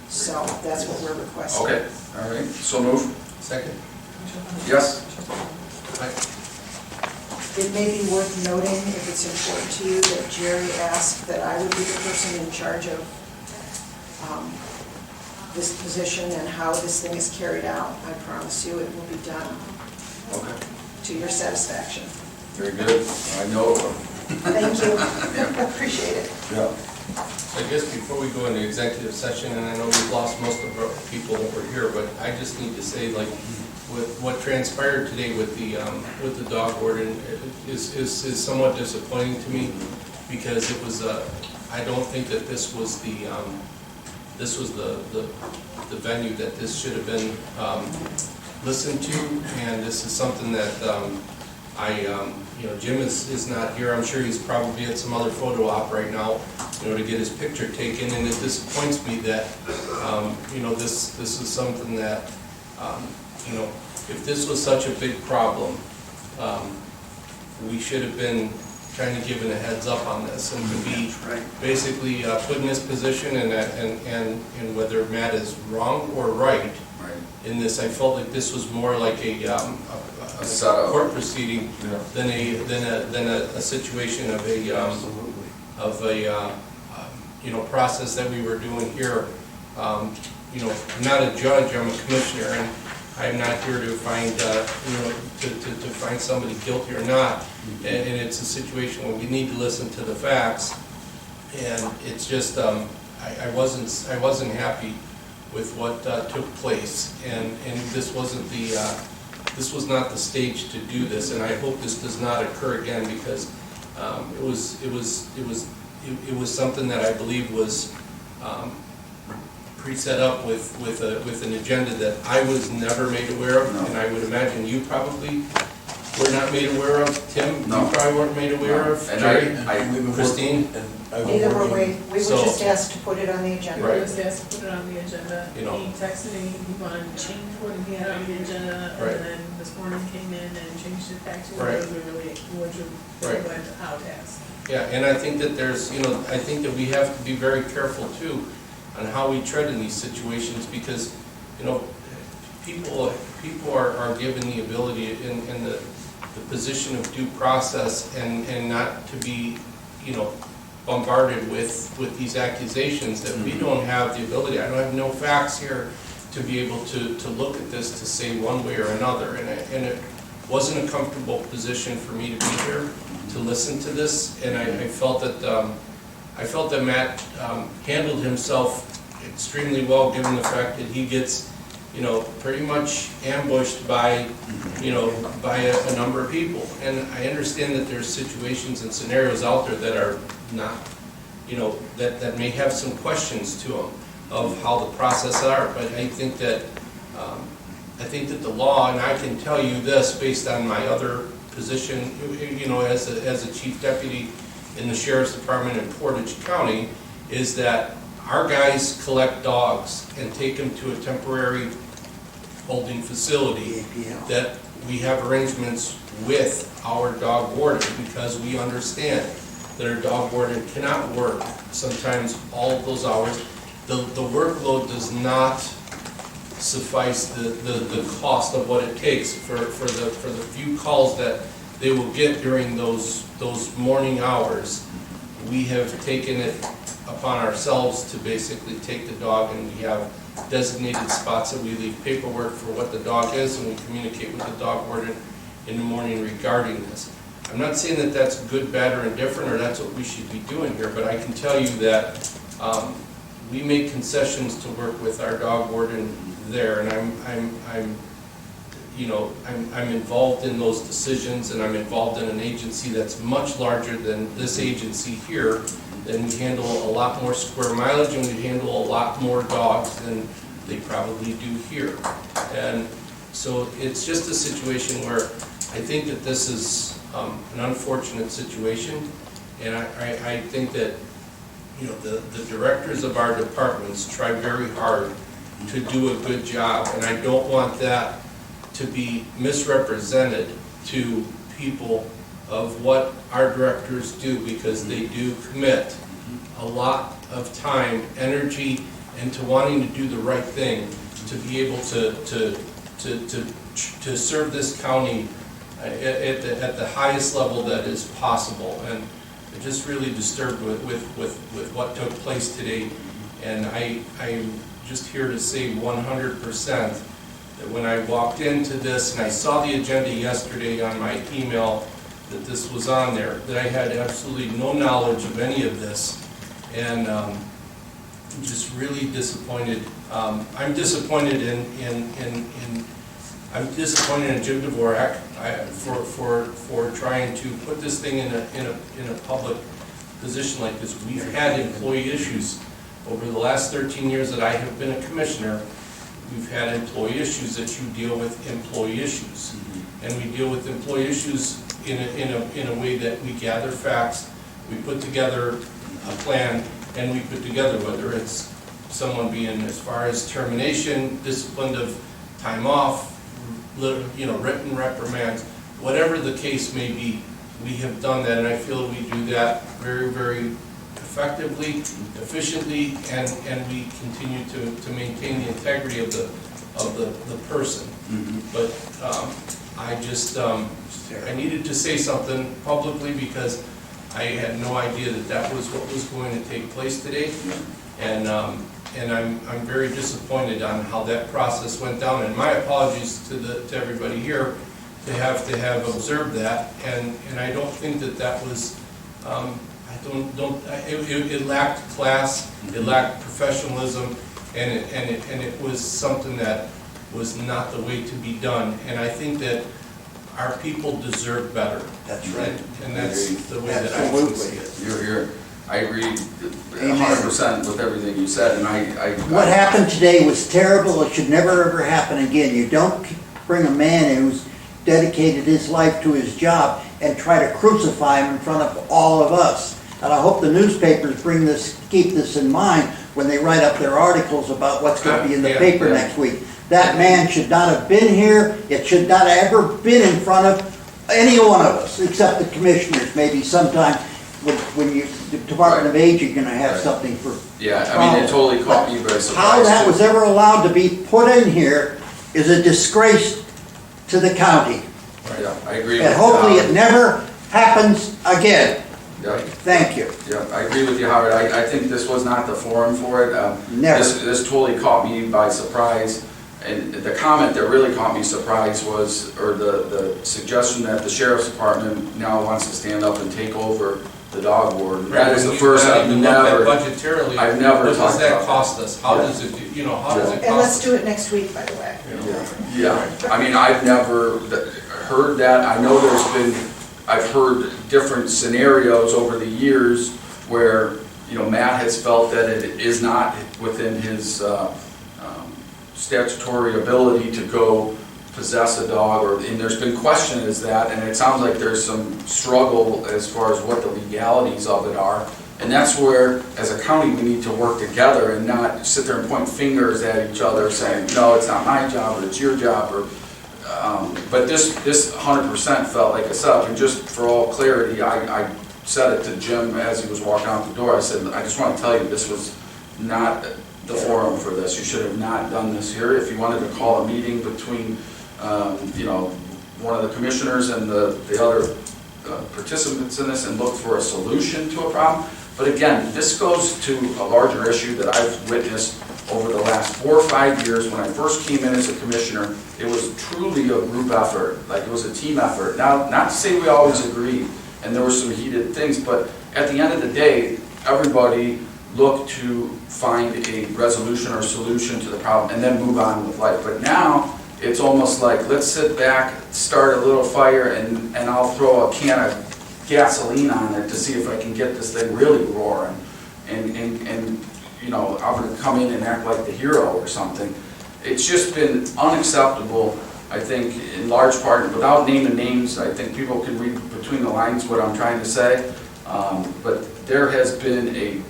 So that's what we're requesting.
Okay, all right, so move.
Second?
Yes.
It may be worth noting, if it's important to you, that Jerry asked that I would be the person in charge of this position and how this thing is carried out. I promise you it will be done to your satisfaction.
Very good, I know it will.
Thank you, appreciate it.
Yeah.
So I guess before we go into executive session, and I know we've lost most of our people that were here, but I just need to say, like, with what transpired today with the dog warden is somewhat disappointing to me, because it was I don't think that this was the venue that this should have been listened to, and this is something that you know, Jim is not here. I'm sure he's probably at some other photo op right now, you know, to get his picture taken, and it disappoints me that you know, this is something that you know, if this was such a big problem, we should have been kind of given a heads up on this, and to be basically put in this position, and whether Matt is wrong or right in this, I felt like this was more like a
setup.
court proceeding than a situation of a you know, process that we were doing here. You know, I'm not a judge, I'm a commissioner, and I'm not here to find, you know, to find somebody guilty or not. And it's a situation where we need to listen to the facts. And it's just, I wasn't happy with what took place. And this wasn't this was not the stage to do this. And I hope this does not occur again, because it was something that I believe was pre-set up with an agenda that I was never made aware of, and I would imagine you probably were not made aware of. Tim,
No.
you probably weren't made aware of.
And
Jerry, Christine.
Neither were we. We were
So-
just asked to put it on the
We
agenda.
were just asked to put it on the agenda.
You know.
He texted me, he wanted to change what he had on the agenda,
Right.
and then this morning came in and changed it back to
Right.
what we really,
Right.
went out as.
Yeah, and I think that there's, you know, I think that we have to be very careful too on how we tread in these situations, because, you know, people are given the ability in the position of due process and not to be, you know, bombarded with these accusations that we don't have the ability. I don't have no facts here to be able to look at this to say one way or another, and it wasn't a comfortable position for me to be here to listen to this, and I felt that Matt handled himself extremely well, given the fact that he gets, you know, pretty much ambushed by, you know, by a number of people. And I understand that there's situations and scenarios out there that are not, you know, that may have some questions to them of how the process are, but I think that the law, and I can tell you this based on my other position, you know, as a chief deputy in the sheriff's department in Portage County, is that our guys collect dogs and take them to a temporary holding facility that we have arrangements with our dog warden, because we understand that our dog warden cannot work sometimes all of those hours. The workload does not suffice the cost of what it takes for the few calls that they will get during those morning hours. We have taken it upon ourselves to basically take the dog, and we have designated spots that we leave paperwork for what the dog is, and we communicate with the dog warden in the morning regarding this. I'm not saying that that's good, bad, or indifferent, or that's what we should be doing here, but I can tell you that we make concessions to work with our dog warden there, and I'm involved in those decisions, and I'm involved in an agency that's much larger than this agency here. And we handle a lot more square mileage, and we handle a lot more dogs than they probably do here. And so it's just a situation where I think that this is an unfortunate situation, and I think that, you know, the directors of our departments try very hard to do a good job, and I don't want that to be misrepresented to people of what our directors do, because they do commit a lot of time, energy, and to wanting to do the right thing, to be able to serve this county at the highest level that is possible. And I'm just really disturbed with what took place today, and I'm just here to say 100% that when I walked into this and I saw the agenda yesterday on my email that this was on there, that I had absolutely no knowledge of any of this, and I'm just really disappointed. I'm disappointed in Jim Dvorak for trying to put this thing in a public position like this. We've had employee issues over the last 13 years that I have been a commissioner. We've had employee issues that you deal with employee issues, and we deal with employee issues in a way that we gather facts, we put together a plan, and we put together, whether it's someone being as far as termination, disciplined of time off, written reprimands, whatever the case may be, we have done that, and I feel we do that very, very effectively, efficiently, and we continue to maintain the integrity of the person. But I just, I needed to say something publicly because I had no idea that that was what was going to take place today. And I'm very disappointed on how that process went down, and my apologies to everybody here to have observed that, and I don't think that was, it lacked class, it lacked professionalism, and it was something that was not the way to be done, and I think that our people deserve better.
That's right.
And that's the way that I see it.
You're, I agree 100% with everything you said, and
What happened today was terrible. It should never ever happen again. You don't bring a man in who's dedicated his life to his job and try to crucify him in front of all of us. And I hope the newspapers keep this in mind when they write up their articles about what's going to be in the paper next week. That man should not have been here. It should not have ever been in front of any one of us, except the commissioners. Maybe sometime when the Department of Age, you're going to have something for.
Yeah, I mean, it totally caught me by surprise.
How that was ever allowed to be put in here is a disgrace to the county.
Yeah, I agree.
And hopefully it never happens again.
Yeah.
Thank you.
Yeah, I agree with you, Howard. I think this was not the forum for it.
Never.
This totally caught me by surprise. And the comment that really caught me surprised was, or the suggestion that the sheriff's department now wants to stand up and take over the dog warden. That is the first, I've never
Budgetarily,
what
does that cost us? How does it, how does it cost us?
And let's do it next week, by the way.
Yeah, I mean, I've never heard that. I know I've heard different scenarios over the years where, Matt has felt that it is not within his statutory ability to go possess a dog, and there's been question as that, and it sounds like there's some struggle as far as what the legalities of it are. And that's where, as a county, we need to work together and not sit there and point fingers at each other saying, no, it's not my job, or it's your job, or, but this 100% felt like a setup. And just for all clarity, I said it to Jim as he was walking out the door. I said, I just want to tell you, this was not the forum for this. You should have not done this here. If you wanted to call a meeting between, one of the commissioners and the other participants in this and look for a solution to a problem. But again, this goes to a larger issue that I've witnessed over the last 4 or 5 years. When I first came in as a commissioner, it was truly a group effort, like it was a team effort. Now, not to say we always agreed, and there were some heated things, but at the end of the day, everybody looked to find a resolution or solution to the problem and then move on with life. But now, it's almost like, let's sit back, start a little fire, and I'll throw a can of gasoline on it to see if I can get this thing really roaring. And I'm gonna come in and act like the hero or something. It's just been unacceptable, I think, in large part, without naming names. I think people can read between the lines what I'm trying to say. But there has been a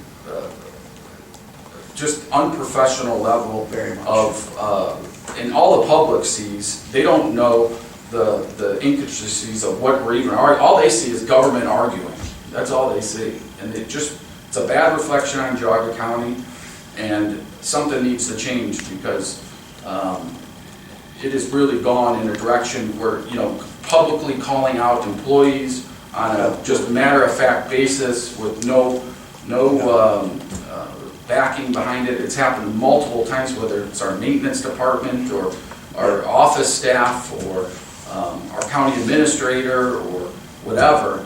just unprofessional level of, and all the public sees, they don't know the intricacies of what we're even arguing. All they see is government arguing. That's all they see. And it's a bad reflection on Geauga County, and something needs to change because it has really gone in a direction where, publicly calling out employees on a just matter-of-fact basis with no backing behind it. It's happened multiple times, whether it's our maintenance department or our office staff or our county administrator or whatever.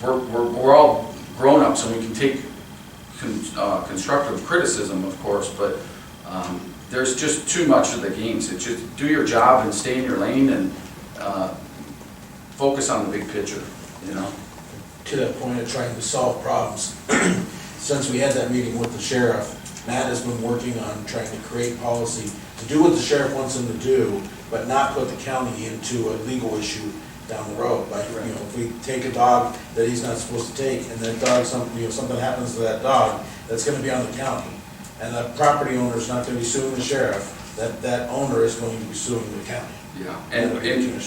We're all grown-ups and we can take constructive criticism, of course, but there's just too much of the games. It's just do your job and stay in your lane and focus on the big picture,
To that point of trying to solve problems, since we had that meeting with the sheriff, Matt has been working on trying to create policy to do what the sheriff wants him to do, but not put the county into a legal issue down the road. Like, if we take a dog that he's not supposed to take, and that dog, something happens to that dog, that's gonna be on the county. And the property owner's not gonna be suing the sheriff that owner is going to be suing the county.
Yeah, and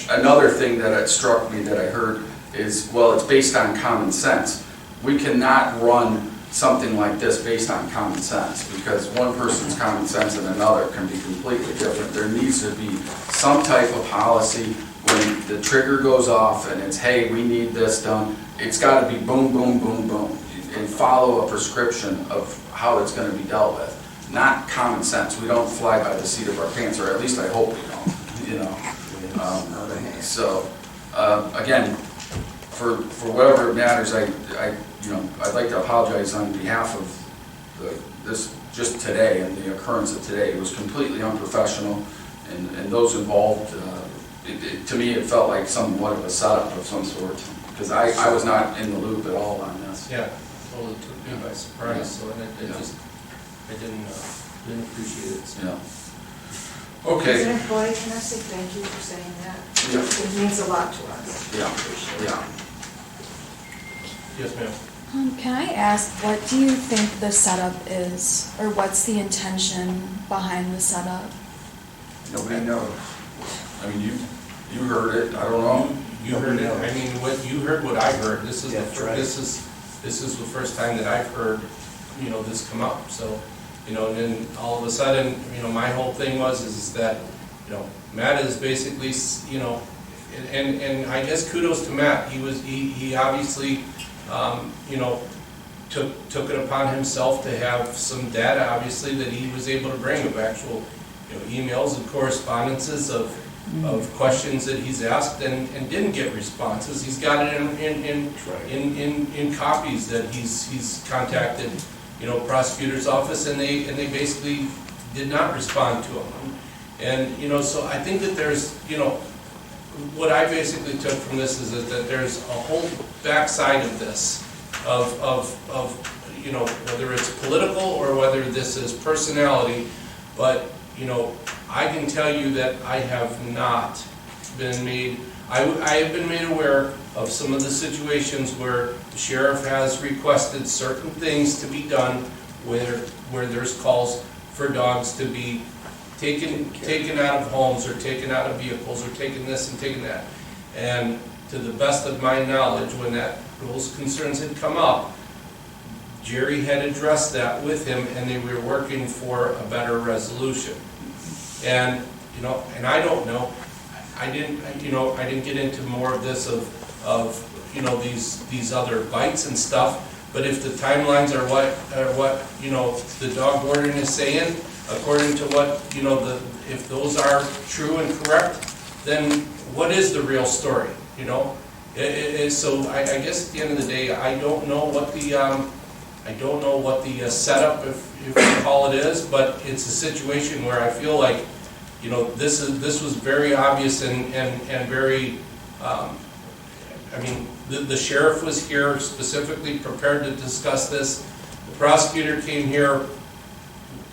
another thing that it struck me that I heard is, well, it's based on common sense. We cannot run something like this based on common sense, because one person's common sense and another can be completely different. There needs to be some type of policy when the trigger goes off and it's, hey, we need this done. It's gotta be boom, boom, boom, boom, and follow a prescription of how it's gonna be dealt with. Not common sense. We don't fly by the seat of our pants, or at least I hope we don't, you know. Again, for whatever it matters, I'd like to apologize on behalf of this, just today, and the occurrence of today. It was completely unprofessional, and those involved, to me, it felt like somewhat of a setup of some sort, because I was not in the loop at all on this.
Yeah, totally took me by surprise, so I didn't appreciate it. So.
Yeah. Okay.
President Boyd, can I say thank you for saying that?
Yeah.
It means a lot to us.
Yeah, yeah.
Yes, ma'am.
Can I ask, what do you think the setup is, or what's the intention behind the setup?
Nobody knows. I mean, you heard it, I don't know.
You heard it, I mean, you heard what I heard. This is,
Right.
this is the first time that I've heard, this come up, so, and then all of a sudden, my whole thing is that, Matt is basically, and I guess kudos to Matt. He obviously, took it upon himself to have some data, obviously, that he was able to bring of actual, emails and correspondences of questions that he's asked and didn't get responses. He's got it in copies that he's contacted, prosecutor's office, and they basically did not respond to him. And, so I think that there's, what I basically took from this is that there's a whole backside of this, of whether it's political or whether this is personality, but, I can tell you that I have not been made, I have been made aware of some of the situations where the sheriff has requested certain things to be done where there's calls for dogs to be taken out of homes or taken out of vehicles or taken this and taken that. And to the best of my knowledge, when those concerns had come up, Jerry had addressed that with him and they were working for a better resolution. And, and I don't know, I didn't get into more of this of these other bites and stuff, but if the timelines are what the dog warden is saying, according to what, if those are true and correct, then what is the real story, So I guess at the end of the day, I don't know what the setup, if you call it, is, but it's a situation where I feel like, this was very obvious and very, the sheriff was here specifically prepared to discuss this. The prosecutor came here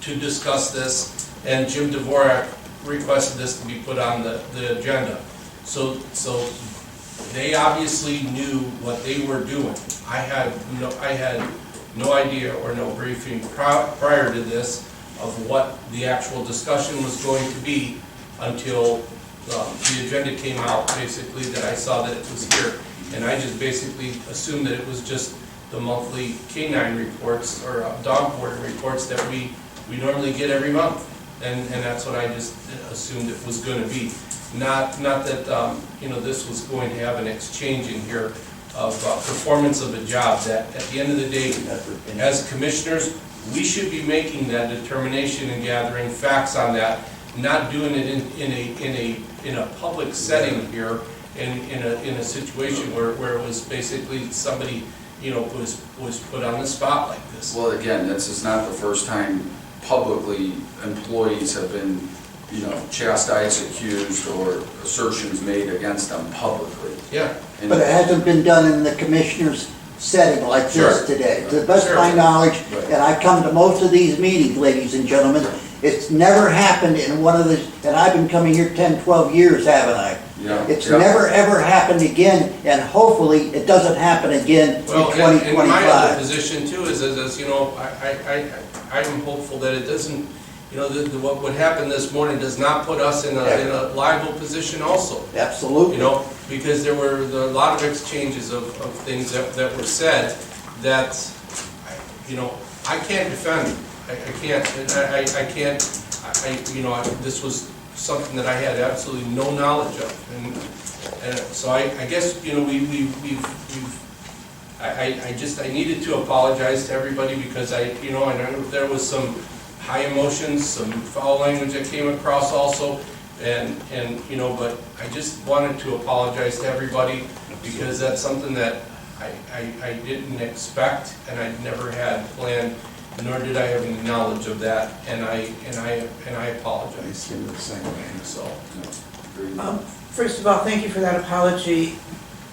to discuss this, and Jim Dvorak requested this to be put on the agenda. So they obviously knew what they were doing. I had no idea or no briefing prior to this of what the actual discussion was going to be until the agenda came out, basically, that I saw that it was here. And I just basically assumed that it was just the monthly canine reports or dog warden reports that we normally get every month. And that's what I just assumed it was going to be. Not that, this was going to have an exchange in here of performance of a job, that at the end of the day, as commissioners, we should be making that determination and gathering facts on that, not doing it in a public setting here, in a situation where it was basically somebody, was put on the spot like this.
Well, again, this is not the first time publicly employees have been, chastised, accused, or assertions made against them publicly.
Yeah.
But it hasn't been done in the commissioner's setting like this today. To the best of my knowledge, and I come to most of these meetings, ladies and gentlemen, it's never happened in one of the, and I've been coming here 10, 12 years, haven't I?
Yeah.
It's never ever happened again, and hopefully it doesn't happen again in 2025.
And my other position too is I'm hopeful that it doesn't you know, what happened this morning does not put us in a liable position also.
Absolutely.
You know, because there were a lot of exchanges of things that were said that, you know, I can't defend. I can't, and I can't, you know, this was something that I had absolutely no knowledge of. And so I guess, you know, I needed to apologize to everybody because you know, I know there was some high emotions, some foul language that came across also, and you know, but I just wanted to apologize to everybody because that's something that I didn't expect and I never had planned, nor did I have any knowledge of that, and I apologize. So.
First of all, thank you for that apology.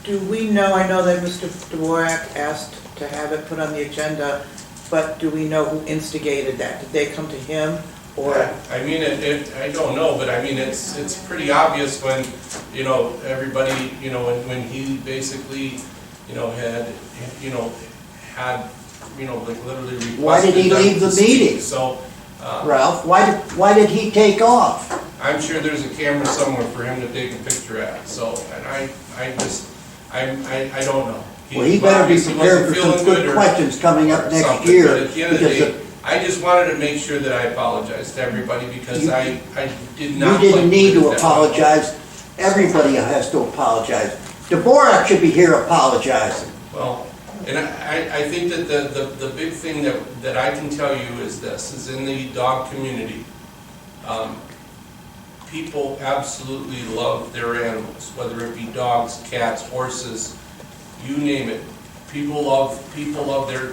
Do we know, I know that Mr. Dvorak asked to have it put on the agenda, but do we know who instigated that? Did they come to him, or?
I mean, I don't know, but I mean, it's pretty obvious when, you know, everybody, you know, when he basically, you know, had, you know, like literally requested.
Why did he leave the meeting?
So,
Ralph, why did he take off?
I'm sure there's a camera somewhere for him to take a picture at, so, and I don't know.
Well, he better be prepared for some good questions coming up next year.
But at the end of the day, I just wanted to make sure that I apologized to everybody because I did not.
You didn't need to apologize. Everybody has to apologize. Dvorak should be here apologizing.
Well, and I think that the big thing that I can tell you is this, is in the dog community, people absolutely love their animals, whether it be dogs, cats, horses, you name it. People love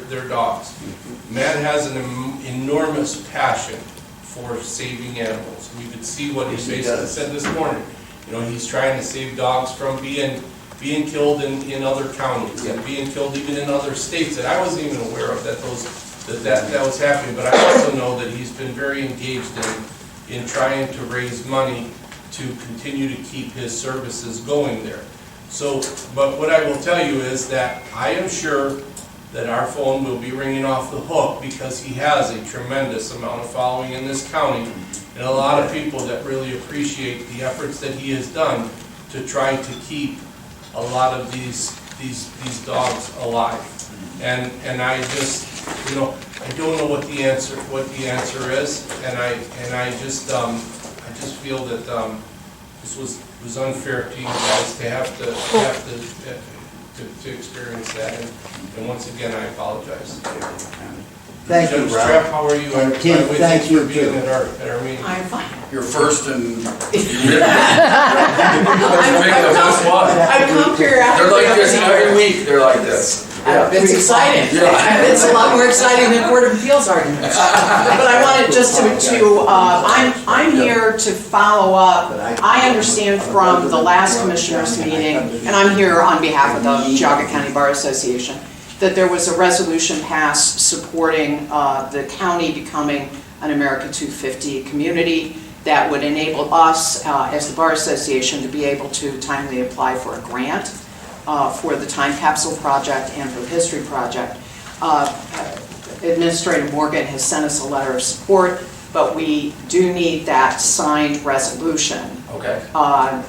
their dogs. Matt has an enormous passion for saving animals. We could see what he basically said this morning. You know, he's trying to save dogs from being killed in other counties and being killed even in other states that I wasn't even aware of that was happening. But I also know that he's been very engaged in trying to raise money to continue to keep his services going there. So, but what I will tell you is that I am sure that our phone will be ringing off the hook because he has a tremendous amount of following in this county and a lot of people that really appreciate the efforts that he has done to try to keep a lot of these dogs alive. And I just, you know, I don't know what the answer is, and I just feel that this was unfair to you guys to have to experience that, and once again I apologize.
Thank you,
Judge
Ralph.
Trapp, how are you?
And Tim, thank you
for being
too.
at our meeting.
I'm fine.
You're first and
I come periodically.
They're like this every week, they're like this.
It's exciting.
Yeah.
It's a lot more exciting than Board of Appeals arguments. But I wanted just I'm here to follow up. I understand from the last commissioners meeting, and I'm here on behalf of the Geauga County Bar Association, that there was a resolution passed supporting the county becoming an America 250 community that would enable us, as the Bar Association, to be able to timely apply for a grant for the Time Capsule Project and for the History Project. Administrator Morgan has sent us a letter of support, but we do need that signed resolution.
Okay.
That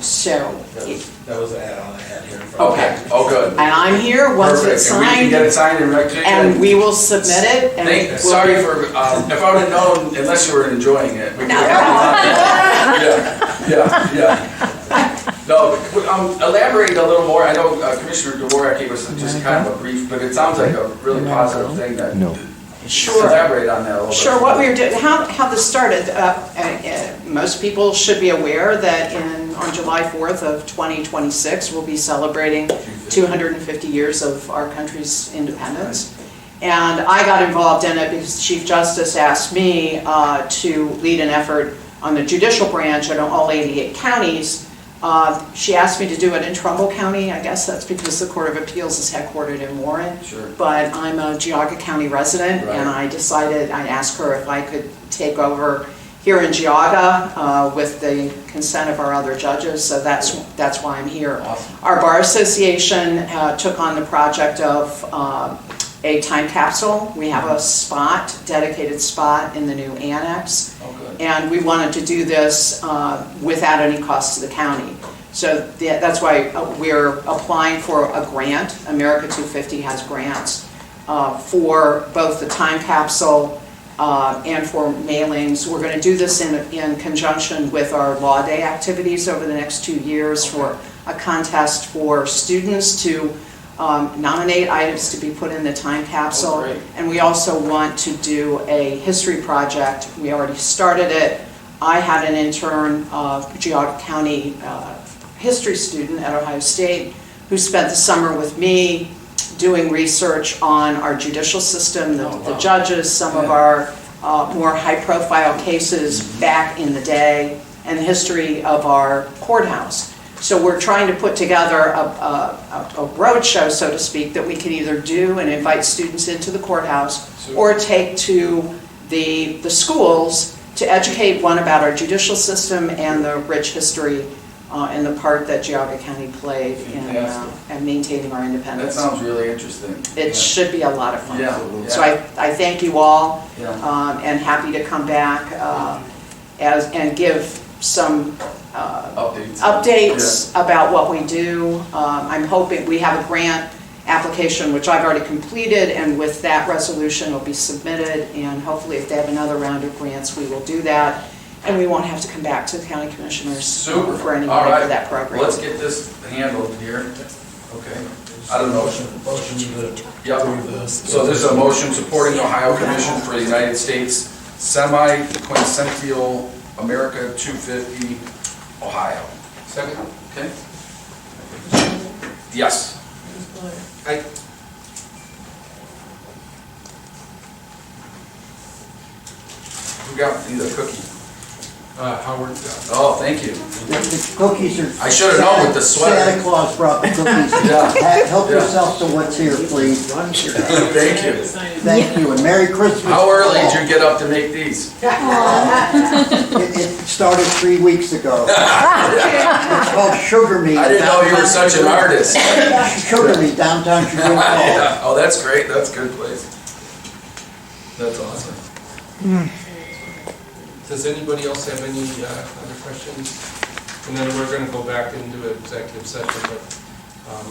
was an add-on I had here.
Okay.
Oh, good.
And I'm here, once it's
Perfect. And we can
signed,
get it signed and rectified.
and we will submit it. And
Sorry for, if I would have known, unless you were enjoying it. We
No.
Yeah. No, elaborate a little more. I know Commissioner Dvorak gave us just kind of a brief, but it sounds like a really positive thing that.
Sure.
Elaborate on that a little bit.
Sure, what we were doing, how this started, most people should be aware that on July 4th of 2026, we'll be celebrating 250 years of our country's independence. And I got involved in it because Chief Justice asked me to lead an effort on the judicial branch in all 88 counties. She asked me to do it in Trumbull County. I guess that's because the Court of Appeals is headquartered in Warren.
Sure.
But I'm a Geauga County resident,
Right.
and I asked her if I could take over here in Geauga with the consent of our other judges, so that's why I'm here.
Awesome.
Our Bar Association took on the project of a time capsule. We have a dedicated spot in the new annex.
Oh, good.
And we wanted to do this without any cost to the county. So that's why we're applying for a grant. America 250 has grants for both the time capsule and for mailings. We're going to do this in conjunction with our Law Day activities over the next 2 years for a contest for students to nominate items to be put in the time capsule. And we also want to do a history project. We already started it. I had an intern, Geauga County history student at Ohio State, who spent the summer with me doing research on our judicial system, the judges, some of our more high-profile cases back in the day, and the history of our courthouse. So we're trying to put together a road show, so to speak, that we can either do and invite students into the courthouse or take to the schools to educate one about our judicial system and the rich history and the part that Geauga County played in maintaining our independence.
That sounds really interesting.
It should be a lot of fun.
Yeah.
So I thank you all
Yeah.
and happy to come back and give some updates about what we do. I'm hoping we have a grant application, which I've already completed, and with that resolution it'll be submitted, and hopefully if they have another round of grants, we will do that. And we won't have to come back to the county commissioners for any money for that program.
Let's get this handled here. Okay. I don't know. Yep. So there's a motion supporting the Ohio Commission for the United States Semi-Quincentennial America 250, Ohio. Second. Okay. Yes.
I,
Who got the cookie?
Howard.
Oh, thank you.
The cookies are.
I should have known with the sweater.
Santa Claus brought the cookies.
Yeah.
Help
Yeah.
yourself to what's here, please.
Thank you.
Thank you, and Merry Christmas.
How early did you get up to make these?
It started 3 weeks ago. It's called Sugar Me.
I didn't know you were such an artist.
Sugar Me, downtown Sugar Me.
Yeah. Oh, that's great. That's a good place. That's awesome.
Does anybody else have any other questions? And then we're going to go back into executive session, but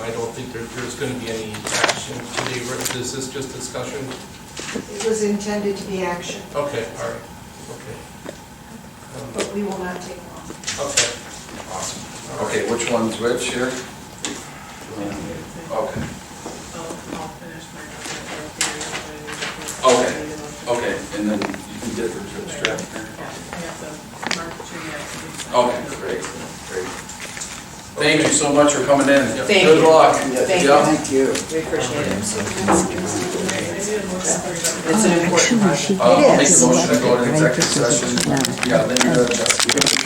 I don't think there's going to be any action today. Is this just discussion?
It was intended to be action,
Okay, all right, okay.
but we will not take long.
Okay, awesome. All right.
Okay, which one's which here? Okay.
I'll finish my document.
Okay. Okay, and then you can get the draft.
I have to mark the tree yet.
Okay, great, great. Thank you so much for coming in.
Thank
Good
you.
luck.
Thank
Yeah.
Thank you.
We appreciate it.
I did more than
It's an important project.
I'll make the motion to go into executive session. Yeah, Linda, Jessica.